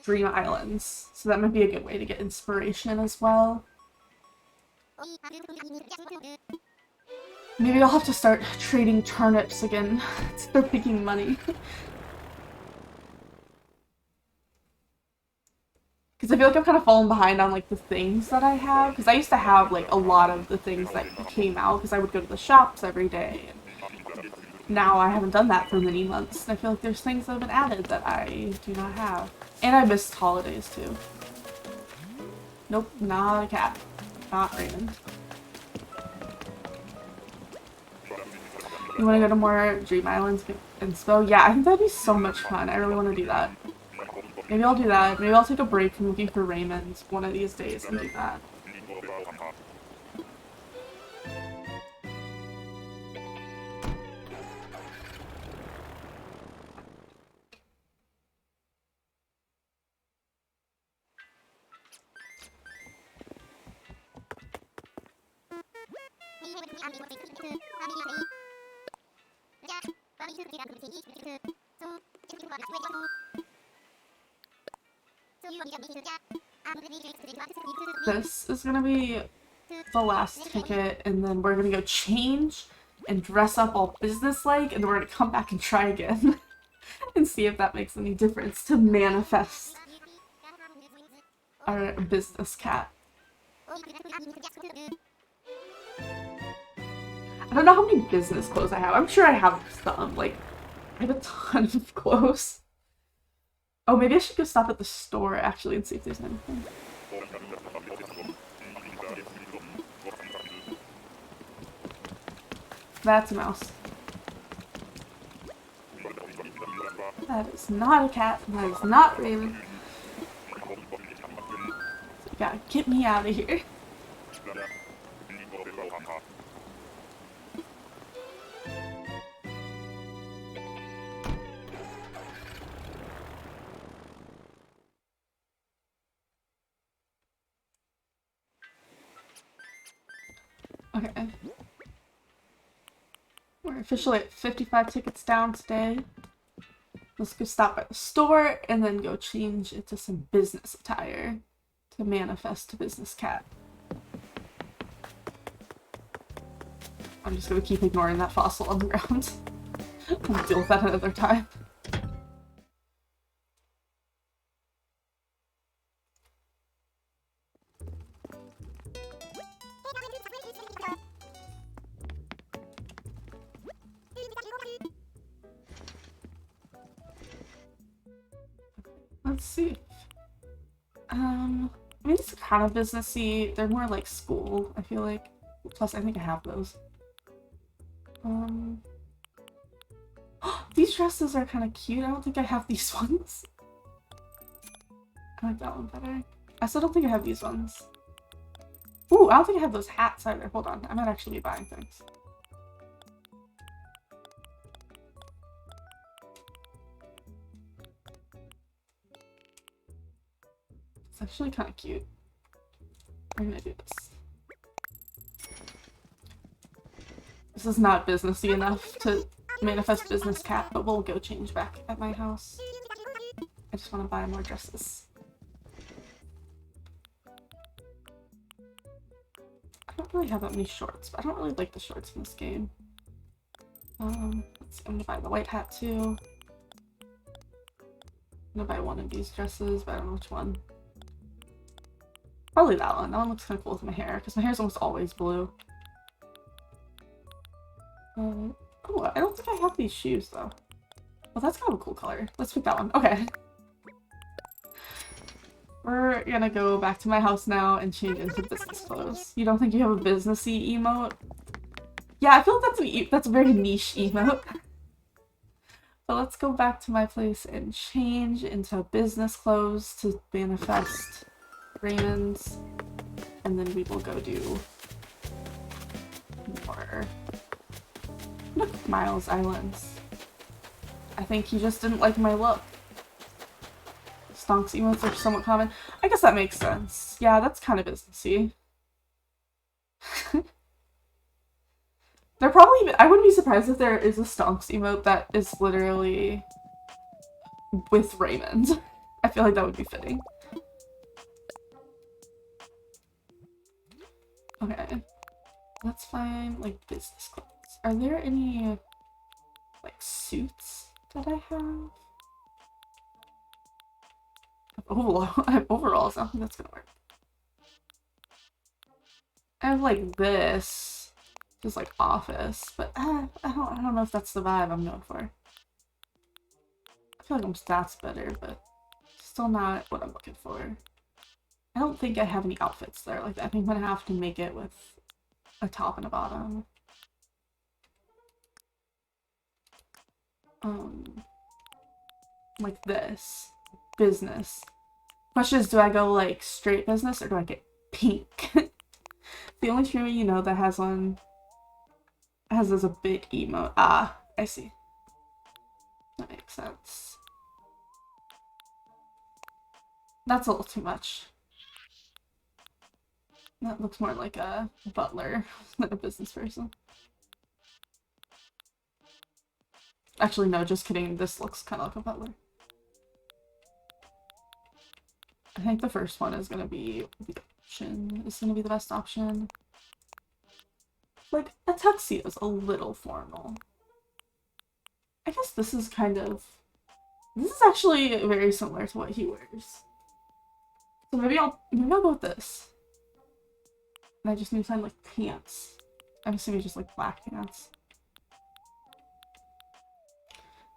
[SPEAKER 1] dream islands. So that might be a good way to get inspiration as well. Maybe I'll have to start trading turnips again. Start making money. Because I feel like I've kind of fallen behind on, like, the things that I have. Because I used to have, like, a lot of the things that came out. Because I would go to the shops every day. And now I haven't done that for many months. And I feel like there's things that have been added that I do not have. And I missed holidays, too. Nope, not a cat. Not Raymond. You want to go to more Dream Islands inspo? Yeah, I think that'd be so much fun. I really want to do that. Maybe I'll do that. Maybe I'll take a break from looking for Raymond one of these days and do that. This is gonna be the last ticket, and then we're gonna go change and dress up all business-like, and then we're gonna come back and try again and see if that makes any difference to manifest our business cat. I don't know how many business clothes I have. I'm sure I have some. Like, I have a ton of clothes. Oh, maybe I should go stop at the store, actually, and see if there's anything. That's a mouse. That is not a cat. That is not Raymond. So you gotta get me out of here. Okay. We're officially at 55 tickets down today. Let's go stop at the store and then go change into some business attire to manifest a business cat. I'm just gonna keep ignoring that fossil on the ground. We'll deal with that another time. Let's see. I mean, it's kind of businessy. They're more like school, I feel like. Plus, I think I have those. These dresses are kind of cute. I don't think I have these ones. I like that one better. I still don't think I have these ones. Ooh, I don't think I have those hats either. Hold on. I might actually be buying things. It's actually kind of cute. I'm gonna do this. This is not businessy enough to manifest business cat, but we'll go change back at my house. I just want to buy more dresses. I don't really have that many shorts, but I don't really like the shorts in this game. Let's see, I'm gonna buy the white hat too. I'm gonna buy one of these dresses, but I don't know which one. Probably that one. That one looks kind of cool with my hair, because my hair is almost always blue. Oh, I don't think I have these shoes, though. Well, that's kind of a cool color. Let's pick that one. Okay. We're gonna go back to my house now and change into business clothes. You don't think you have a businessy emote? Yeah, I feel like that's a very niche emote. But let's go back to my place and change into business clothes to manifest Raymond's, and then we will go do more Miles Islands. I think he just didn't like my look. Stonks emotes are somewhat common. I guess that makes sense. Yeah, that's kind of businessy. There probably, I wouldn't be surprised if there is a Stonks emote that is literally with Raymond. I feel like that would be fitting. Okay. Let's find, like, business clothes. Are there any, like, suits that I have? I have overalls. I don't think that's gonna work. I have, like, this. Just, like, office. But, I don't know if that's the vibe I'm going for. I feel like that's better, but still not what I'm looking for. I don't think I have any outfits there like that. I think I'm gonna have to make it with a top and a bottom. like this. Business. Question is, do I go like straight business or do I get pink? The only streamer you know that has one has as a big emote. Ah, I see. That makes sense. That's a little too much. That looks more like a butler than a business person. Actually, no, just kidding. This looks kind of like a butler. I think the first one is going to be the option. Is going to be the best option. Like, a tuxedo is a little formal. I guess this is kind of... This is actually very similar to what he wears. So maybe I'll go with this. And I just need to find, like, pants. I'm assuming just, like, black pants.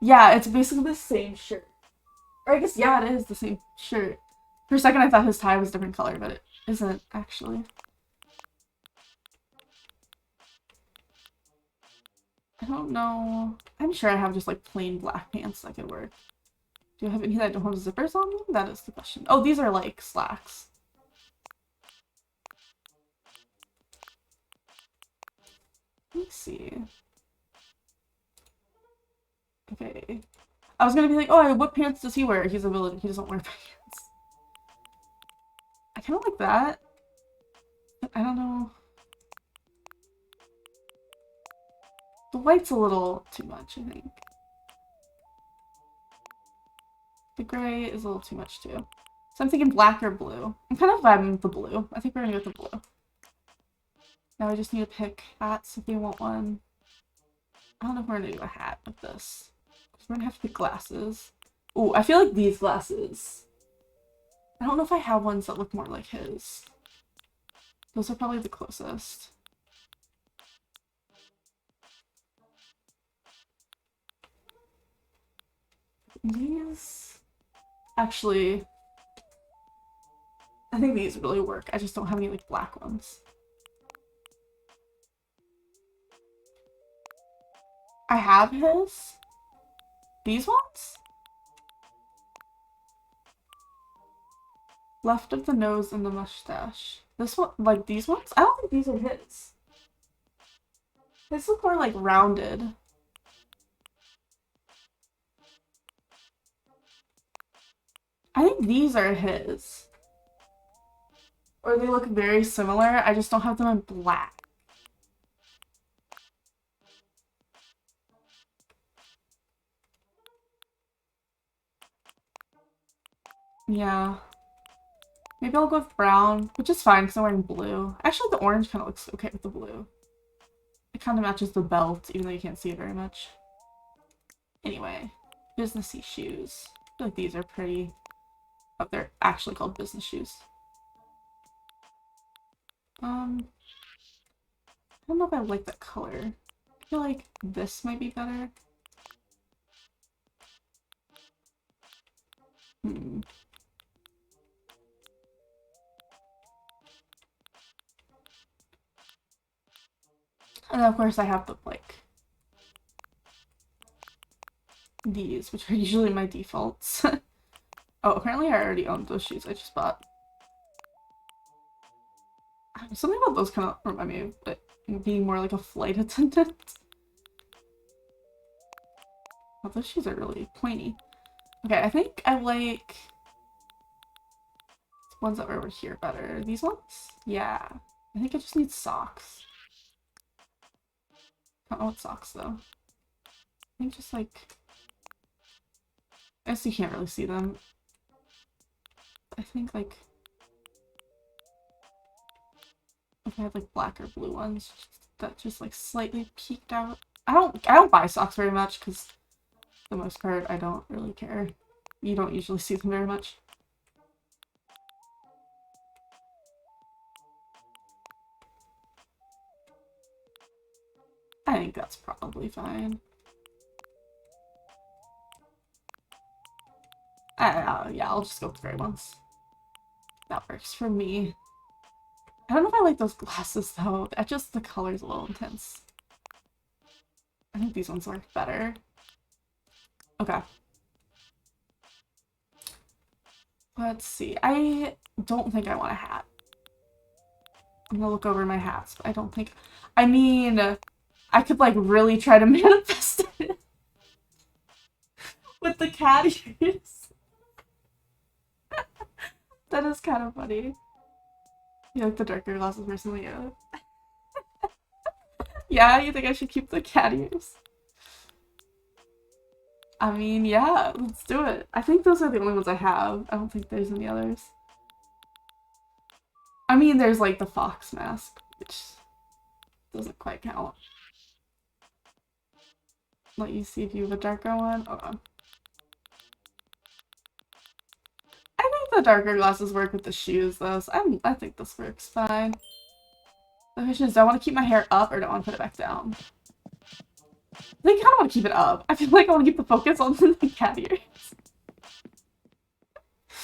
[SPEAKER 1] Yeah, it's basically the same shirt. Or I guess, yeah, it is the same shirt. For a second I thought his tie was a different color, but it isn't, actually. I don't know. I'm sure I have just, like, plain black pants that could work. Do I have any that don't have zippers on them? That is the question. Oh, these are, like, slacks. Let me see. Okay. I was gonna be like, oh, what pants does he wear? He's a villain. He doesn't wear pants. I kind of like that. I don't know. The white's a little too much, I think. The gray is a little too much, too. So I'm thinking black or blue. I'm kind of vibing with the blue. I think we're gonna go with the blue. Now I just need to pick hats if we want one. I don't know if we're gonna do a hat with this. Because we're gonna have to pick glasses. Ooh, I feel like these glasses. I don't know if I have ones that look more like his. Those are probably the closest. These... Actually... I think these really work. I just don't have any, like, black ones. I have his. These ones? Left of the nose and the mustache. This one, like these ones? I don't think these are his. His look more like rounded. I think these are his. Or they look very similar. I just don't have them in black. Yeah. Maybe I'll go with brown, which is fine because I'm wearing blue. Actually, the orange kind of looks okay with the blue. It kind of matches the belt, even though you can't see it very much. Anyway, Businessy Shoes. I feel like these are pretty... Oh, they're actually called business shoes. I don't know if I like that color. I feel like this might be better. And then of course I have the, like, these, which are usually my defaults. Oh, apparently I already owned those shoes I just bought. Something about those kind of remind me of it being more like a flight attendant. Oh, those shoes are really pointy. Okay, I think I like the ones that were over here better. These ones? Yeah. I think I just need socks. I don't know what socks, though. I think just like... I guess you can't really see them. I think like... if I had like black or blue ones that just like slightly peeked out. I don't buy socks very much because for the most part I don't really care. You don't usually see them very much. I think that's probably fine. Yeah, I'll just go with the gray ones. That works for me. I don't know if I like those glasses though. The color's a little intense. I think these ones work better. Okay. Let's see. I don't think I want a hat. I'm gonna look over my hats, but I don't think... I mean, I could, like, really try to manifest it with the cat ears. That is kind of funny. You like the darker glasses personally? Yeah. Yeah, you think I should keep the cat ears? I mean, yeah, let's do it. I think those are the only ones I have. I don't think there's any others. I mean, there's like the fox mask, which doesn't quite count. Let you see if you have a darker one. Okay. I think the darker glasses work with the shoes, though, so I think this works fine. The question is, do I want to keep my hair up or do I want to put it back down? I think I kind of want to keep it up. I feel like I want to keep the focus on the cat ears.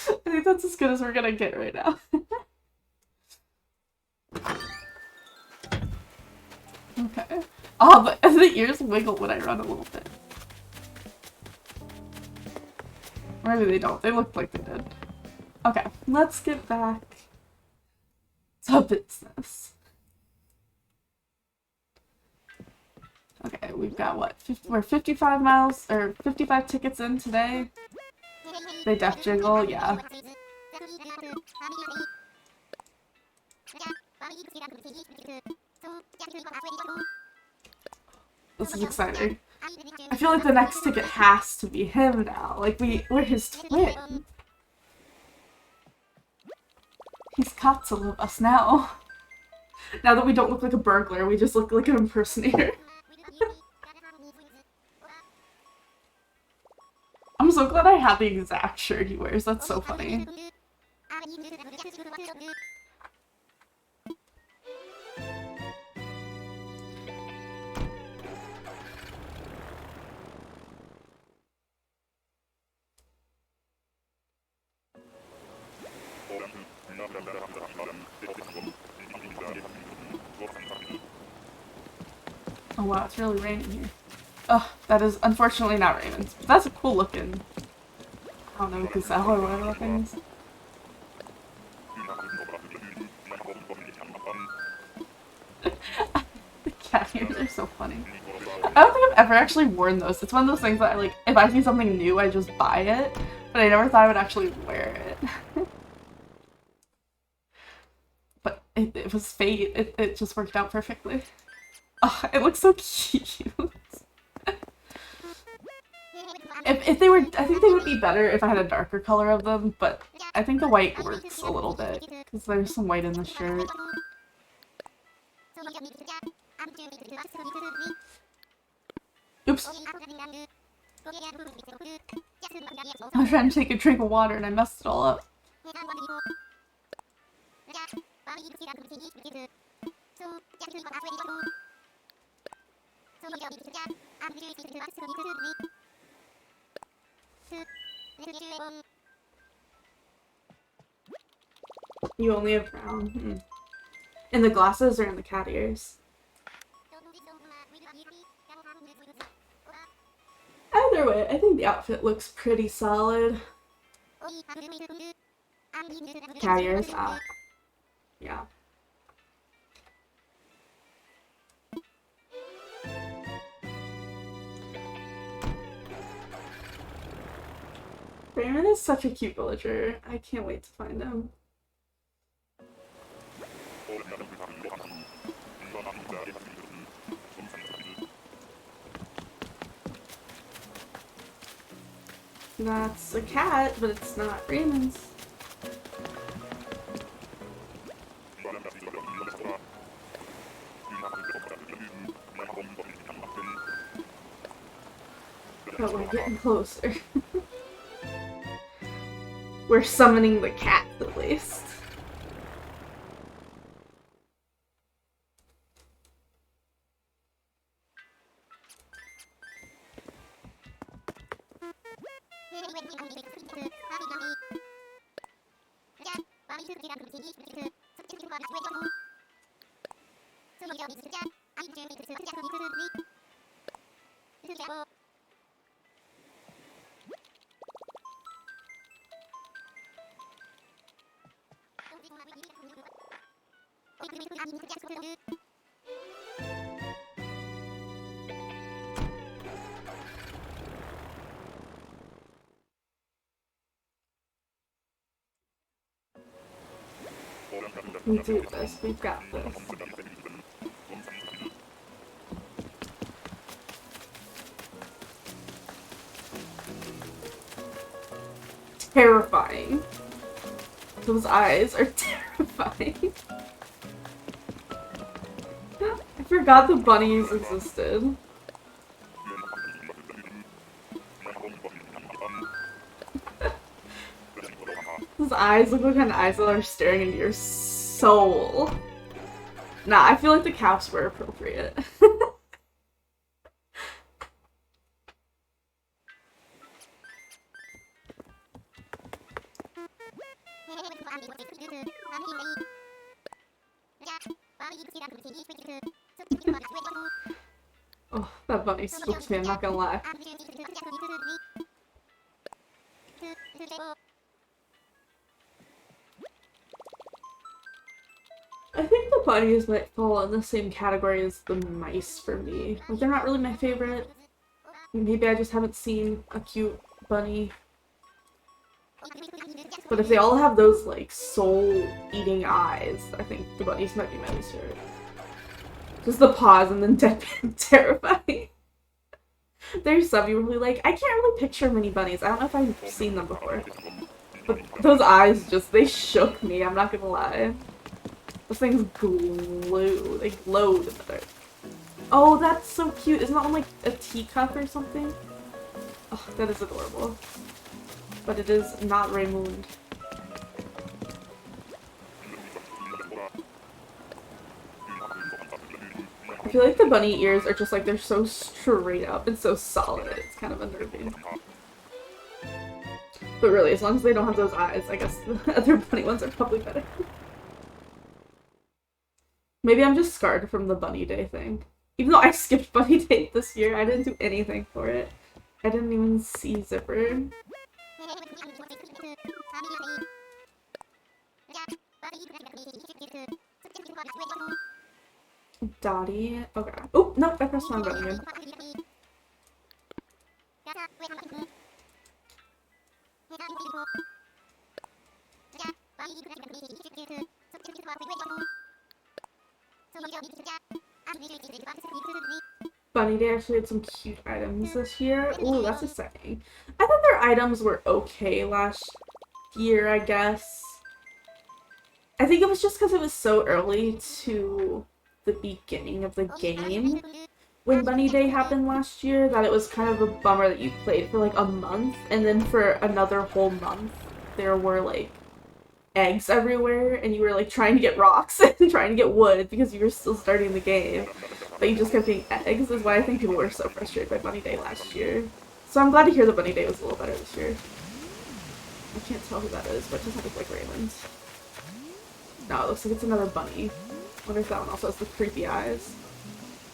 [SPEAKER 1] I think that's as good as we're gonna get right now. Okay. Oh, but the ears wiggle when I run a little bit. Or maybe they don't. They look like they did. Okay, let's get back to business. Okay, we've got what? We're 55 miles, or 55 tickets in today. They def jiggle, yeah. This is exciting. I feel like the next ticket has to be him now. Like, we're his twin. He's got to love us now. Now that we don't look like a burglar, we just look like an impersonator. I'm so glad I have the exact shirt he wears. That's so funny. Oh wow, it's really raining here. Oh, that is unfortunately not Raymond's. But that's a cool looking, I don't know, gazelle or whatever that thing is. The cat ears are so funny. I don't think I've ever actually worn those. It's one of those things that I like, if I see something new, I just buy it. But I never thought I would actually wear it. But it was fate. It just worked out perfectly. Oh, it looks so cute. If they were, I think they would be better if I had a darker color of them, but I think the white works a little bit, because there's some white in the shirt. Oops. I was trying to take a drink of water and I messed it all up. You only have brown. Hmm. In the glasses or in the cat ears? Either way, I think the outfit looks pretty solid. Cat ears? Ah. Yeah. Raymond is such a cute villager. I can't wait to find him. That's a cat, but it's not Raymond's. But we're getting closer. We're summoning the cat, at least. We do this. We've got this. Terrifying. Those eyes are terrifying. I forgot the bunnies existed. Those eyes look like kind of eyes that are staring into your soul. Nah, I feel like the caps were appropriate. Oh, that bunny spooked me, I'm not gonna lie. I think the bunnies might fall in the same category as the mice for me. Like, they're not really my favorite. Maybe I just haven't seen a cute bunny. But if they all have those, like, soul-eating eyes, I think the bunnies might be my least favorite. Just the pause and then deadpan terrifying. There's some you really like. I can't really picture many bunnies. I don't know if I've seen them before. But those eyes just, they shook me, I'm not gonna lie. Those things glue. They glowed in the dark. Oh, that's so cute. Isn't that one like a teacup or something? Oh, that is adorable. But it is not Raymond. I feel like the bunny ears are just like, they're so straight up and so solid. It's kind of unnerving. But really, as long as they don't have those eyes, I guess the other bunny ones are probably better. Maybe I'm just scarred from the bunny day thing. Even though I skipped bunny day this year, I didn't do anything for it. I didn't even see Zipper. Dottie. Okay. Oh, no, I pressed wrong button again. Bunny Day actually had some cute items this year. Ooh, that's exciting. I thought their items were okay last year, I guess. I think it was just because it was so early to the beginning of the game when Bunny Day happened last year that it was kind of a bummer that you played for like a month and then for another whole month there were like eggs everywhere and you were like trying to get rocks and trying to get wood because you were still starting the game, but you just kept getting eggs is why I think people were so frustrated by Bunny Day last year. So I'm glad to hear the Bunny Day was a little better this year. I can't tell who that is, but it doesn't look like Raymond. No, it looks like it's another bunny. I wonder if that one also has the creepy eyes.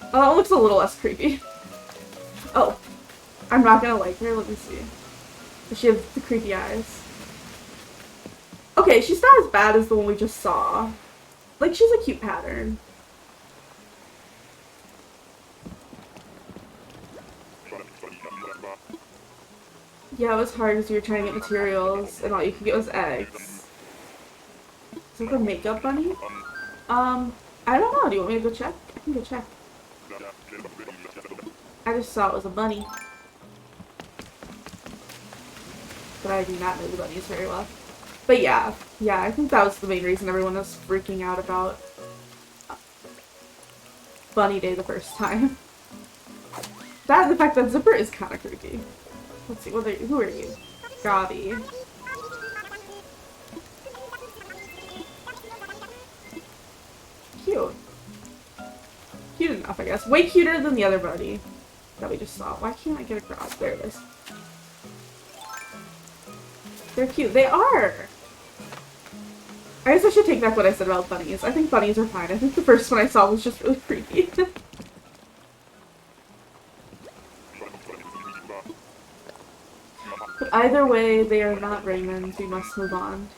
[SPEAKER 1] Oh, that one looks a little less creepy. Oh, I'm not gonna like her. Let me see. Does she have the creepy eyes? Okay, she's not as bad as the one we just saw. Like, she's a cute pattern. Yeah, it was hard because you were trying to get materials and all you could get was eggs. Is it the makeup bunny? I don't know. Do you want me to go check? I can go check. I just saw it was a bunny. But I do not know the bunnies very well. But yeah, I think that was the main reason everyone was freaking out about Bunny Day the first time. That and the fact that Zipper is kind of creepy. Let's see, who are you? Gabi. Cute. Cute enough, I guess. Way cuter than the other bunny that we just saw. Why can't I get across? There it is. They're cute. They are! I guess I should take back what I said about bunnies. I think bunnies are fine. I think the first one I saw was just really creepy. But either way, they are not Raymond. We must move on.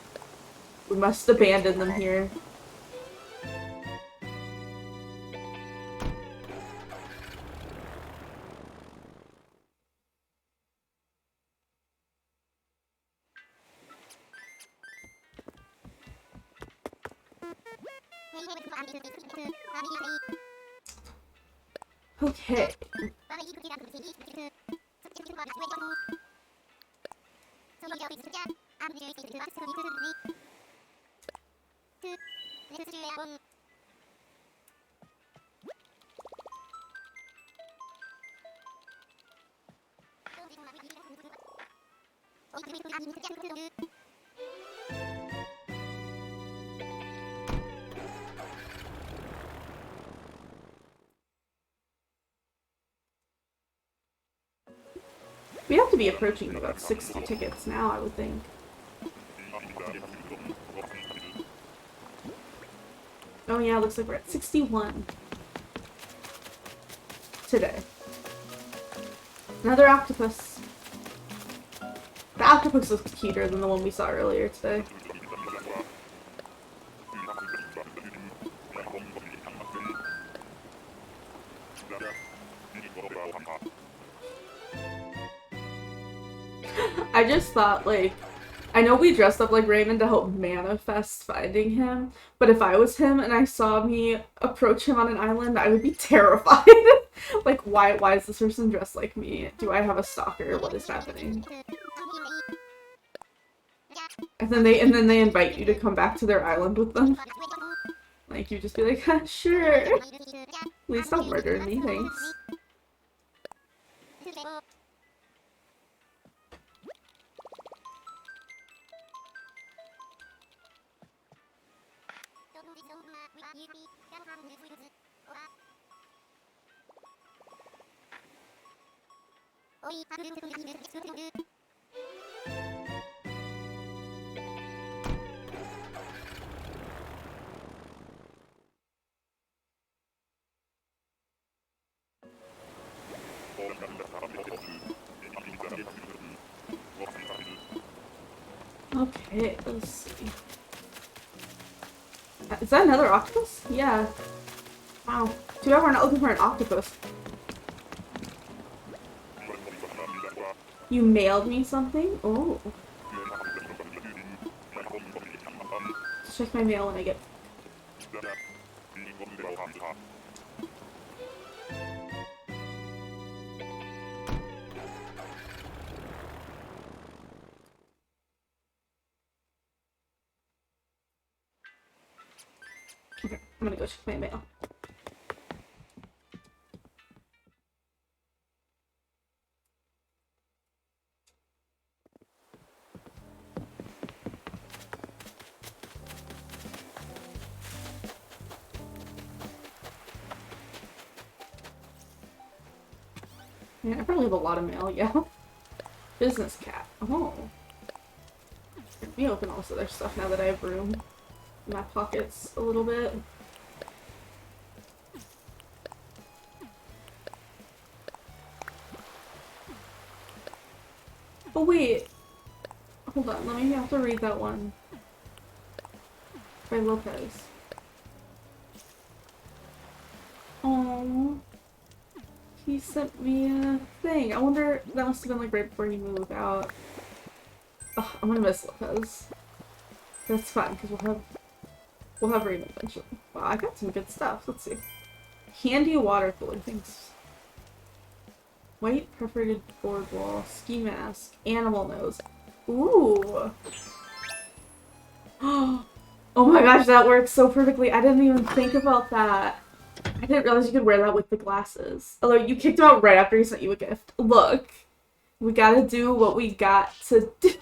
[SPEAKER 1] We must abandon them here. Okay. We have to be approaching about 60 tickets now, I would think. Oh yeah, looks like we're at 61 today. Another octopus. The octopus looks cuter than the one we saw earlier today. I just thought, like, I know we dressed up like Raymond to help manifest finding him, but if I was him and I saw me approach him on an island, I would be terrified. Like, why is this person dressed like me? Do I have a stalker? What is happening? And then they invite you to come back to their island with them. Like, you just be like, sure. Please don't murder me, thanks. Okay, let's see. Is that another octopus? Yeah. Wow. Too bad we're not looking for an octopus. You mailed me something? Oh. Let's check my mail when I get... Okay, I'm gonna go check my mail. Yeah, I probably have a lot of mail, yeah. Business cat. Oh. Let me open all this other stuff now that I have room in my pockets a little bit. Oh wait. Hold on, let me have to read that one. By Lopez. Oh. He sent me a thing. I wonder, that must have been like right before he moved out. Ugh, I'm gonna miss Lopez. That's fine, because we'll have Raymond eventually. Wow, I got some good stuff. Let's see. Handy water cooler, thanks. White perforated board wall, ski mask, animal nose. Ooh. Oh my gosh, that works so perfectly. I didn't even think about that. I didn't realize you could wear that with the glasses. Although you kicked him out right after he sent you a gift. Look. We gotta do what we got to do.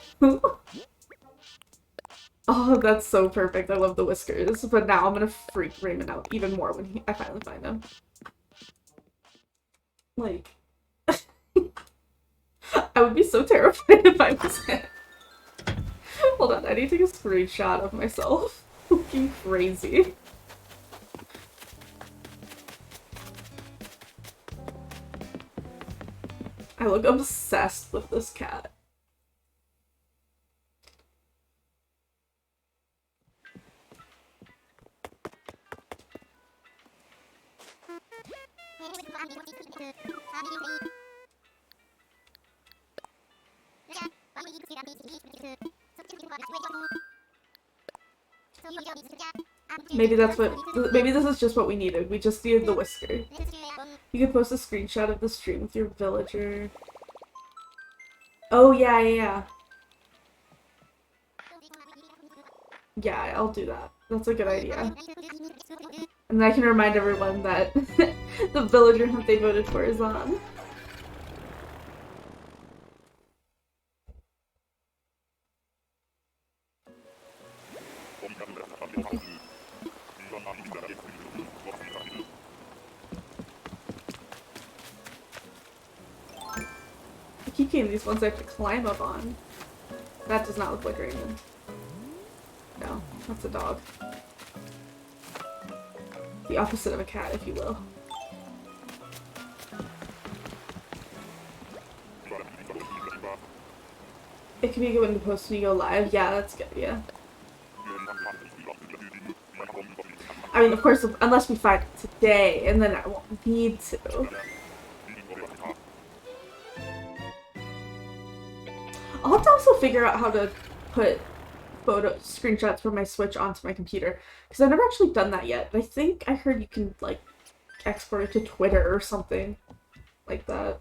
[SPEAKER 1] Oh, that's so perfect. I love the whiskers. But now I'm gonna freak Raymond out even more when I finally find him. Like... I would be so terrified if I was him. Hold on, I need to take a screenshot of myself. Looking crazy. I look obsessed with this cat. Maybe that's what, maybe this is just what we needed. We just needed the whisker. You could post a screenshot of the stream with your villager. Oh, yeah, yeah, yeah. Yeah, I'll do that. That's a good idea. And I can remind everyone that the villager that they voted for is on. I keep getting these ones I have to climb up on. That does not look like Raymond. No, that's a dog. The opposite of a cat, if you will. It can be good when you post when you go live. Yeah, that's good, yeah. I mean, of course, unless we find it today, and then I won't need to. I'll have to also figure out how to put screenshots from my Switch onto my computer, because I've never actually done that yet. I think I heard you can, like, export it to Twitter or something like that.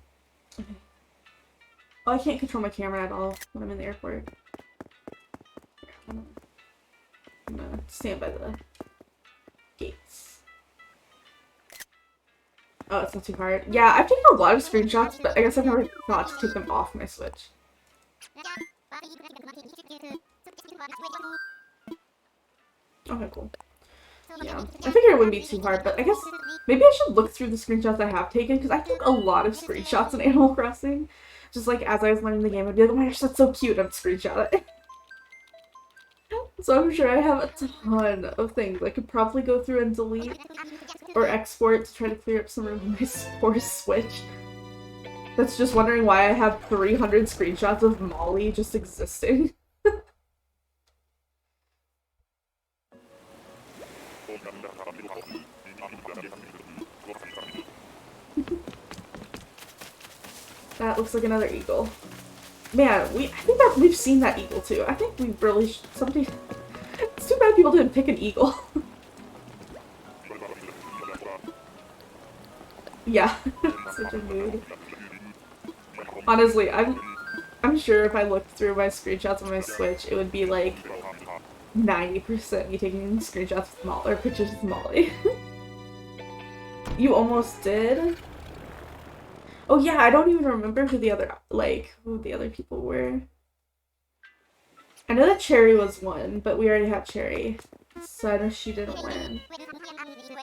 [SPEAKER 1] Oh, I can't control my camera at all when I'm in the airport. I'm gonna stand by the gates. Oh, it's not too hard. Yeah, I've taken a lot of screenshots, but I guess I've never thought to take them off my Switch. Okay, cool. Yeah, I figured it wouldn't be too hard, but I guess maybe I should look through the screenshots I have taken, because I took a lot of screenshots in Animal Crossing. Just like as I was learning the game, I'd be like, oh my gosh, that's so cute, I'd screenshot it. So I'm sure I have a ton of things I could probably go through and delete or export to try to clear up some room on my poor Switch. That's just wondering why I have 300 screenshots of Molly just existing. That looks like another eagle. Man, I think that we've seen that eagle too. I think we really somebody. It's too bad people didn't pick an eagle. Yeah, such a mood. Honestly, I'm sure if I looked through my screenshots on my Switch, it would be like 90% me taking screenshots with Molly or pictures with Molly. You almost did? Oh yeah, I don't even remember who the other people were. I know that Cherry was one, but we already had Cherry, so I know she didn't win.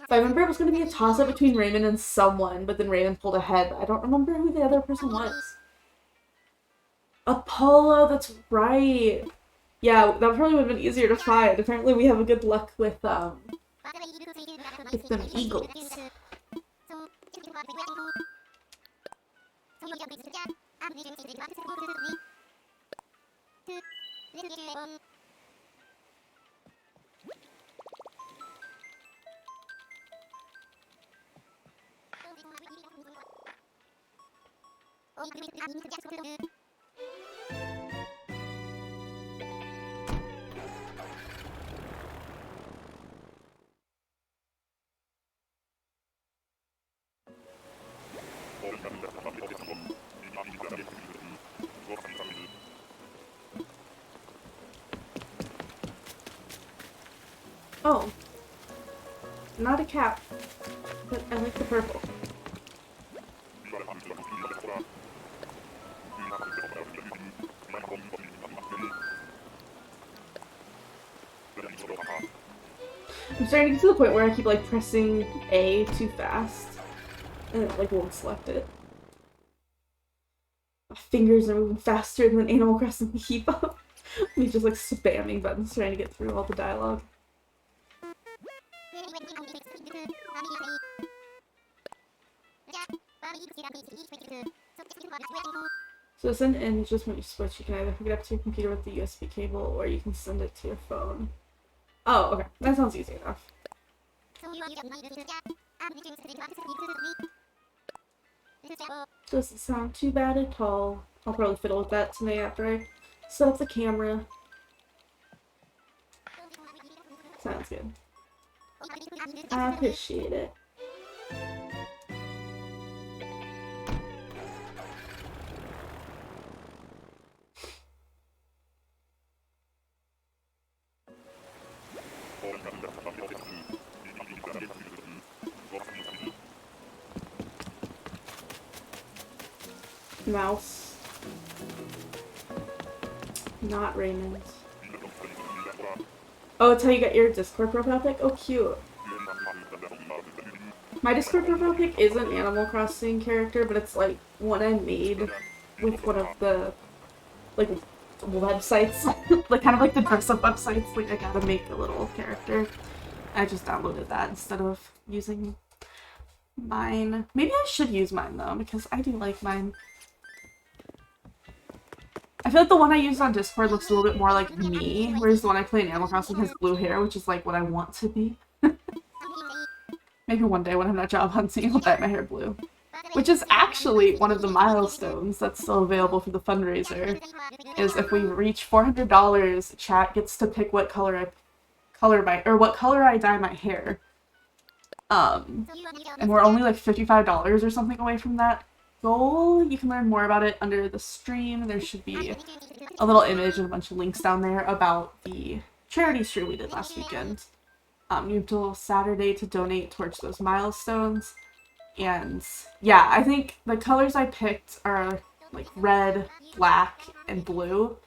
[SPEAKER 1] But I remember it was going to be a toss-up between Raymond and someone, but then Raymond pulled ahead. I don't remember who the other person was. Apollo, that's right. Yeah, that probably would have been easier to find. Apparently we have a good luck with them eagles. Oh. Not a cat. But I like the purple. I'm starting to get to the point where I keep like pressing A too fast. And it like won't select it. My fingers are moving faster than Animal Crossing can keep up. Me just like spamming buttons trying to get through all the dialogue. So send in just when you switch, you can either hook it up to your computer with the USB cable or you can send it to your phone. Oh, okay. That sounds easy enough. Doesn't sound too bad at all. I'll probably fiddle with that tonight after I set up the camera. Sounds good. I appreciate it. Mouse. Not Raymond. Oh, it's how you get your Discord profile pic? Oh, cute. My Discord profile pic is an Animal Crossing character, but it's like one I made with one of the, like, websites. Like, kind of like the dress-up websites. Like, I gotta make a little character. I just downloaded that instead of using mine. Maybe I should use mine, though, because I do like mine. I feel like the one I used on Discord looks a little bit more like me, whereas the one I play in Animal Crossing has blue hair, which is like what I want to be. Maybe one day when I'm not job hunting, I'll dye my hair blue. Which is actually one of the milestones that's still available for the fundraiser, is if we reach $400, chat gets to pick what color what color I dye my hair. And we're only like $55 or something away from that goal. You can learn more about it under the stream. There should be a little image and a bunch of links down there about the charity stream we did last weekend. You have till Saturday to donate towards those milestones. And yeah, I think the colors I picked are like red, black, and blue.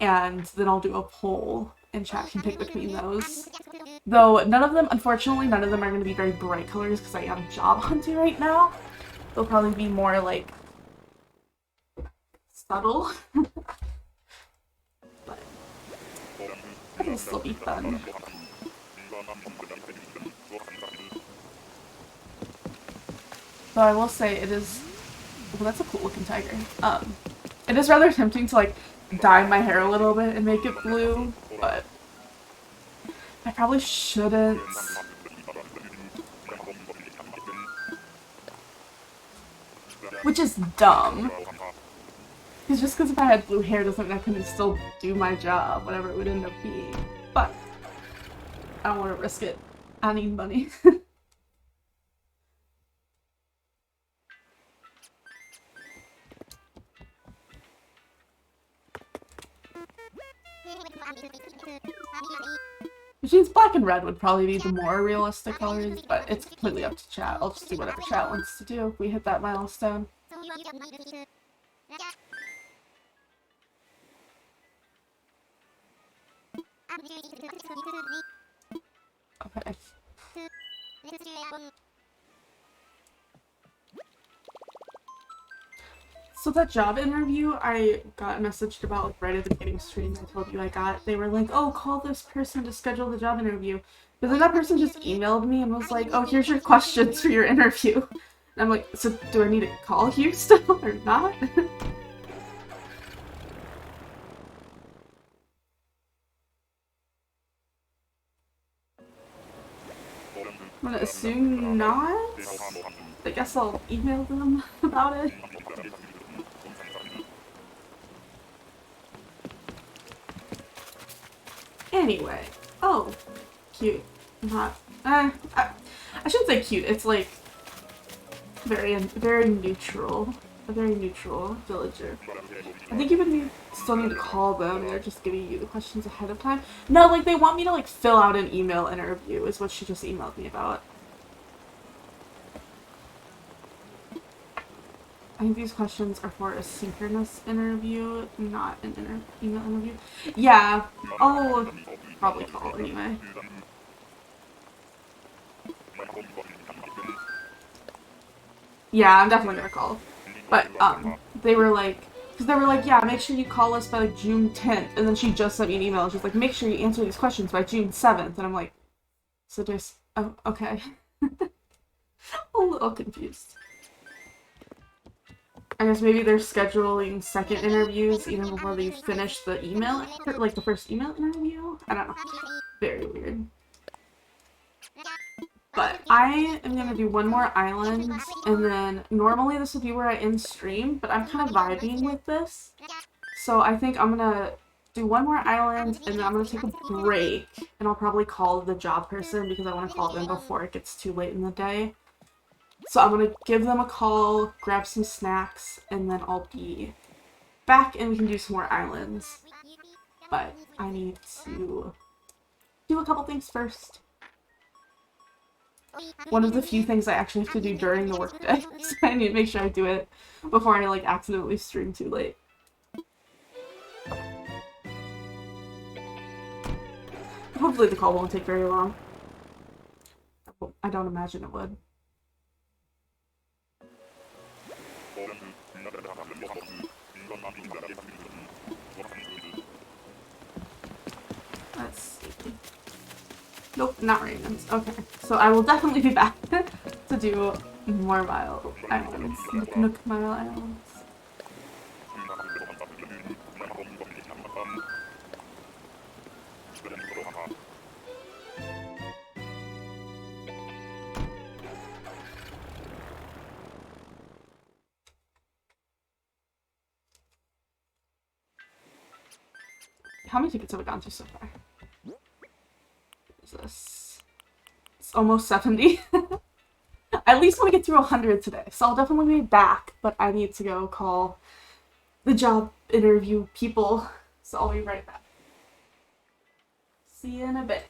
[SPEAKER 1] And then I'll do a poll and chat can pick between those. Though unfortunately, none of them are going to be very bright colors because I am job hunting right now. They'll probably be more like subtle. But it'll still be fun. Though I will say it is, well, that's a cool looking tiger. It is rather tempting to like dye my hair a little bit and make it blue, but I probably shouldn't. Which is dumb. Because just because if I had blue hair doesn't mean I couldn't still do my job, whatever it would end up being. But I don't want to risk it. I need money. Which means black and red would probably be the more realistic colors, but it's completely up to chat. I'll just do whatever chat wants to do if we hit that milestone. Okay. So that job interview I got messaged about right at the beginning of stream, I told you I got, they were like, oh, call this person to schedule the job interview. But then that person just emailed me and was like, oh, here's your questions for your interview. And I'm like, so do I need to call you still or not? I'm gonna assume not. I guess I'll email them about it. Anyway, oh, cute. Not, I shouldn't say cute. It's like very neutral. A very neutral villager. I think you would still need to call them. They're just giving you the questions ahead of time. No, like they want me to like fill out an email interview is what she just emailed me about. I think these questions are for a synchronous interview, not an email interview. Yeah, I'll probably call anyway. Yeah, I'm definitely gonna call. But, they were like, yeah, make sure you call us by like June 10th. And then she just sent me an email and she's like, make sure you answer these questions by June 7th. And I'm like, so just, oh, okay. A little confused. I guess maybe they're scheduling second interviews even before they finish the email, like the first email interview? I don't know. Very weird. But I am gonna do one more island, and then normally this would be where I end stream, but I'm kind of vibing with this. So I think I'm gonna do one more island, and then I'm gonna take a break, and I'll probably call the job person because I want to call them before it gets too late in the day. So I'm gonna give them a call, grab some snacks, and then I'll be back and we can do some more islands. But I need to do a couple things first. One of the few things I actually have to do during the workday, so I need to make sure I do it before I like accidentally stream too late. Hopefully the call won't take very long. I don't imagine it would. Let's see. Nope, not Raymond's. Okay, so I will definitely be back to do more Mile Islands. Nook Mile Islands. How many tickets have I gone through so far? What is this? It's almost 70. I at least want to get through 100 today, so I'll definitely be back, but I need to go call the job interview people, so I'll be right back. See you in a bit.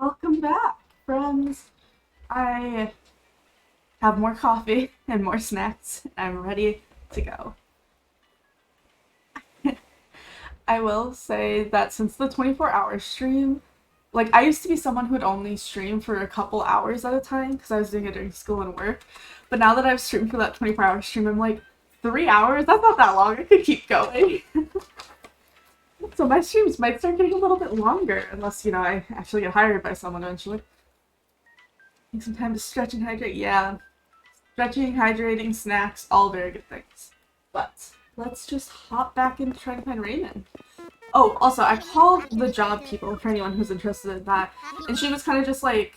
[SPEAKER 1] Welcome back, friends. I have more coffee and more snacks. I'm ready to go. I will say that since the 24-hour stream, like, I used to be someone who would only stream for a couple hours at a time because I was doing it during school and work. But now that I've streamed for that 24-hour stream, I'm like, 3 hours? That's not that long. I could keep going. So my streams might start getting a little bit longer unless, I actually get hired by someone eventually. Take some time to stretch and hydrate. Yeah. Stretching, hydrating, snacks, all very good things. But let's just hop back into trying to find Raymond. Oh, also, I called the job people for anyone who's interested in that. And she was kind of just like,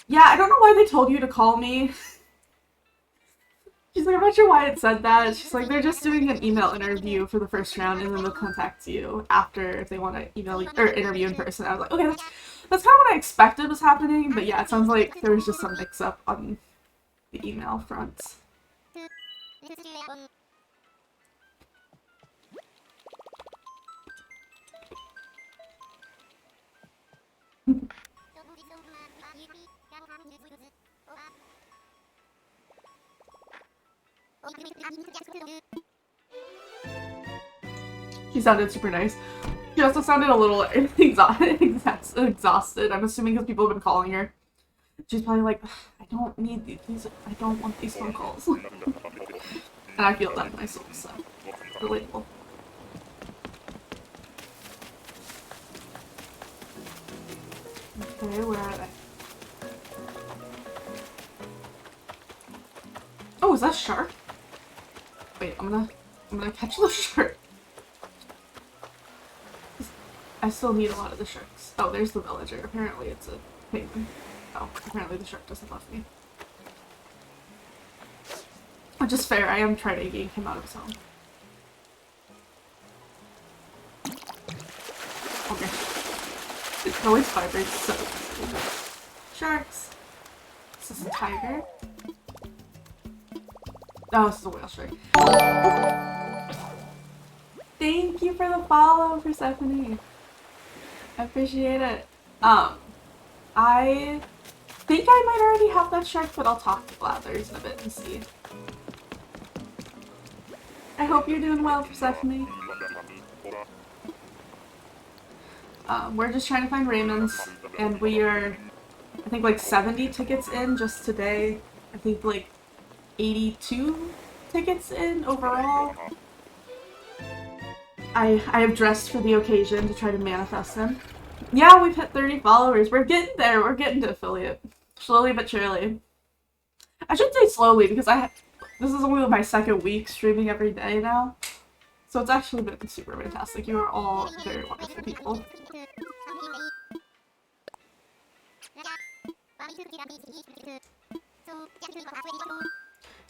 [SPEAKER 1] yeah, I don't know why they told you to call me. She's like, I'm not sure why it said that. She's like, they're just doing an email interview for the first round, and then they'll contact you after if they want to email you, or interview in person. I was like, okay, that's kind of what I expected was happening, but yeah, it sounds like there was just some mix-up on the email front. She sounded super nice. She also sounded a little exhausted. I'm assuming because people have been calling her. She's probably like, I don't need these. I don't want these phone calls. And I feel that in my soul, so relatable. Okay, where are they? Oh, is that a shark? Wait, I'm gonna catch the shark. I still need a lot of the sharks. Oh, there's the villager. Apparently it's a penguin. Oh, apparently the shark doesn't love me. Which is fair, I am trying to yank him out of his home. Okay. It always vibrates so easily. Sharks! Is this a tiger? Oh, this is a whale shark. Thank you for the follow, Persephone. I appreciate it. I think I might already have that shark, but I'll talk to Blathers in a bit and see. I hope you're doing well, Persephone. We're just trying to find Raymond, and we are, I think, like 70 tickets in just today. I think like 82 tickets in overall. I have dressed for the occasion to try to manifest him. Yeah, we've hit 30 followers. We're getting there. We're getting to affiliate. Slowly but surely. I should say slowly because this is only my second week streaming every day now. So it's actually been super fantastic. You are all very wonderful people.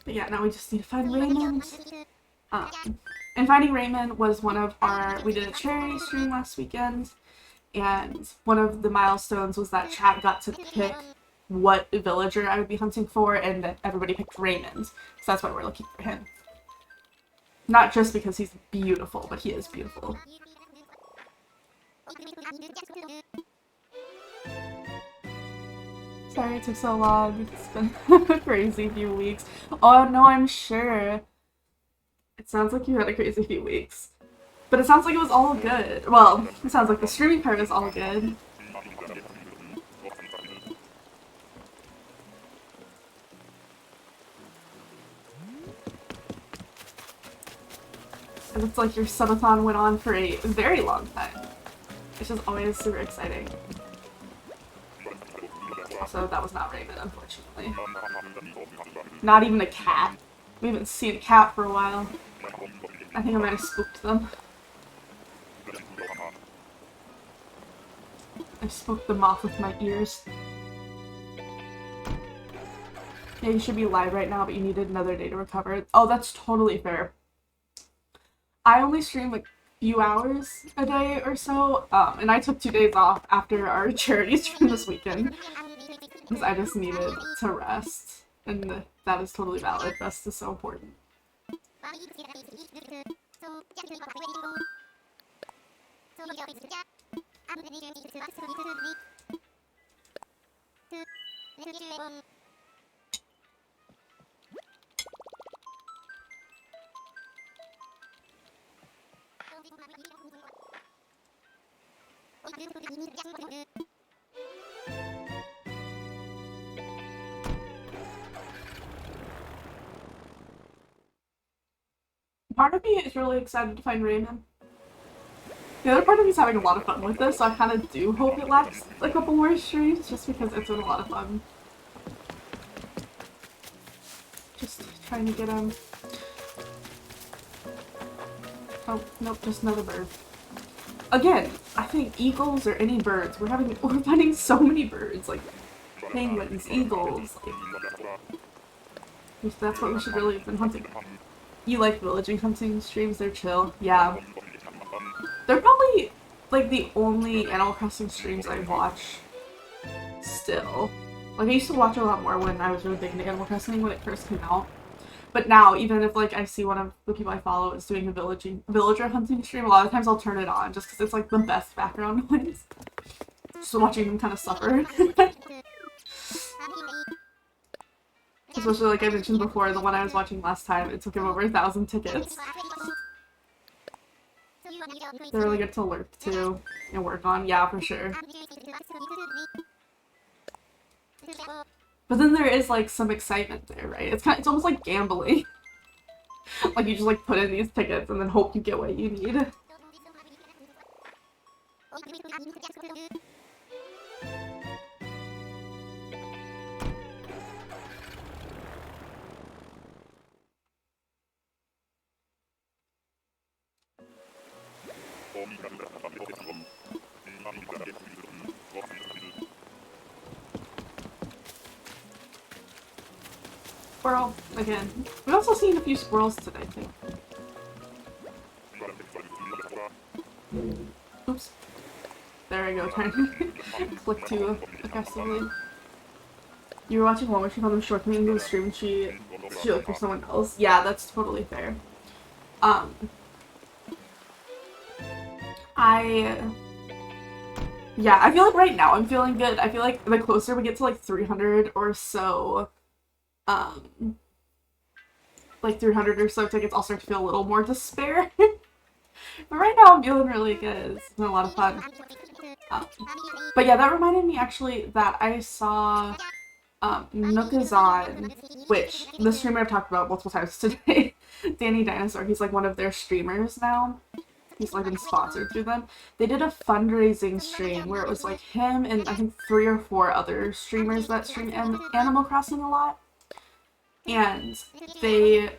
[SPEAKER 1] But yeah, now we just need to find Raymond. And finding Raymond was one of we did a charity stream last weekend, and one of the milestones was that chat got to pick what villager I would be hunting for, and everybody picked Raymond. So that's why we're looking for him. Not just because he's beautiful, but he is beautiful. Sorry it took so long. It's been a crazy few weeks. Oh no, I'm sure. It sounds like you had a crazy few weeks. But it sounds like it was all good. Well, it sounds like the streaming part is all good. And it's like your subathon went on for a very long time. Which is always super exciting. So that was not Raymond, unfortunately. Not even a cat. We haven't seen a cat for a while. I think I might have spooked them. I spooked them off with my ears. Yeah, you should be live right now, but you needed another day to recover. Oh, that's totally fair. I only stream like a few hours a day or so, and I took 2 days off after our charity stream this weekend. Because I just needed to rest. And that is totally valid. Rest is so important. Part of me is really excited to find Raymond. The other part of me is having a lot of fun with this, so I kind of do hope it lasts a couple more streams, just because it's been a lot of fun. Just trying to get him. Oh, nope, just another bird. Again, I think eagles or any birds, we're finding so many birds, like penguins, eagles, like, that's what we should really have been hunting. You like villaging hunting streams? They're chill. Yeah. They're probably, like, the only Animal Crossing streams I watch still. Like, I used to watch a lot more when I was really big into Animal Crossing when it first came out. But now, even if, like, I see one of the people I follow is doing a villager hunting stream, a lot of times I'll turn it on just because it's, like, the best background noise. Just watching them kind of suffer. Especially, like I mentioned before, the one I was watching last time, it took him over 1,000 tickets. They're really good to lurk to and work on, yeah, for sure. But then there is, like, some excitement there, right? It's almost like gambling. Like, you just, like, put in these tickets and then hope you get what you need. Squirrel, again. We've also seen a few squirrels today, too. Oops. There I go, trying to click too aggressively. You were watching one where she found them shortcoming into the stream and she looked for someone else. Yeah, that's totally fair. Yeah, I feel like right now I'm feeling good. I feel like the closer we get to, like, 300 or so, like 300 or so tickets, I'll start to feel a little more despair. But right now I'm feeling really good. It's been a lot of fun. But yeah, that reminded me actually that I saw Nookazon, which the streamer I've talked about multiple times today, Danny Dinosaur, he's like one of their streamers now. He's like been sponsored through them. They did a fundraising stream where it was like him and I think 3 or 4 other streamers that stream Animal Crossing a lot. And they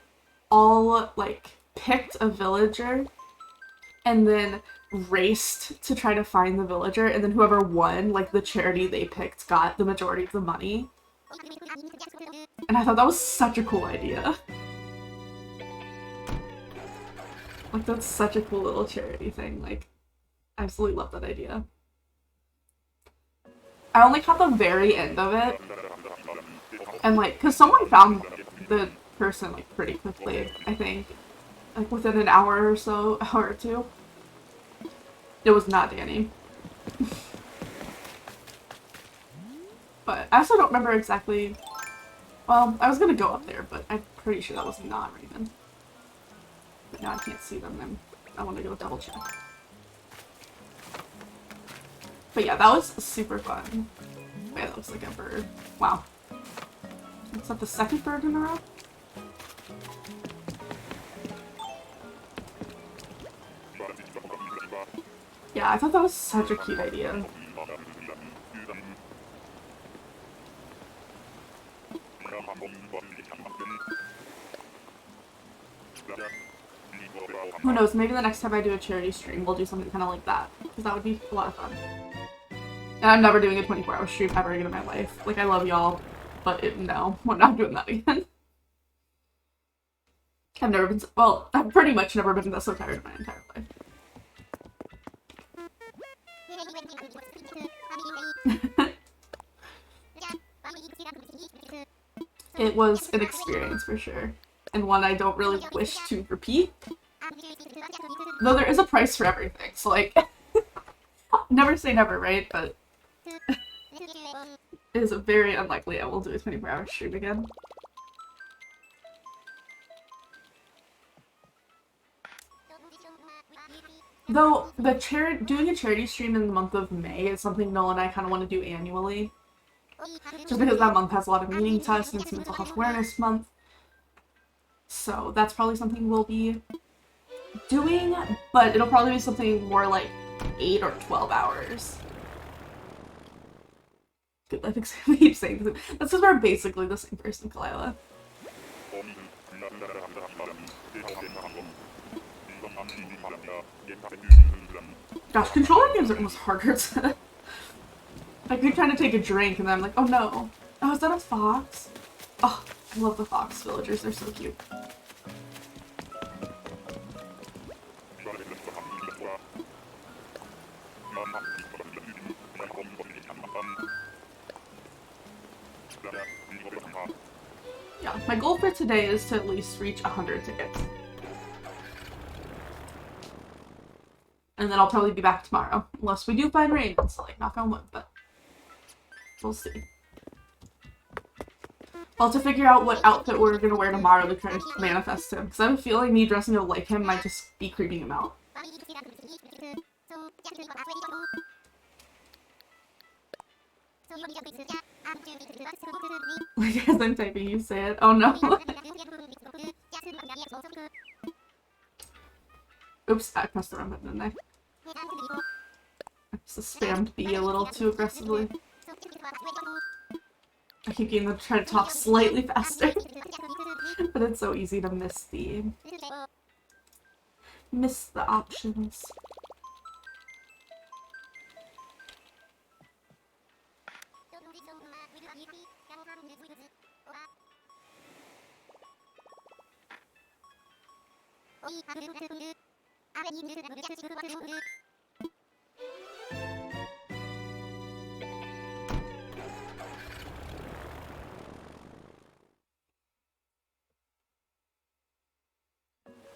[SPEAKER 1] all like picked a villager and then raced to try to find the villager, and then whoever won, like the charity they picked, got the majority of the money. And I thought that was such a cool idea. Like, that's such a cool little charity thing. Like, I absolutely love that idea. I only caught the very end of it. And, like, because someone found the person, like, pretty quickly, I think. Like, within an hour or so, hour or two. It was not Danny. But I also don't remember exactly... Well, I was gonna go up there, but I'm pretty sure that was not Raymond. But now I can't see them, and I want to go double check. But yeah, that was super fun. Oh, yeah, that looks like a bird. Wow. Is that the second bird in a row? Yeah, I thought that was such a cute idea. Who knows, maybe the next time I do a charity stream, we'll do something kind of like that. Because that would be a lot of fun. And I'm never doing a 24-hour stream ever again in my life. Like, I love y'all, but no, we're not doing that again. I've never been, well, I've pretty much never been so tired in my entire life. It was an experience for sure, and one I don't really wish to repeat. Though there is a price for everything, so like, never say never, right? But it is very unlikely I will do a 24-hour stream again. Though, doing a charity stream in the month of May is something Noel and I kind of want to do annually. Just because that month has a lot of meaning to us and it's Mental Health Awareness Month. So that's probably something we'll be doing, but it'll probably be something more like 8 or 12 hours. Good, I keep saying this. That's because we're basically the same person, Kalila. Gosh, controller games are almost harder to... I keep trying to take a drink and then I'm like, oh no. Oh, is that a fox? Oh, I love the fox villagers, they're so cute. Yeah, my goal for today is to at least reach 100 tickets. And then I'll probably be back tomorrow. Unless we do find Raymond, so like, knock on wood, but we'll see. I'll have to figure out what outfit we're gonna wear tomorrow to try to manifest him. Because I have a feeling me dressing up like him might just be creeping him out. Like as I'm typing, you say it. Oh no. Oops, I pressed the wrong button, didn't I? I just spammed B a little too aggressively. I keep getting them to try to talk slightly faster. But it's so easy to miss the options.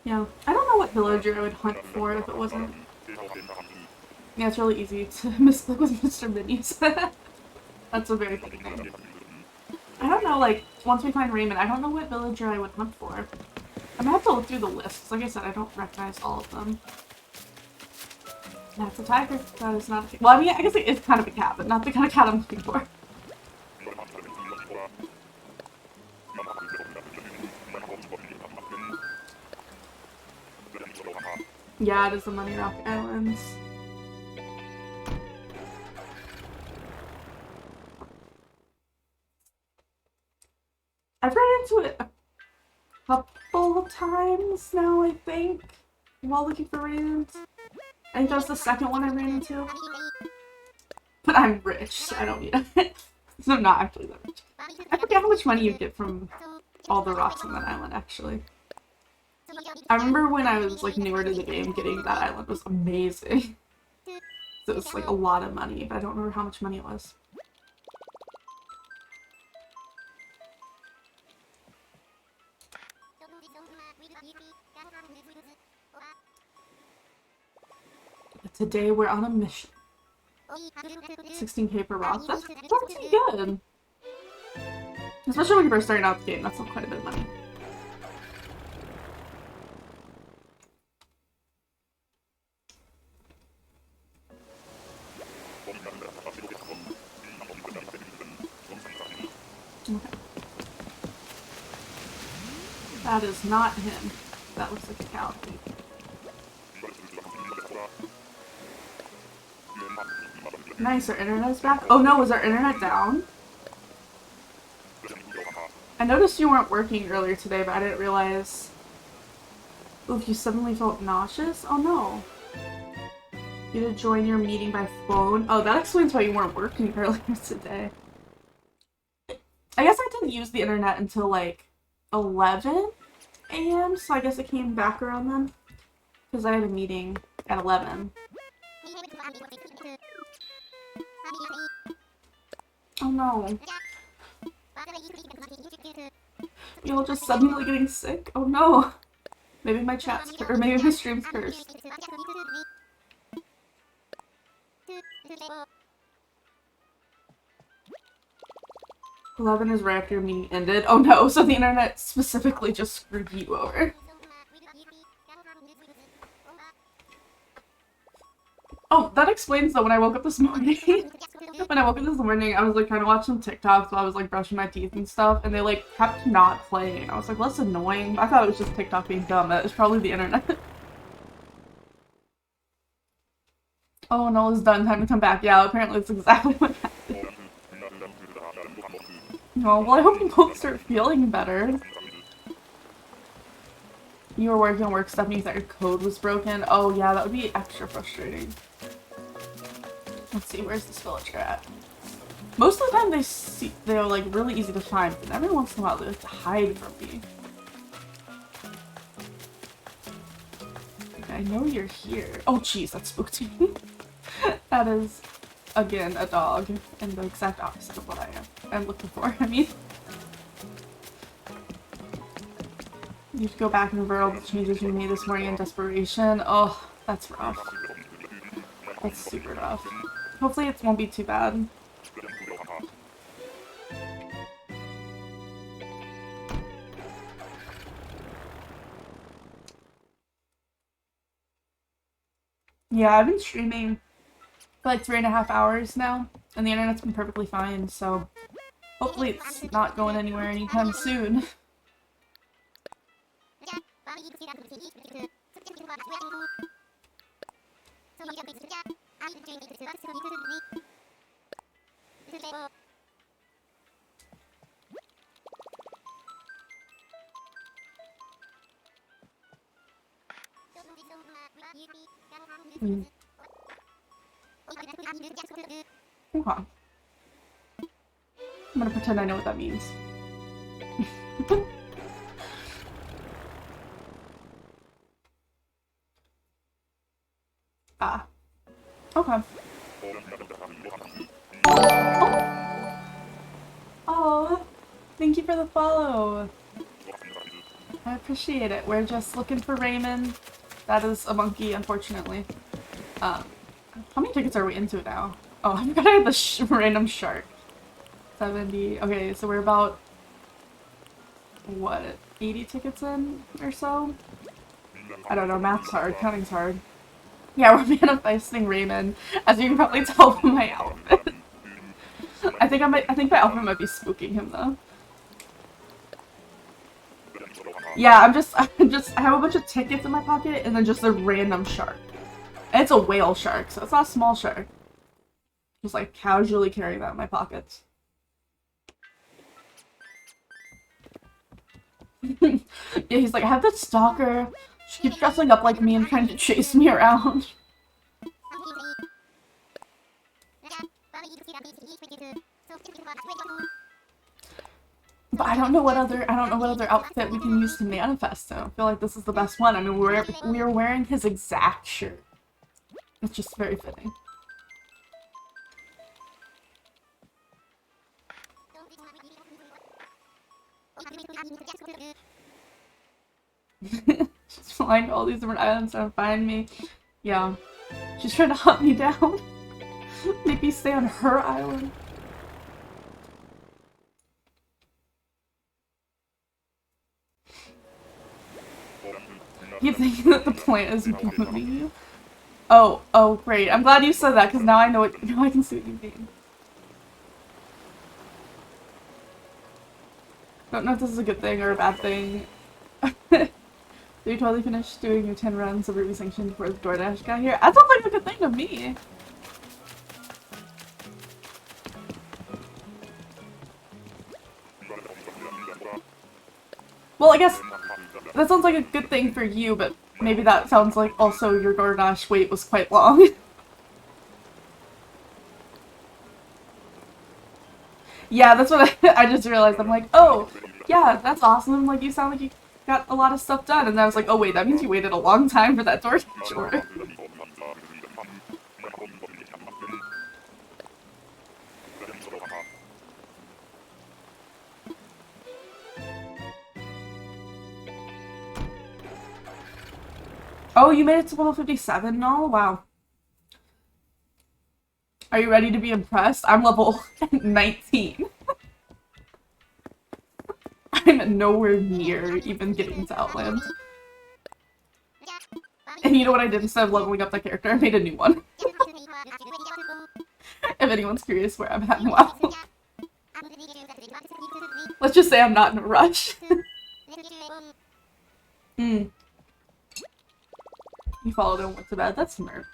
[SPEAKER 1] Yeah, I don't know what villager I would hunt for if it wasn't. Yeah, it's really easy to misclick with Mr. Minis. That's a very funny name. I don't know, like, once we find Raymond, I don't know what villager I would hunt for. I'm gonna have to look through the list. Like I said, I don't recognize all of them. That's a tiger. That is not a... Well, I mean, I guess it is kind of a cat, but not the kind of cat I'm looking for. Yeah, it is the Money Rock Islands. I've ran into it a couple of times now, I think, while looking for Raymond. I think that was the second one I ran into. But I'm rich, so I don't need it. So I'm not actually that rich. I forget how much money you get from all the rocks on that island, actually. I remember when I was, like, newer to the game, getting that island was amazing. So it was, like, a lot of money, but I don't remember how much money it was. Today we're on a mission. 16k per rock. That's pretty good. Especially when you're first starting out the game, that's quite a bit of money. Okay. That is not him. That looks like a cow. Nice, our internet's back. Oh no, was our internet down? I noticed you weren't working earlier today, but I didn't realize... Oof, you suddenly felt nauseous? Oh no. You had to join your meeting by phone? Oh, that explains why you weren't working earlier today. I guess I didn't use the internet until like 11 a.m., so I guess it came back around then. Because I had a meeting at 11. Oh no. You're all just suddenly getting sick? Oh no. Maybe my chat's or maybe my stream's cursed. 11 is right after your meeting ended. Oh no, so the internet specifically just screwed you over. Oh, that explains though when I woke up this morning. When I woke up this morning, I was like trying to watch some TikToks while I was like brushing my teeth and stuff, and they like kept not playing. I was like, that's annoying. I thought it was just TikTok being dumb. It was probably the internet. Oh, Nola's done. Time to come back. Yeah, apparently it's exactly what happened. Oh, well, I hope you both start feeling better. You were working on work stuff and you thought your code was broken. Oh yeah, that would be extra frustrating. Let's see, where's this villager at? Most of the time they're like really easy to find, but every once in a while they like to hide from me. Okay, I know you're here. Oh jeez, that spooked me. That is, again, a dog, and the exact opposite of what I'm looking for. I mean, you should go back and revert all the changes you made this morning in desperation. Oh, that's rough. That's super rough. Hopefully it won't be too bad. Yeah, I've been streaming for like 3.5 hours now, and the internet's been perfectly fine, so hopefully it's not going anywhere anytime soon. Okay. I'm gonna pretend I know what that means. Ah. Okay. Oh. Oh, thank you for the follow. I appreciate it. We're just looking for Raymond. That is a monkey, unfortunately. How many tickets are we into now? Oh, I forgot I had the random shark. 70. Okay, so we're about, what, 80 tickets in or so? I don't know, math's hard, counting's hard. Yeah, we're manifesting Raymond, as you can probably tell from my outfit. I think my outfit might be spooking him though. Yeah, I have a bunch of tickets in my pocket and then just a random shark. And it's a whale shark, so it's not a small shark. Just like casually carrying that in my pockets. Yeah, he's like, I have that stalker. She keeps dressing up like me and trying to chase me around. But I don't know what other outfit we can use to manifest him. I feel like this is the best one. I mean, we are wearing his exact shirt. It's just very fitting. She's flying to all these different islands trying to find me. Yeah. She's trying to hunt me down. Make me stay on her island. You thinking that the plant is moving you? Oh, great. I'm glad you said that, because now I know what, now I can see what you mean. Don't know if this is a good thing or a bad thing. You totally finished doing your 10 runs of Ruby Sanction before the DoorDash got here? That sounds like a good thing to me. Well, I guess that sounds like a good thing for you, but maybe that sounds like also your DoorDash wait was quite long. Yeah, that's what I just realized. I'm like, oh, yeah, that's awesome. Like, you sound like you got a lot of stuff done. And then I was like, oh wait, that means you waited a long time for that DoorDash order. Oh, you made it to level 57? No? Wow. Are you ready to be impressed? I'm level 19. I'm nowhere near even getting to Outland. And you know what I did instead of leveling up that character? I made a new one. If anyone's curious where I'm at now. Let's just say I'm not in a rush. You followed and went to bed. That's smart.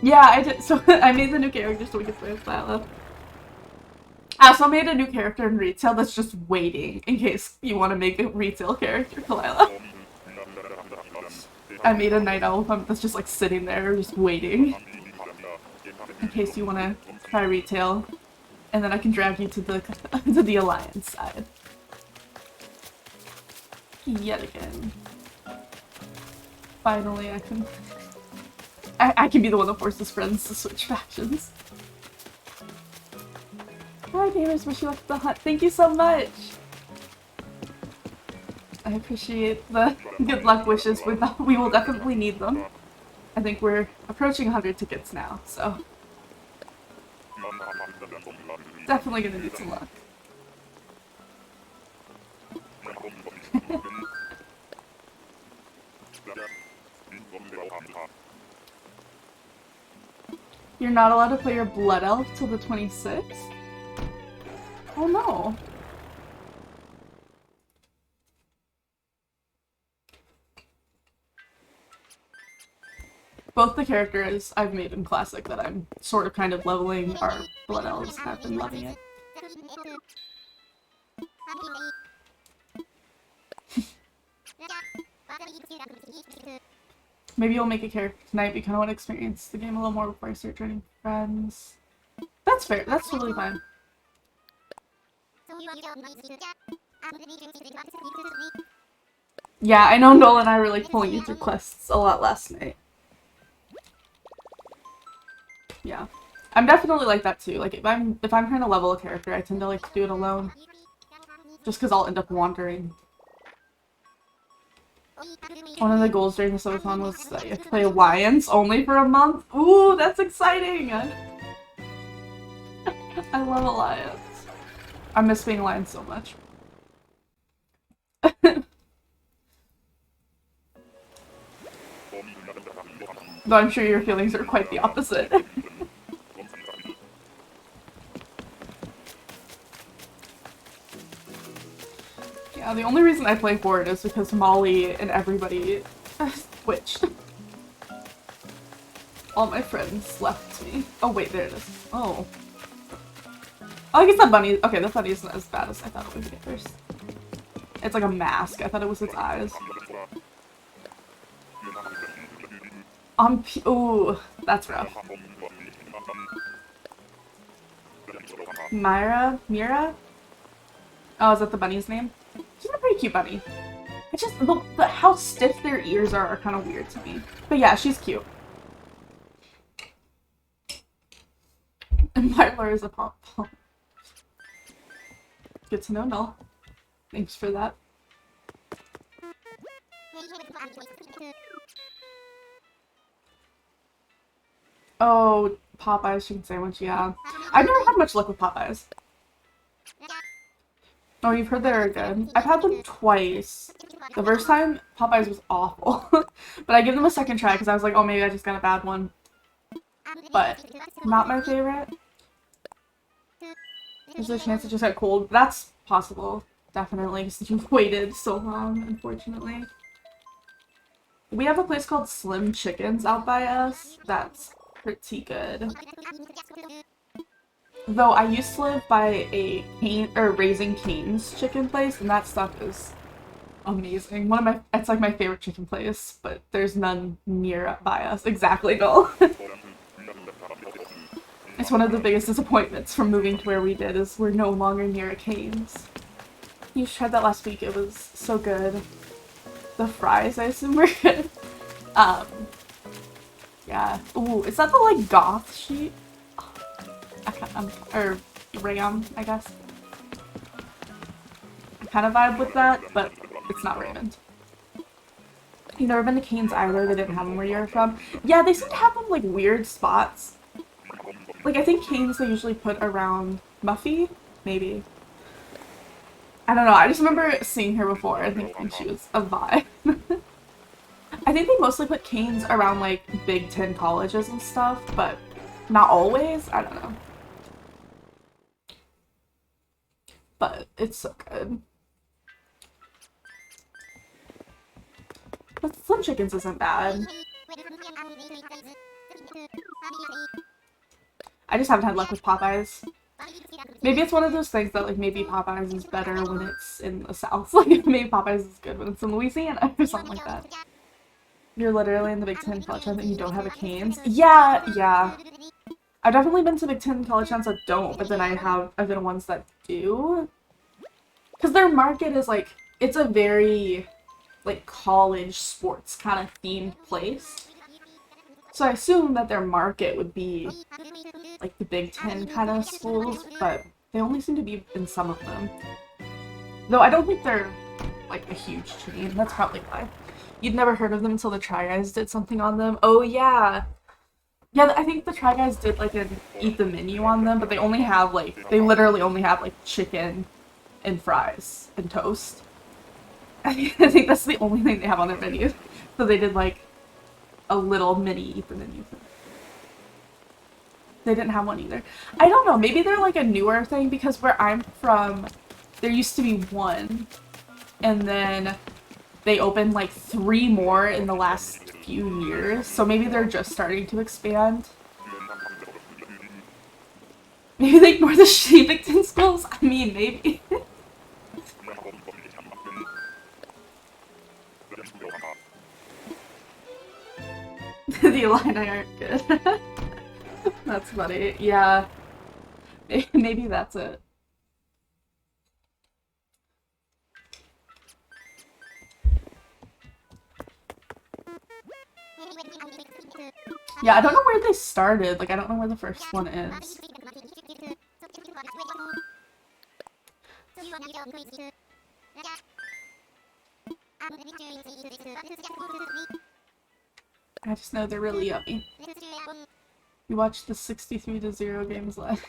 [SPEAKER 1] Yeah, I did. So I made the new character so we could play with Lila. I also made a new character in retail that's just waiting in case you want to make a retail character, Kalila. I made a night owl that's just like sitting there, just waiting. In case you want to try retail. And then I can drag you to the to the alliance side. Yet again. Finally, I can be the one that forces friends to switch factions. Hi gamers, wish you luck with the hunt. Thank you so much! I appreciate the good luck wishes. We will definitely need them. I think we're approaching 100 tickets now, so... Definitely gonna need some luck. You're not allowed to play your Blood Elf till the 26th? Oh no. Both the characters I've made in Classic that I'm sort of kind of leveling are Blood Elves. I've been loving it. Maybe you'll make a character tonight. We kind of want to experience the game a little more before I start joining friends. That's fair. That's totally fine. Yeah, I know Noel and I were like pulling you through quests a lot last night. Yeah. I'm definitely like that too. Like if I'm trying to level a character, I tend to like to do it alone. Just because I'll end up wandering. One of the goals during the subathon was that you have to play Alliance only for a month. Ooh, that's exciting! I love Alliance. I miss being Alliance so much. Though I'm sure your feelings are quite the opposite. Yeah, the only reason I play Horde is because Molly and everybody switched. All my friends left me. Oh wait, there it is. Oh. I guess that bunny- okay, the bunny isn't as bad as I thought it would be at first. It's like a mask. I thought it was its eyes. Ooh, that's rough. Mira? Oh, is that the bunny's name? She's a pretty cute bunny. It's just, how stiff their ears are kind of weird to me. But yeah, she's cute. And Mylar is a pop. Good to know, Null. Thanks for that. Oh, Popeye's chicken sandwich, yeah. I've never had much luck with Popeyes. Oh, you've heard they're good. I've had them twice. The first time, Popeyes was awful. But I give them a second try because I was like, oh, maybe I just got a bad one. But not my favorite. There's a chance it just got cold. That's possible. Definitely, because you've waited so long, unfortunately. We have a place called Slim Chickens out by us. That's pretty good. Though I used to live by a Raising Cane's chicken place, and that stuff is amazing. It's like my favorite chicken place, but there's none near by us. Exactly, no. It's one of the biggest disappointments from moving to where we did, is we're no longer near a Cane's. You tried that last week, it was so good. The fries, I assume, were good. Yeah. Ooh, is that the, like, goth sheet? Or Ram, I guess. I kind of vibe with that, but it's not Raymond. You've never been to Canes either? They didn't have them where you're from? Yeah, they seem to have them, like, weird spots. Like, I think Canes they usually put around Muffy? Maybe. I don't know, I just remember seeing her before and thinking she was a vibe. I think they mostly put Canes around, like, Big Ten colleges and stuff, but not always? I don't know. But it's so good. But Slim Chickens isn't bad. I just haven't had luck with Popeyes. Maybe it's one of those things that, like, maybe Popeyes is better when it's in the South. Like, maybe Popeyes is good when it's in Louisiana or something like that. You're literally in the Big Ten college towns and you don't have a Canes? Yeah, yeah. I've definitely been to Big Ten college towns that don't, but then I've been ones that do. Because their market is, like, it's a very, like, college sports kind of themed place. So I assume that their market would be, like, the Big Ten kind of schools, but they only seem to be in some of them. Though I don't think they're, like, a huge chain. That's probably why. You'd never heard of them until the Try Guys did something on them. Oh, yeah. Yeah, I think the Try Guys did, like, an Eat the Menu on them, but they only have, like, they literally only have, like, chicken and fries and toast. I think that's the only thing they have on their menu. So they did, like, a little mini Eat the Menu thing. They didn't have one either. I don't know, maybe they're, like, a newer thing, because where I'm from, there used to be one, and then they opened, like, 3 more in the last few years, so maybe they're just starting to expand. Maybe they ignore the shitty Big Ten schools? I mean, maybe. The Illini aren't good. That's funny. Yeah. Maybe that's it. Yeah, I don't know where they started. Like, I don't know where the first one is. I just know they're really yummy. You watched the 63-0 games live.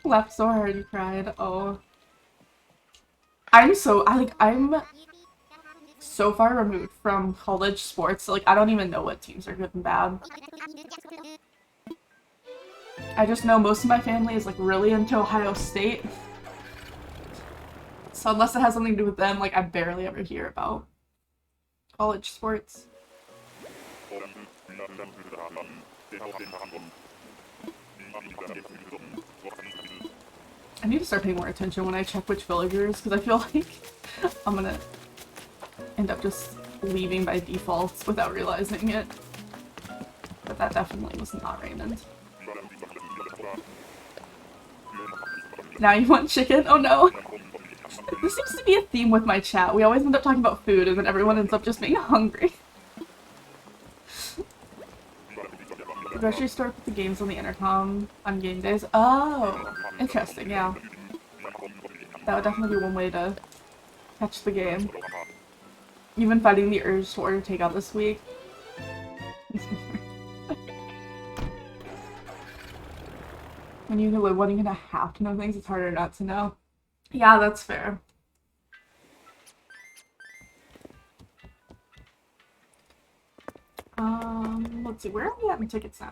[SPEAKER 1] Laughed so hard you cried. Oh. I'm so far removed from college sports, like, I don't even know what teams are good and bad. I just know most of my family is, like, really into Ohio State. So unless it has something to do with them, like, I barely ever hear about college sports. I need to start paying more attention when I check which villagers, because I feel like I'm gonna end up just leaving by default without realizing it. But that definitely was not Raymond. Now you want chicken? Oh no! This seems to be a theme with my chat. We always end up talking about food and then everyone ends up just being hungry. The grocery store put the games on the intercom on game days. Oh! Interesting, yeah. That would definitely be one way to catch the game. You've been fighting the urge to order takeout this week. When you live one, you're gonna have to know things, it's harder not to know. Yeah, that's fair. Let's see, where are we at in tickets now?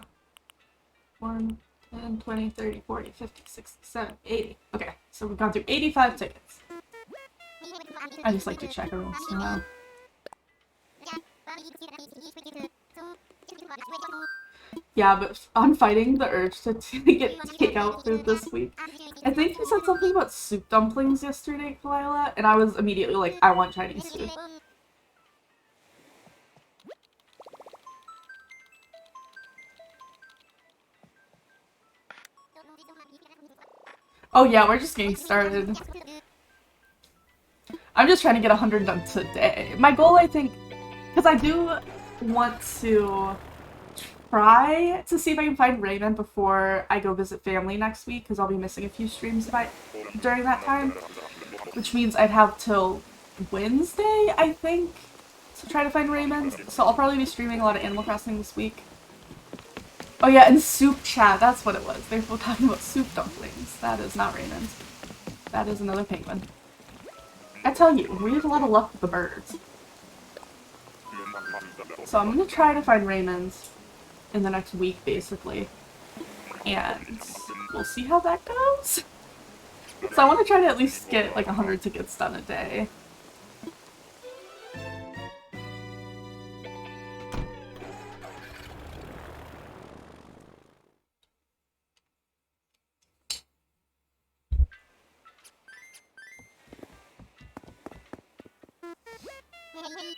[SPEAKER 1] 1, 10, 20, 30, 40, 50, 60, 70, 80. Okay, so we've gone through 85 tickets. I just like to check every once in a while. Yeah, but I'm fighting the urge to get takeout food this week. I think you said something about soup dumplings yesterday, Kalila, and I was immediately like, I want Chinese food. Oh yeah, we're just getting started. I'm just trying to get 100 done today. My goal, I think, because I do want to try to see if I can find Raymond before I go visit family next week, because I'll be missing a few streams during that time. which means I'd have till Wednesday, I think, to try to find Raymond. So I'll probably be streaming a lot of Animal Crossing this week. Oh yeah, and Soup Chat, that's what it was. They were talking about soup dumplings. That is not Raymond. That is another penguin. I tell you, we have a lot of luck with the birds. So I'm gonna try to find Raymond in the next week, basically. And we'll see how that goes. So I want to try to at least get like 100 tickets done a day.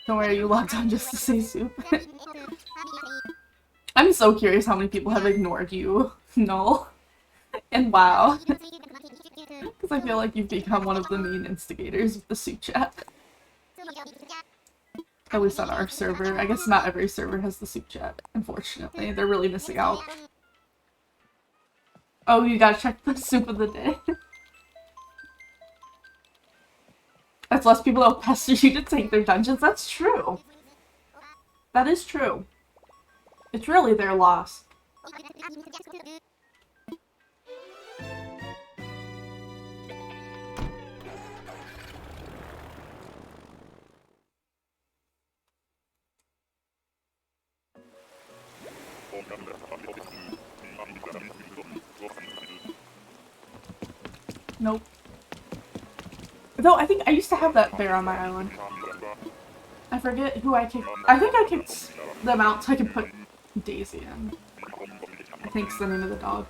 [SPEAKER 1] Don't worry, you logged on just to say soup. I'm so curious how many people have ignored you, Null, and WoW. Because I feel like you've become one of the main instigators of the soup chat. At least on our server. I guess not every server has the soup chat, unfortunately. They're really missing out. Oh, you gotta check the soup of the day. That's less people that will pester you to take their dungeons. That's true. That is true. It's really their loss. Nope. Though, I think I used to have that bear on my island. I forget who I kicked. I think I kicked them out so I could put Daisy in. I think's the name of the dog.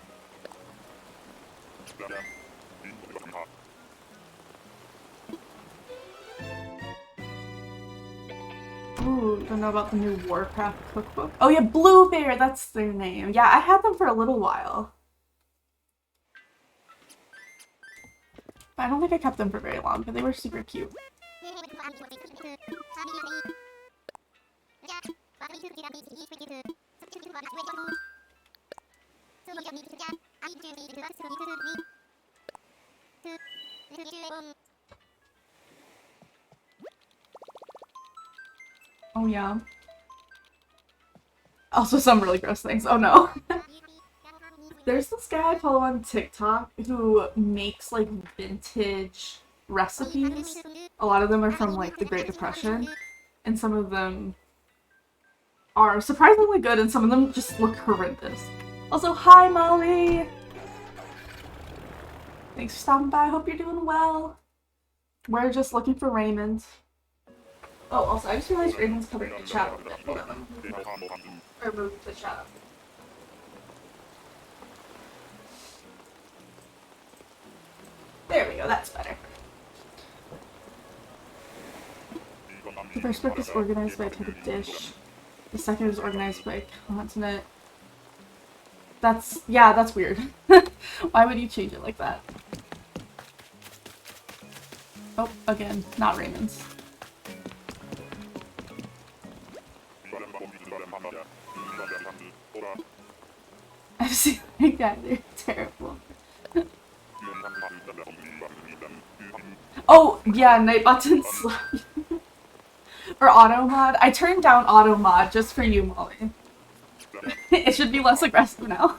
[SPEAKER 1] Ooh, don't know about the new Warcraft cookbook. Oh yeah, Blue Bear, that's their name. Yeah, I had them for a little while. I don't think I kept them for very long, but they were super cute. Oh yeah. Also some really gross things. Oh no. There's this guy I follow on TikTok who makes like vintage recipes. A lot of them are from like the Great Depression, and some of them are surprisingly good, and some of them just look horrendous. Also, hi Molly! Thanks for stopping by, I hope you're doing well. We're just looking for Raymond. Oh, also, I just realized Raymond's covering the chat a little bit. Hold on. Or move the chat. There we go, that's better. The first book is organized by a type of dish. The second is organized by continent. Yeah, that's weird. Why would you change it like that? Oh, again, not Raymond's. I've seen that guy, they're terrible. Oh, yeah, Nightbot didn't slap you. Or auto mod. I turned down auto mod just for you, Molly. It should be less aggressive now.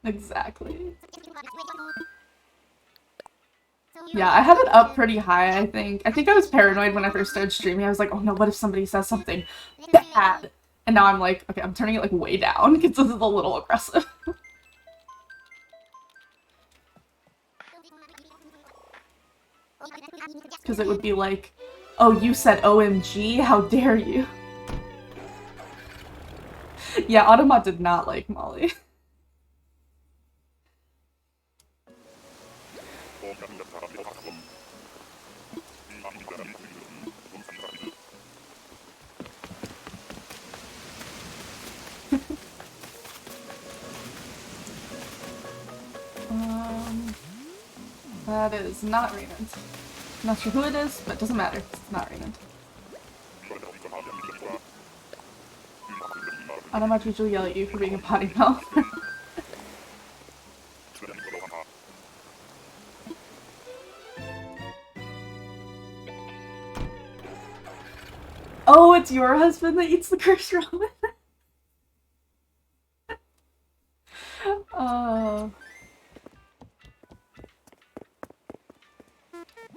[SPEAKER 1] Exactly. Yeah, I had it up pretty high, I think. I think I was paranoid when I first started streaming. I was like, oh no, what if somebody says something bad? And now I'm like, okay, I'm turning it like way down because this is a little aggressive. Because it would be like, oh, you said OMG? How dare you? Yeah, Automat did not like Molly. That is not Raymond. I'm not sure who it is, but it doesn't matter. It's not Raymond. I don't much usually yell at you for being a potty mouth. Oh, it's your husband that eats the cursed ramen?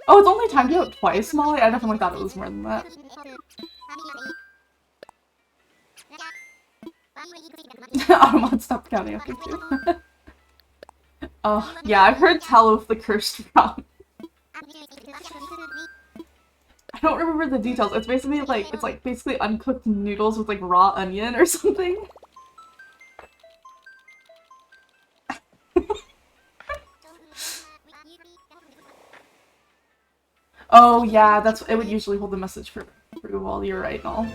[SPEAKER 1] Oh, it's only timed out twice, Molly? I definitely thought it was more than that. Automod stopped counting after 2. Oh, yeah, I've heard tell of the cursed ramen. I don't remember the details. It's basically like, basically uncooked noodles with like raw onion or something. Oh yeah, it would usually hold the message for approval. You're right, Null.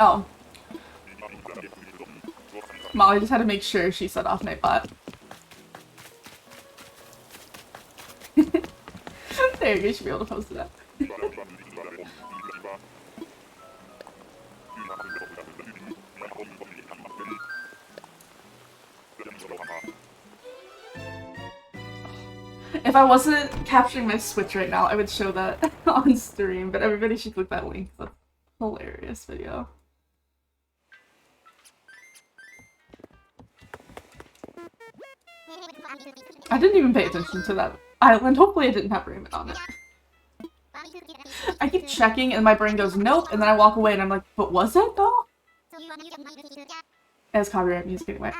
[SPEAKER 1] Oh. Molly just had to make sure she set off Nightbot. There you go, you should be able to post it up. If I wasn't capturing my Switch right now, I would show that on stream, but everybody should click that link. That's a hilarious video. I didn't even pay attention to that island. Hopefully I didn't have Raymond on it. I keep checking and my brain goes, nope, and then I walk away and I'm like, but was it though? As copyright music anyway.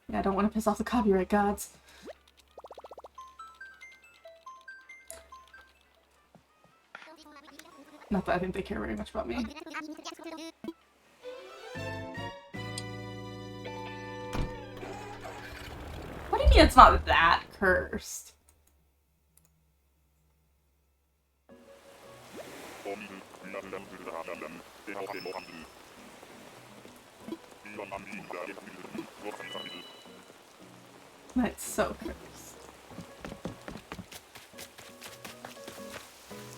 [SPEAKER 1] Yeah, I don't want to piss off the copyright gods. Not that I think they care very much about me. What do you mean it's not that cursed? That's so cursed.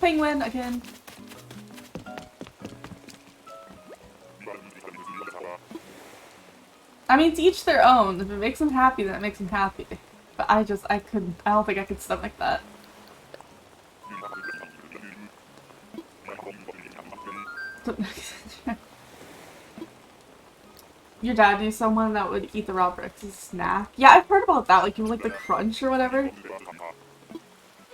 [SPEAKER 1] Penguin again. I mean, to each their own. If it makes them happy, then it makes them happy. But I don't think I could stomach that. Your dad knew someone that would eat the raw bricks as a snack? Yeah, I've heard about that, like, you like the crunch or whatever.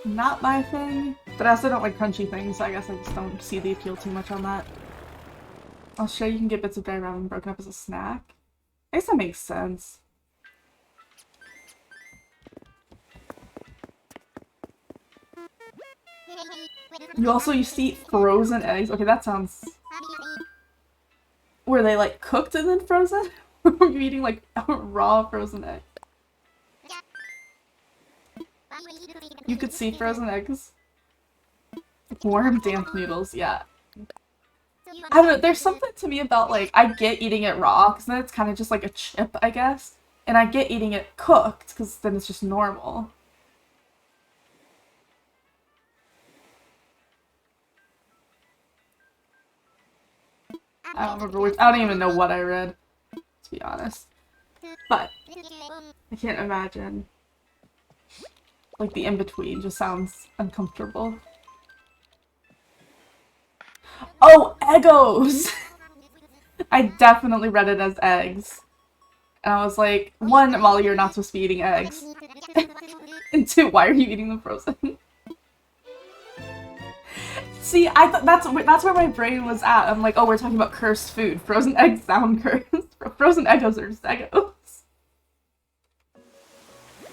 [SPEAKER 1] Not my thing. But I also don't like crunchy things, so I guess I just don't see the appeal too much on that. I'll show you can get bits of dry ramen broken up as a snack. I guess that makes sense. You used to eat frozen eggs? Okay, that sounds... Were they, like, cooked and then frozen? Or were you eating, like, raw frozen egg? You could see frozen eggs? Warm, damp noodles, yeah. I don't know, there's something to me about, like, I get eating it raw, because then it's kind of just like a chip, I guess. And I get eating it cooked, because then it's just normal. I don't remember which, I don't even know what I read, to be honest. But, I can't imagine. Like, the in-between just sounds uncomfortable. Oh, Eggos! I definitely read it as eggs. And I was like, 1, Molly, you're not supposed to be eating eggs. And 2, why are you eating them frozen? See, I thought that's where my brain was at. I'm like, oh, we're talking about cursed food. Frozen eggs sound cursed. Frozen Eggos are just Eggos.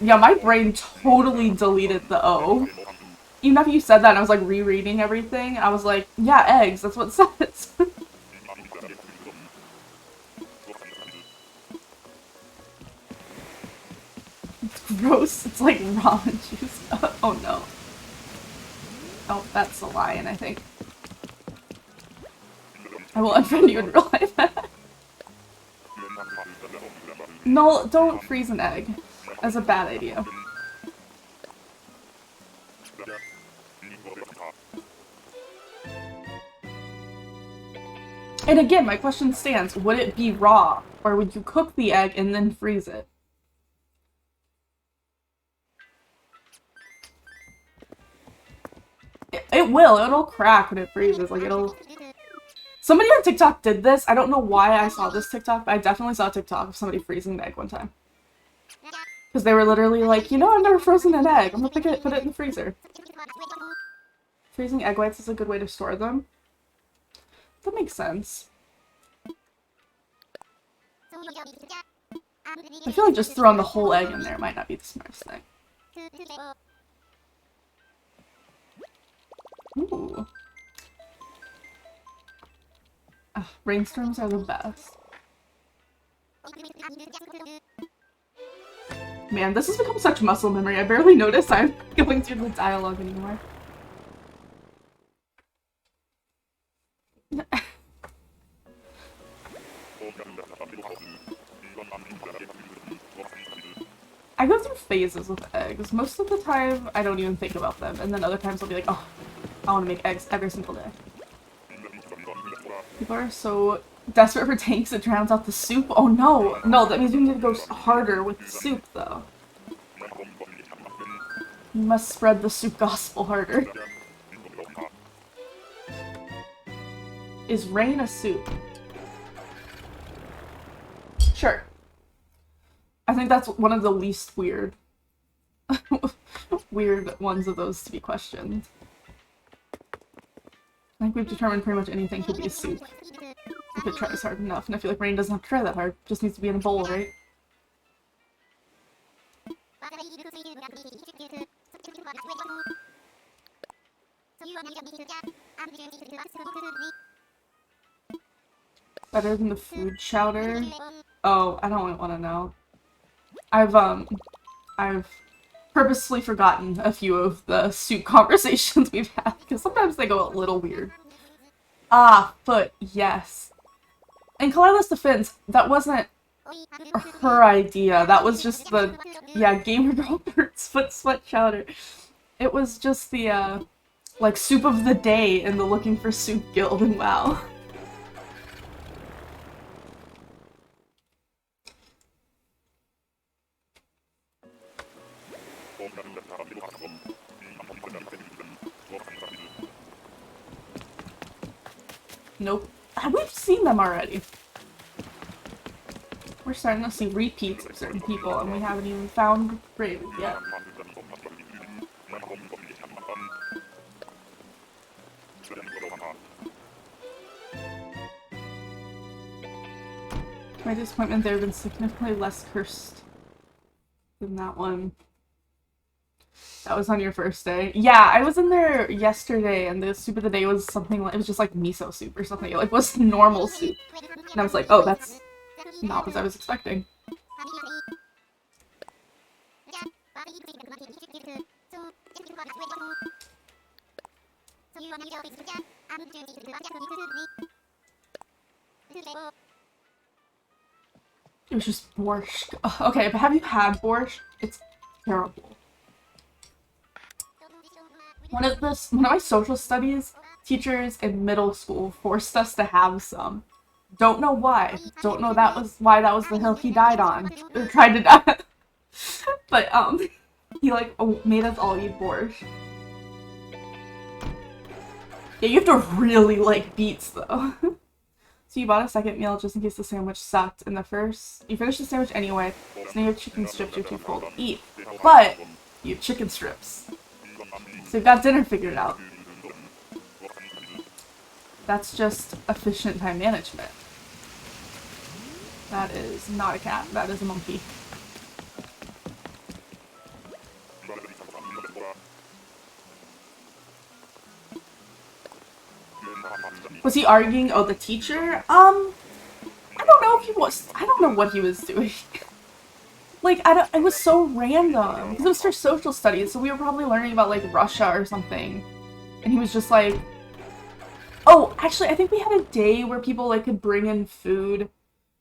[SPEAKER 1] Yeah, my brain totally deleted the O. Even after you said that, and I was like rereading everything. I was like, yeah, eggs. That's what it says. Gross. It's like ramen juice. Oh no. Oh, that's a lion, I think. I will unfriend you in real life. No, don't freeze an egg. That's a bad idea. And again, my question stands, would it be raw? Or would you cook the egg and then freeze it? It will. It'll crack when it freezes. Like, it'll... Somebody on TikTok did this. I don't know why I saw this TikTok, but I definitely saw a TikTok of somebody freezing an egg one time. Because they were literally like, you know, I've never frozen an egg. I'm gonna put it in the freezer. Freezing egg whites is a good way to store them. That makes sense. I feel like just throwing the whole egg in there might not be the smartest thing. Ooh. Ugh, rainstorms are the best. Man, this has become such muscle memory. I barely notice I'm going through the dialogue anymore. I go through phases with eggs. Most of the time, I don't even think about them, and then other times I'll be like, oh, I want to make eggs every single day. People are so desperate for tanks it drowns out the soup. Oh no! No, that means we need to go harder with the soup, though. You must spread the soup gospel harder. Is rain a soup? Sure. I think that's one of the least weird ones of those to be questioned. I think we've determined pretty much anything could be a soup if it tries hard enough, and I feel like rain doesn't have to try that hard. It just needs to be in a bowl, right? Better than the food chowder? Oh, I don't want to know. I've purposely forgotten a few of the soup conversations we've had, because sometimes they go a little weird. Ah, foot, yes. In Kalila's defense, that wasn't her idea. That was just the, yeah, gamer girl birds foot sweat chowder. It was just the, like, soup of the day in the Looking for Soup guild and WoW. Nope. We've seen them already. We're starting to see repeats of certain people, and we haven't even found Raymond yet. To my disappointment, they have been significantly less cursed than that one. That was on your first day? Yeah, I was in there yesterday, and the soup of the day was something like, it was just like miso soup or something. It like was normal soup. And I was like, oh, that's not what I was expecting. It was just borscht. Ugh, okay, but have you had borscht? It's terrible. One of my social studies teachers in middle school forced us to have some. Don't know why. Don't know why that was the hill he died on. Or tried to die. But, he, like, made us all eat borscht. Yeah, you have to really like beets, though. So you bought a second meal just in case the sandwich sucked. In the first, you finished the sandwich anyway, so now you have chicken strips you're too full to eat. But, you have chicken strips. So you've got dinner figured out. That's just efficient time management. That is not a cat, that is a monkey. Was he arguing? Oh, the teacher? I don't know if he was. I don't know what he was doing. Like, it was so random. Because it was for social studies, so we were probably learning about, like, Russia or something. And he was just like... Oh, actually, I think we had a day where people, like, could bring in food.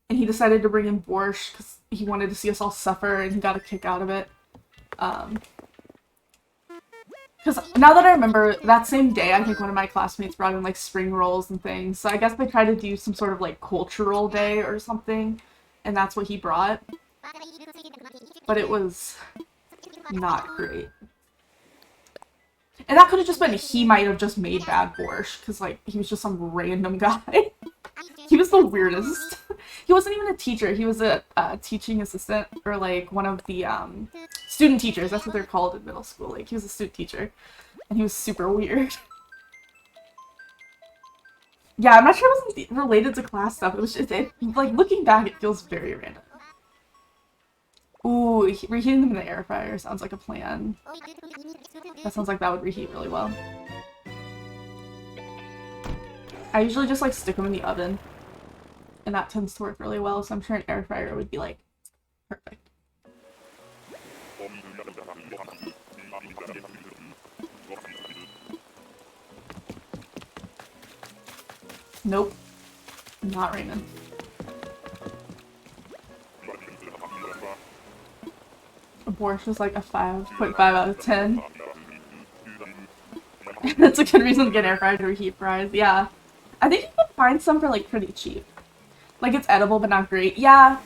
[SPEAKER 1] And he decided to bring in borscht because he wanted to see us all suffer and he got a kick out of it. Because now that I remember, that same day, I think one of my classmates brought in, like, spring rolls and things. So I guess they tried to do some sort of, like, cultural day or something. And that's what he brought. But it was not great. And that could have just been he might have just made bad borscht, because, like, he was just some random guy. He was the weirdest. He wasn't even a teacher. He was a teaching assistant, or, like, one of the student teachers. That's what they're called in middle school. Like, he was a student teacher. And he was super weird. Yeah, I'm not sure it wasn't related to class stuff. It was just, like, looking back, it feels very random. Ooh, reheating them in the air fryer sounds like a plan. That sounds like that would reheat really well. I usually just, like, stick them in the oven. And that tends to work really well, so I'm sure an air fryer would be, like, perfect. Nope. Not Raymond. A borscht was like a 5.5 out of 10. That's a good reason to get air fried or reheat fries. Yeah. I think you can find some for like pretty cheap. Like it's edible but not great. Yeah.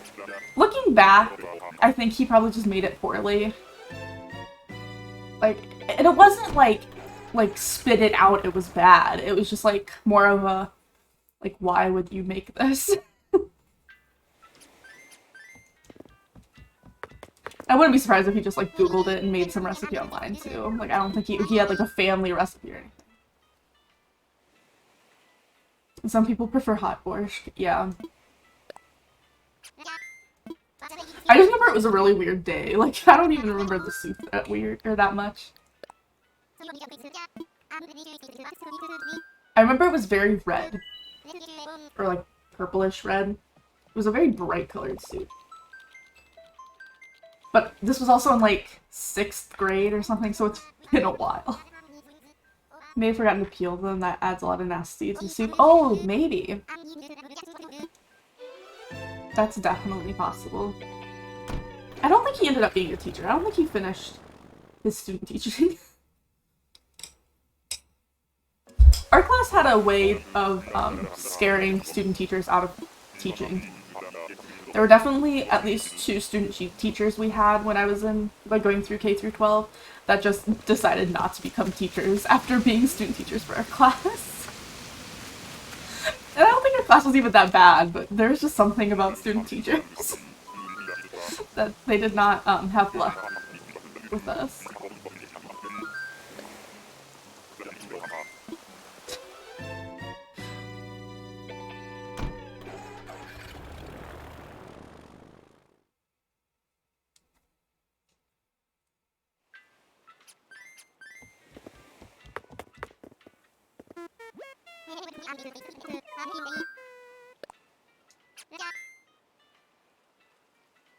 [SPEAKER 1] Looking back, I think he probably just made it poorly. Like, and it wasn't like spit it out, it was bad. It was just like more of a, like, why would you make this? I wouldn't be surprised if he just, like, Googled it and made some recipe online, too. Like, I don't think he had, like, a family recipe or anything. Some people prefer hot borscht, yeah. I just remember it was a really weird day. Like, I don't even remember the soup that weird, or that much. I remember it was very red. Or, like, purplish red. It was a very bright colored soup. But this was also in, like, 6th grade or something, so it's been a while. May have forgotten to peel them, that adds a lot of nasty to soup. Oh, maybe. That's definitely possible. I don't think he ended up being a teacher. I don't think he finished his student teaching. Our class had a way of scaring student teachers out of teaching. There were definitely at least 2 student teachers we had when I was in, like, going through K through 12 that just decided not to become teachers after being student teachers for our class. And I don't think our class was even that bad, but there's just something about student teachers that they did not have luck with us.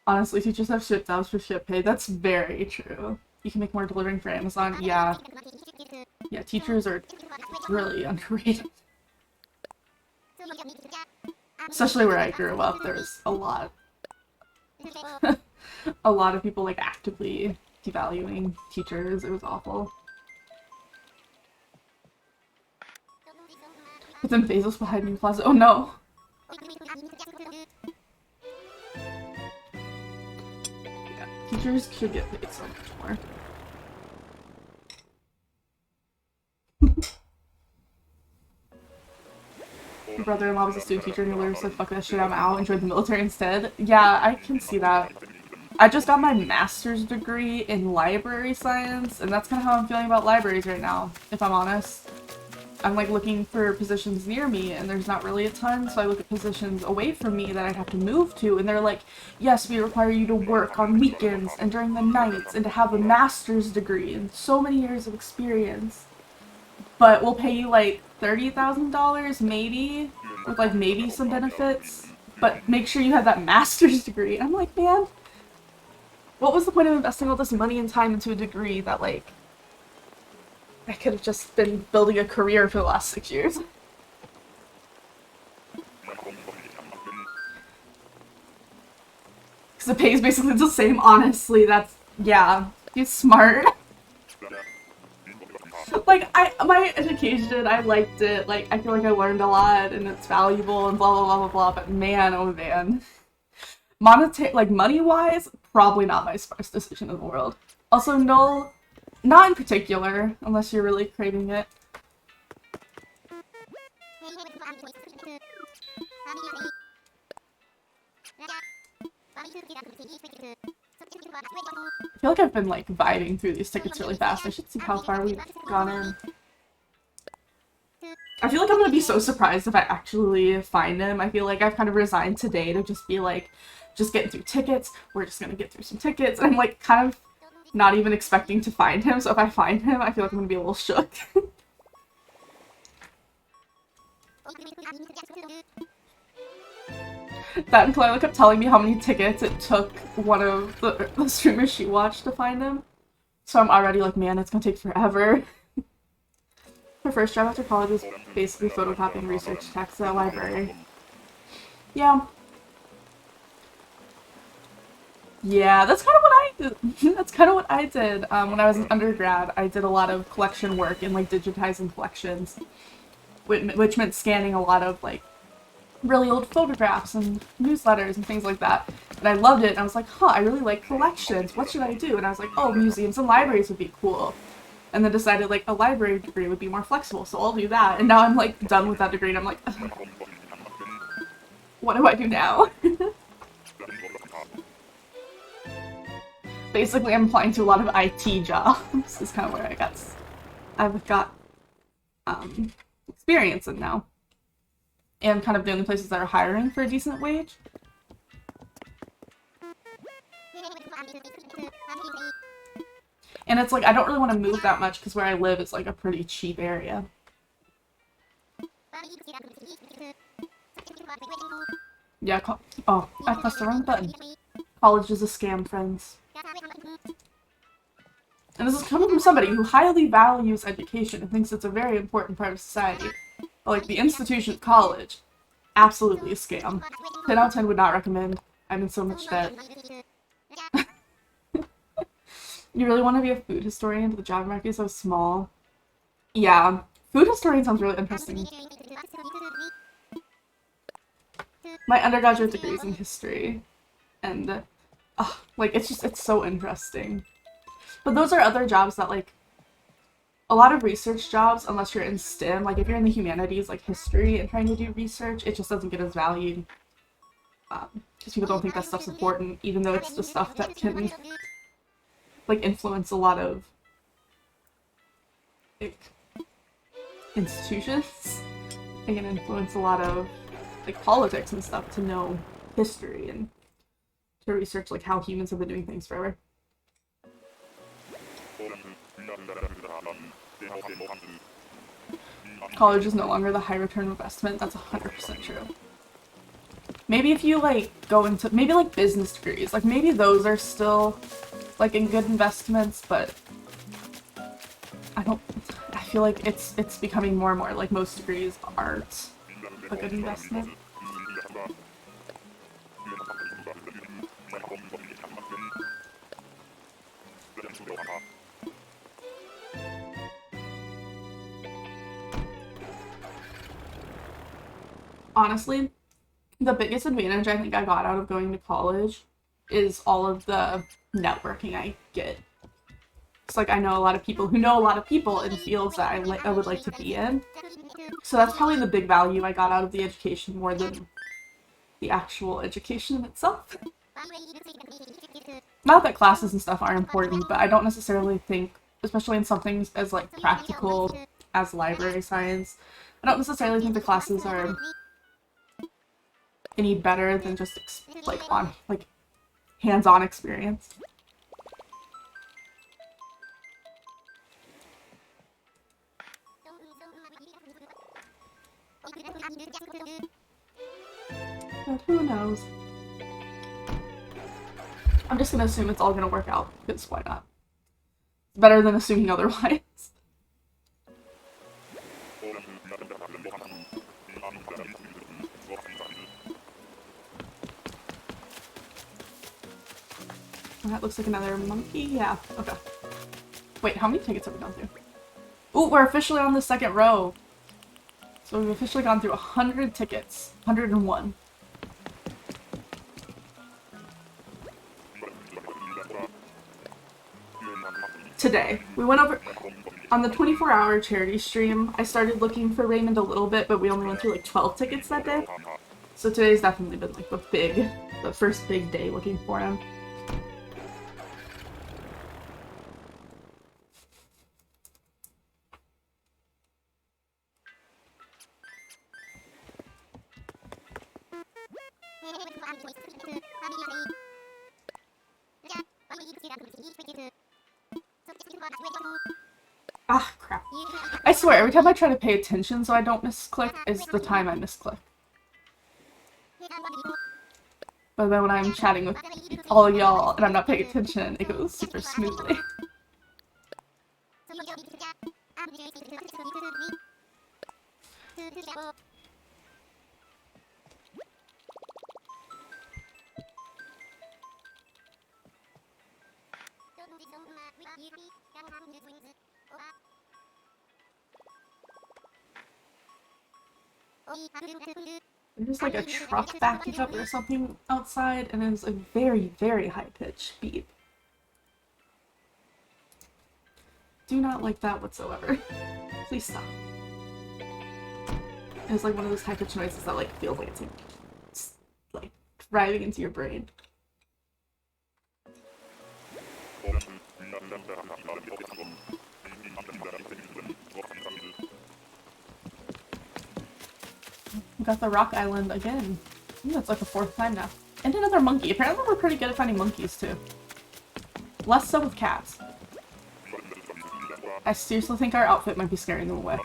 [SPEAKER 1] Honestly, teachers have shit jobs for shit pay. That's very true. You can make more delivering for Amazon. Yeah. Yeah, teachers are really underrated. Especially where I grew up, there's a lot. A lot of people, like, actively devaluing teachers. It was awful. But then Basil's behind me in closet. Oh no! Yeah, teachers should get paid so much more. My brother-in-law was a student teacher and he literally said, fuck that shit, I'm out, and joined the military instead. Yeah, I can see that. I just got my master's degree in library science, and that's kind of how I'm feeling about libraries right now, if I'm honest. I'm, like, looking for positions near me, and there's not really a ton, so I look at positions away from me that I'd have to move to, and they're like, yes, we require you to work on weekends and during the nights, and to have a master's degree, and so many years of experience. But we'll pay you, like, $30,000, maybe, with, like, maybe some benefits, but make sure you have that master's degree. I'm like, man, what was the point of investing all this money and time into a degree that, like, I could have just been building a career for the last 6 years? Because the pay is basically the same, honestly. That's, yeah, he's smart. Like, my education, I liked it. Like, I feel like I learned a lot and it's valuable and blah, blah, blah, blah, blah. But man, oh man. Like, money-wise, probably not my smartest decision in the world. Also, no, not in particular, unless you're really craving it. I feel like I've been, like, vibing through these tickets really fast. I should see how far we've gone in. I feel like I'm gonna be so surprised if I actually find him. I feel like I've kind of resigned today to just be like, just getting through tickets. We're just gonna get through some tickets. And I'm, like, kind of not even expecting to find him. So if I find him, I feel like I'm gonna be a little shook. That and Kalila kept telling me how many tickets it took one of the streamers she watched to find him. So I'm already like, man, it's gonna take forever. Her first job after college was basically photocopying research texts at a library. Yeah. Yeah, that's kind of what I did. That's kind of what I did when I was an undergrad. I did a lot of collection work and, like, digitizing collections, which meant scanning a lot of, like, really old photographs and newsletters and things like that. And I loved it, and I was like, huh, I really like collections. What should I do? And I was like, oh, museums and libraries would be cool. And then decided, like, a library degree would be more flexible, so I'll do that. And now I'm, like, done with that degree, and I'm like, what do I do now? Basically, I'm applying to a lot of IT jobs. This is kind of where I've got experience in now. And kind of the only places that are hiring for a decent wage. And it's like, I don't really want to move that much because where I live is, like, a pretty cheap area. Yeah, oh, I pressed the wrong button. College is a scam, friends. And this is coming from somebody who highly values education and thinks it's a very important part of society. But, like, the institution of college, absolutely a scam. 10 out of 10 would not recommend. I'm in so much debt. You really want to be a food historian, but the job market is so small? Yeah, food historian sounds really interesting. My undergraduate degree is in history. And, like, it's so interesting. But those are other jobs that, like, a lot of research jobs, unless you're in STEM, like, if you're in the humanities, like history, and trying to do research, it just doesn't get as valued. Because people don't think that stuff's important, even though it's the stuff that can, like, influence a lot of, like, institutions. It can influence a lot of, like, politics and stuff to know history and to research, like, how humans have been doing things forever. College is no longer the high return investment. That's 100% true. Maybe if you, like, go into, maybe, like, business degrees, like, maybe those are still, like, in good investments, but I feel like it's becoming more and more, like, most degrees aren't a good investment. Honestly, the biggest advantage I think I got out of going to college is all of the networking I get. It's like I know a lot of people who know a lot of people in fields that I would like to be in. So that's probably the big value I got out of the education more than the actual education itself. Not that classes and stuff are important, but I don't necessarily think, especially in something as, like, practical as library science, I don't necessarily think the classes are any better than just, like, hands-on experience. But who knows? I'm just gonna assume it's all gonna work out, because why not? It's better than assuming otherwise. That looks like another monkey. Yeah, okay. Wait, how many tickets have we gone through? Ooh, we're officially on the second row. So we've officially gone through 100 tickets. 101. Today. We went over... On the 24-hour charity stream, I started looking for Raymond a little bit, but we only went through like 12 tickets that day. So today's definitely been like the first big day looking for him. Ah, crap. I swear, every time I try to pay attention so I don't misclick is the time I misclick. But then when I'm chatting with all of y'all and I'm not paying attention, it goes super smoothly. There's like a truck backing up or something outside, and it's a very, very high-pitched beep. Do not like that whatsoever. Please stop. It's like one of those high-pitched noises that like feels like it's like driving into your brain. We got the rock island again. Ooh, that's like the 4th time now. And another monkey. Apparently we're pretty good at finding monkeys too. Less so with cats. I seriously think our outfit might be scaring them away.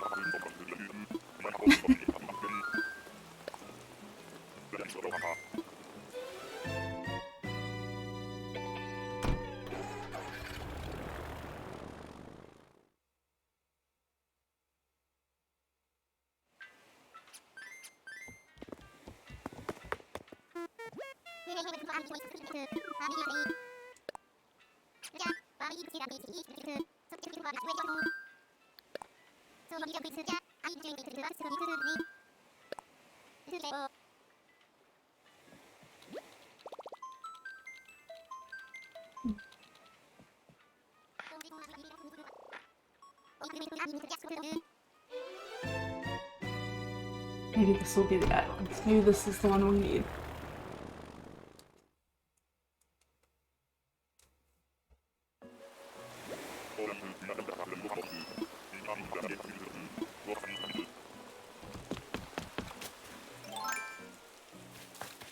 [SPEAKER 1] Maybe this will be the island. Maybe this is the one we need.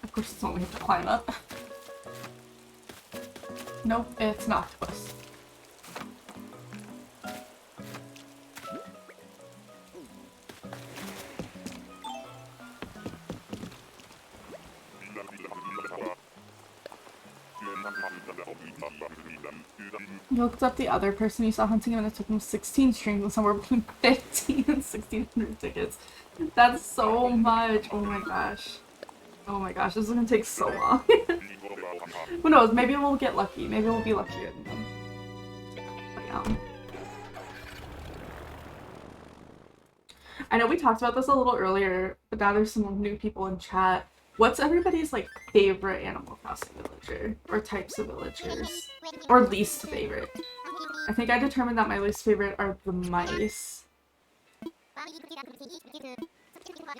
[SPEAKER 1] Of course it's one we have to climb up. Nope, it's an octopus. You looked up the other person you saw hunting him and it took him 16 streams and somewhere between 15 and 1600 tickets. That's so much. Oh my gosh. Oh my gosh, this is gonna take so long. Who knows, maybe we'll get lucky. Maybe we'll be luckier than them. But, I know we talked about this a little earlier, but now there's some new people in chat. What's everybody's like favorite Animal Crossing villager? Or types of villagers? Or least favorite? I think I determined that my least favorite are the mice.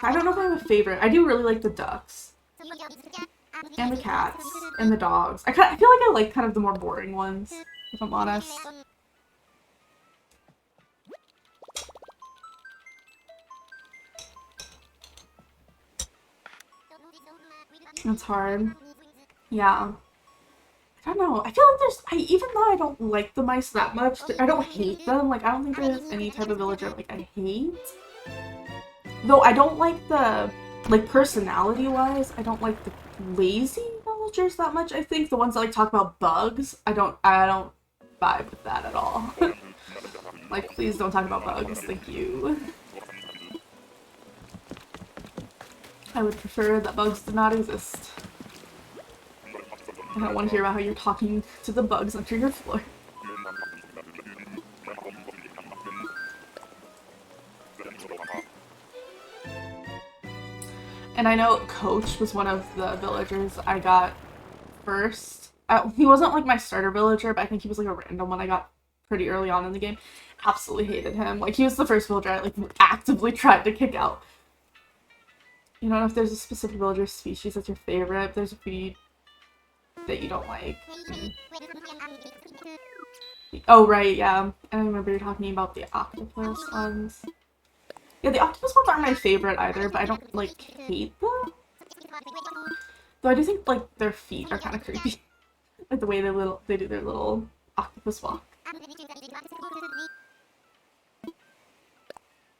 [SPEAKER 1] I don't know if I have a favorite. I do really like the ducks. And the cats. And the dogs. I feel like I like kind of the more boring ones, if I'm honest. It's hard. Yeah. I don't know. I feel like even though I don't like the mice that much, I don't hate them. Like, I don't think there's any type of villager, like, I hate. Though I don't like the, like, personality-wise, I don't like the lazy villagers that much, I think. The ones that like talk about bugs, I don't vibe with that at all. Like, please don't talk about bugs, thank you. I would prefer that bugs did not exist. I don't want to hear about how you're talking to the bugs under your floor. And I know Coach was one of the villagers I got first. He wasn't like my starter villager, but I think he was like a random one I got pretty early on in the game. Absolutely hated him. Like, he was the first villager I like actively tried to kick out. You don't know if there's a specific villager species that's your favorite. If there's a feed that you don't like. Oh, right, yeah. I remember you're talking about the octopus ones. Yeah, the octopus ones aren't my favorite either, but I don't, like, hate them. Though I do think, like, their feet are kind of creepy. Like, the way they do their little octopus walk.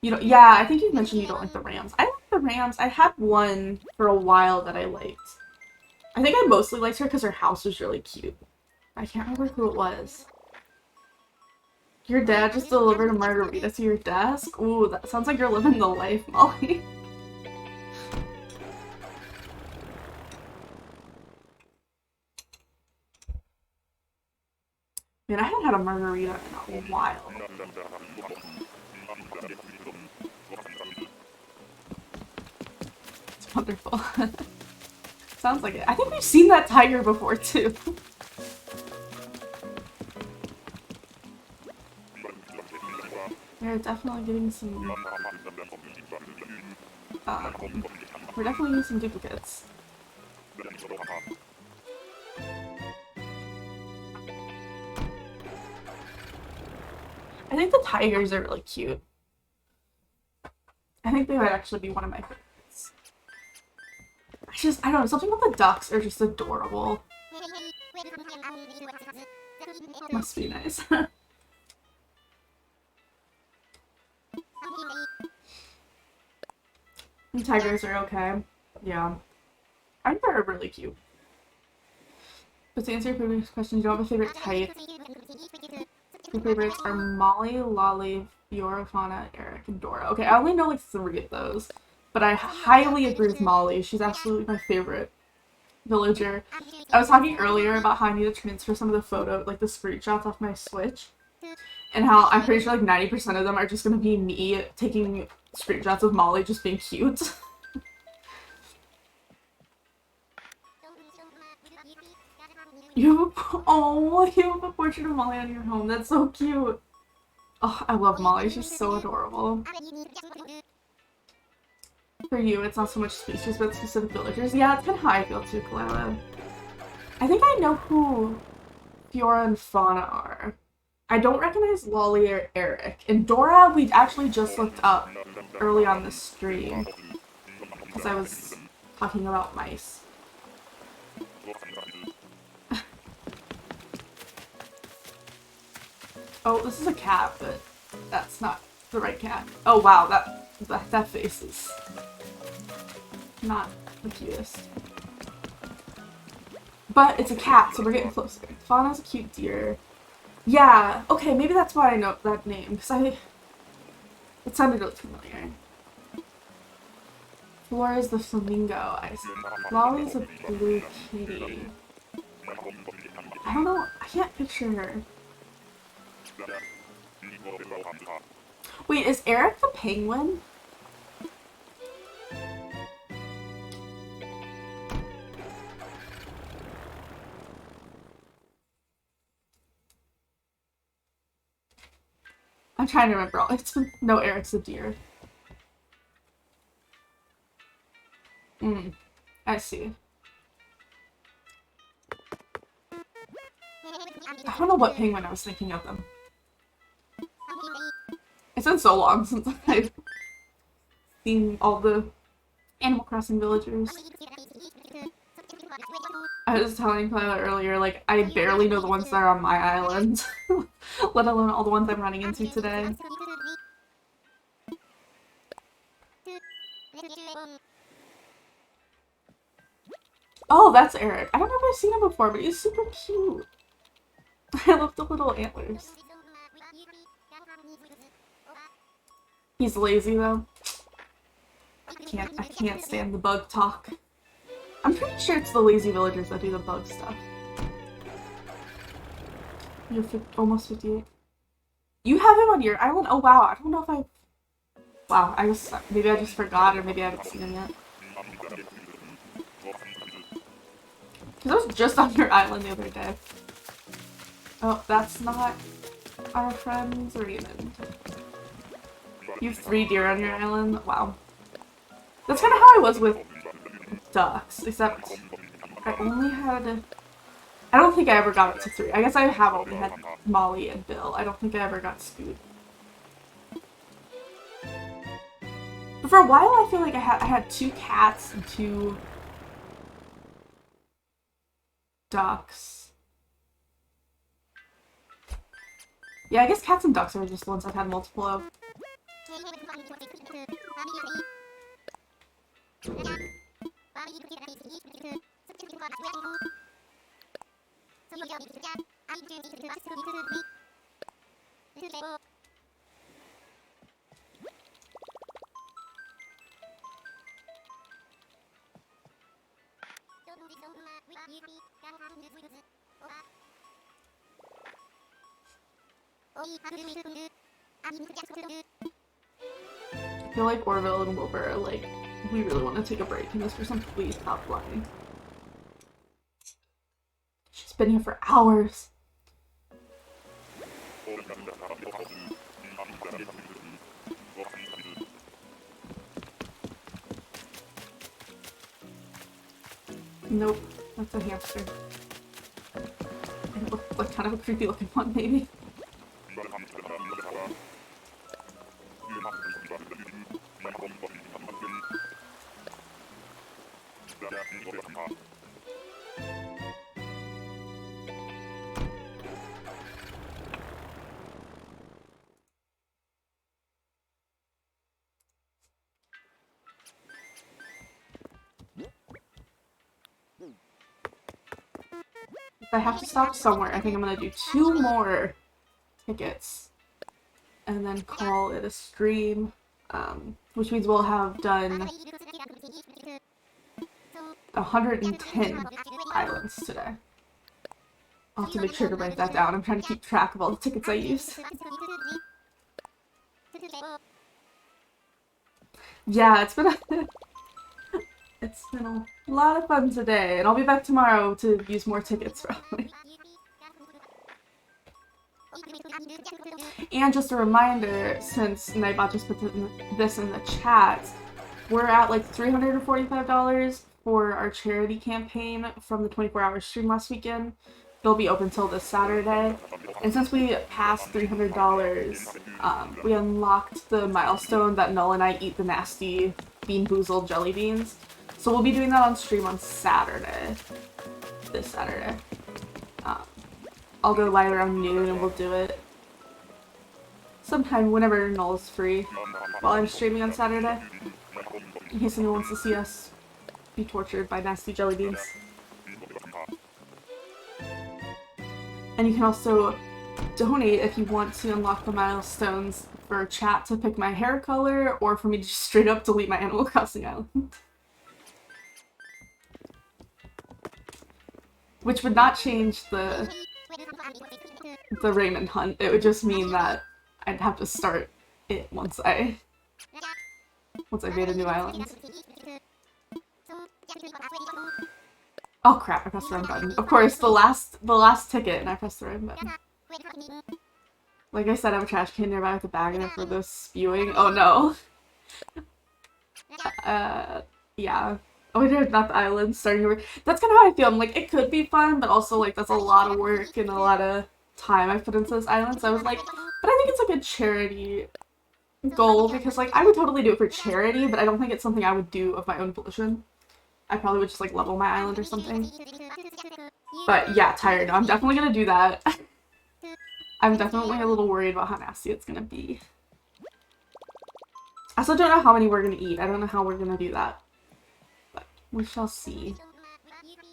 [SPEAKER 1] You know, yeah, I think you mentioned you don't like the rams. I like the rams. I had one for a while that I liked. I think I mostly liked her because her house was really cute. I can't remember who it was. Your dad just delivered a margarita to your desk? Ooh, that sounds like you're living the life, Molly. Man, I haven't had a margarita in a while. It's wonderful. Sounds like it. I think we've seen that tiger before, too. We're definitely getting some... we're definitely getting some duplicates. I think the tigers are really cute. I think they might actually be one of my favorites. I don't know, something about the ducks are just adorable. Must be nice. The tigers are okay. Yeah. I think they're really cute. But to answer your previous question, you don't have a favorite type. Your favorites are Molly, Lolly, Fiora, Fauna, Eric, and Dora. Okay, I only know like 3 of those. But I highly agree with Molly. She's absolutely my favorite villager. I was talking earlier about how I need to transfer some of the the screenshots off my Switch. And how I'm pretty sure like 90% of them are just gonna be me taking screenshots of Molly just being cute. you have a portrait of Molly on your home. That's so cute. Oh, I love Molly. She's so adorable. For you, it's not so much species, but specific villagers. Yeah, that's kind of how I feel too, Clara. I think I know who Fiora and Fauna are. I don't recognize Lolly or Eric. And Dora, we actually just looked up early on the stream. Because I was talking about mice. Oh, this is a cat, but that's not the right cat. Oh wow, that face is not the cutest. But it's a cat, so we're getting closer. Fauna's a cute deer. Yeah, okay, maybe that's why I know that name, because it sounded really familiar. Flora's the flamingo, I see. Lolly's a blue kitty. I don't know, I can't picture her. Wait, is Eric the penguin? I'm trying to remember all. No, Eric's a deer. I see. I don't know what penguin I was thinking of them. It's been so long since I've seen all the Animal Crossing villagers. I was telling Kyla earlier, like, I barely know the ones that are on my island, let alone all the ones I'm running into today. Oh, that's Eric. I don't know if I've seen him before, but he's super cute. I love the little antlers. He's lazy though. I can't stand the bug talk. I'm pretty sure it's the lazy villagers that do the bug stuff. You're almost 58. You have him on your island? Oh wow, I don't know if I... Wow, maybe I just forgot, or maybe I haven't seen him yet. Because I was just on your island the other day. Oh, that's not our friend Raymond. You have 3 deer on your island? Wow. That's kind of how I was with ducks, except I only had... I don't think I ever got up to 3. I guess I have only had Molly and Bill. I don't think I ever got Scoot. But for a while, I feel like I had 2 cats and 2 ducks. Yeah, I guess cats and ducks are just ones I've had multiple of. I feel like Orville and Wilbur are like, we really want to take a break. Can this person please stop flying? She's been here for hours. Nope, that's a hamster. It looked like kind of a creepy looking one, maybe. If I have to stop somewhere, I think I'm gonna do 2 more tickets and then call it a stream, which means we'll have done 110 islands today. I'll have to make sure to write that down. I'm trying to keep track of all the tickets I used. Yeah, it's been a lot of fun today, and I'll be back tomorrow to use more tickets probably. And just a reminder, since Nightbot just put this in the chat, we're at like $345 for our charity campaign from the 24-hour stream last weekend. It'll be open till this Saturday. And since we passed $300, we unlocked the milestone that Null and I eat the nasty Bean Boozled jelly beans. So we'll be doing that on stream on Saturday. This Saturday. I'll go live around noon and we'll do it sometime whenever Null's free while I'm streaming on Saturday. In case anyone wants to see us be tortured by nasty jelly beans. And you can also donate if you want to unlock the milestones for chat to pick my hair color or for me to just straight up delete my Animal Crossing island. Which would not change the Raymond hunt. It would just mean that I'd have to start it once I made a new island. Oh crap, I pressed the wrong button. Of course, the last ticket and I pressed the wrong button. Like I said, I have a trash can nearby with a bag in it for the spewing. Oh no. Yeah. Oh, there's not the island starting over. That's kind of how I feel. I'm like, it could be fun, but also like that's a lot of work and a lot of time I've put into this island. So I was like, but I think it's like a charity goal because like I would totally do it for charity, but I don't think it's something I would do of my own volition. I probably would just like level my island or something. But yeah, tired. I'm definitely gonna do that. I'm definitely a little worried about how nasty it's gonna be. I also don't know how many we're gonna eat. I don't know how we're gonna do that. But we shall see.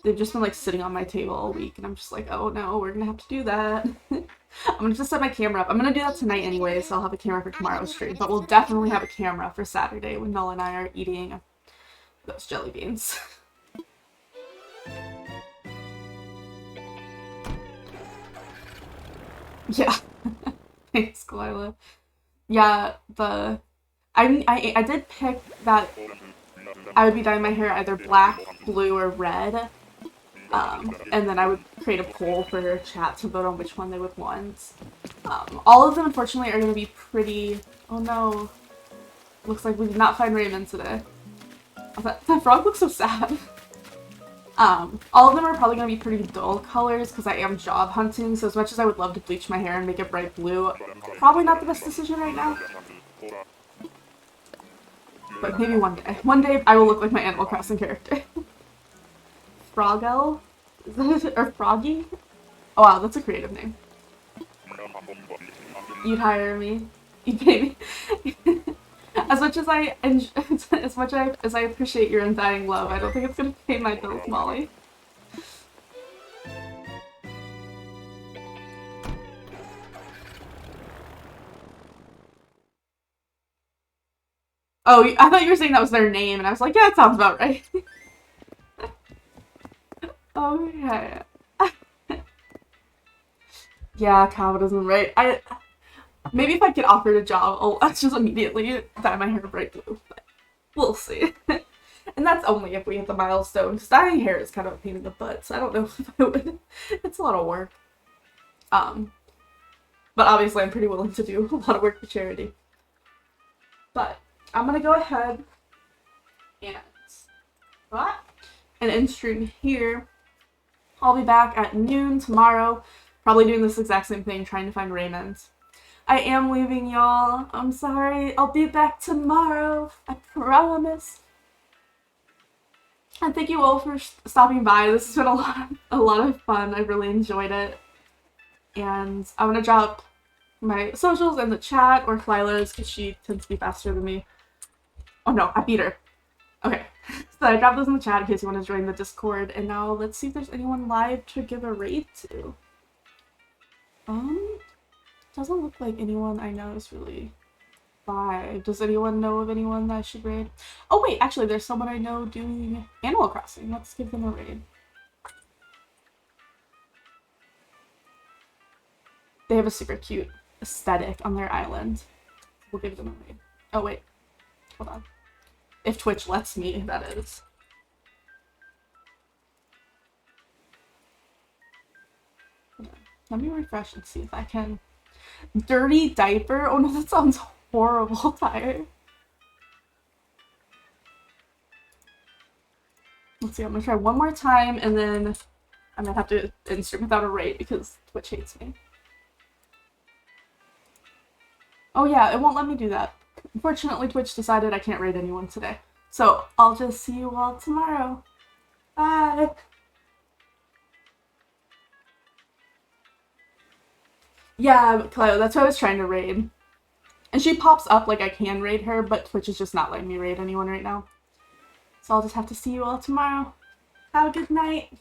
[SPEAKER 1] they've just been like sitting on my table all week, and I'm just like, oh no, we're gonna have to do that. I'm gonna just set my camera up. I'm gonna do that tonight anyway, so I'll have a camera for tomorrow's stream, but we'll definitely have a camera for Saturday when Noel and I are eating those jelly beans. Yeah. Thanks, Kalila. Yeah, I did pick that I would be dyeing my hair either black, blue, or red. And then I would create a poll for chat to vote on which one they would want. All of them, unfortunately, are going to be pretty... Oh no. Looks like we did not find Raymond today. Oh, that frog looks so sad. All of them are probably going to be pretty dull colors because I am job hunting, so as much as I would love to bleach my hair and make it bright blue, probably not the best decision right now. But maybe one day. One day I will look like my Animal Crossing character. Frogel? Or Froggy? Oh wow, that's a creative name. You'd hire me. You'd pay me. As much as I appreciate your undying love, I don't think it's gonna pay my bills, Molly. Oh, I thought you were saying that was their name, and I was like, yeah, that sounds about right. Okay. Yeah, capitalism, right? Maybe if I get offered a job, I'll just immediately dye my hair bright blue. But we'll see. And that's only if we hit the milestone, because dyeing hair is kind of a pain in the butt, so I don't know if I would. It's a lot of work. But obviously I'm pretty willing to do a lot of work for charity. But I'm gonna go ahead and end stream here. I'll be back at noon tomorrow, probably doing this exact same thing, trying to find Raymond. I am leaving, y'all. I'm sorry. I'll be back tomorrow. I promise. And thank you all for stopping by. This has been a lot of fun. I really enjoyed it. And I'm gonna drop my socials in the chat, or Flila's, because she tends to be faster than me. Oh no, I beat her. Okay. So I dropped those in the chat in case you want to join the Discord, and now let's see if there's anyone live to give a raid to. Doesn't look like anyone I know is really live. Does anyone know of anyone that I should raid? Oh wait, actually there's someone I know doing Animal Crossing. Let's give them a raid. They have a super cute aesthetic on their island. We'll give them a raid. Oh wait, hold on. If Twitch lets me, that is. Let me refresh and see if I can. Dirty diaper? Oh no, that sounds horrible, Tyre. Let's see, I'm gonna try one more time, and then I'm gonna have to insert without a raid because Twitch hates me. Oh yeah, it won't let me do that. Unfortunately, Twitch decided I can't raid anyone today. So, I'll just see you all tomorrow. Bye! Yeah, Cleo, that's why I was trying to raid. And she pops up like I can raid her, but Twitch is just not letting me raid anyone right now. So I'll just have to see you all tomorrow. Have a good night.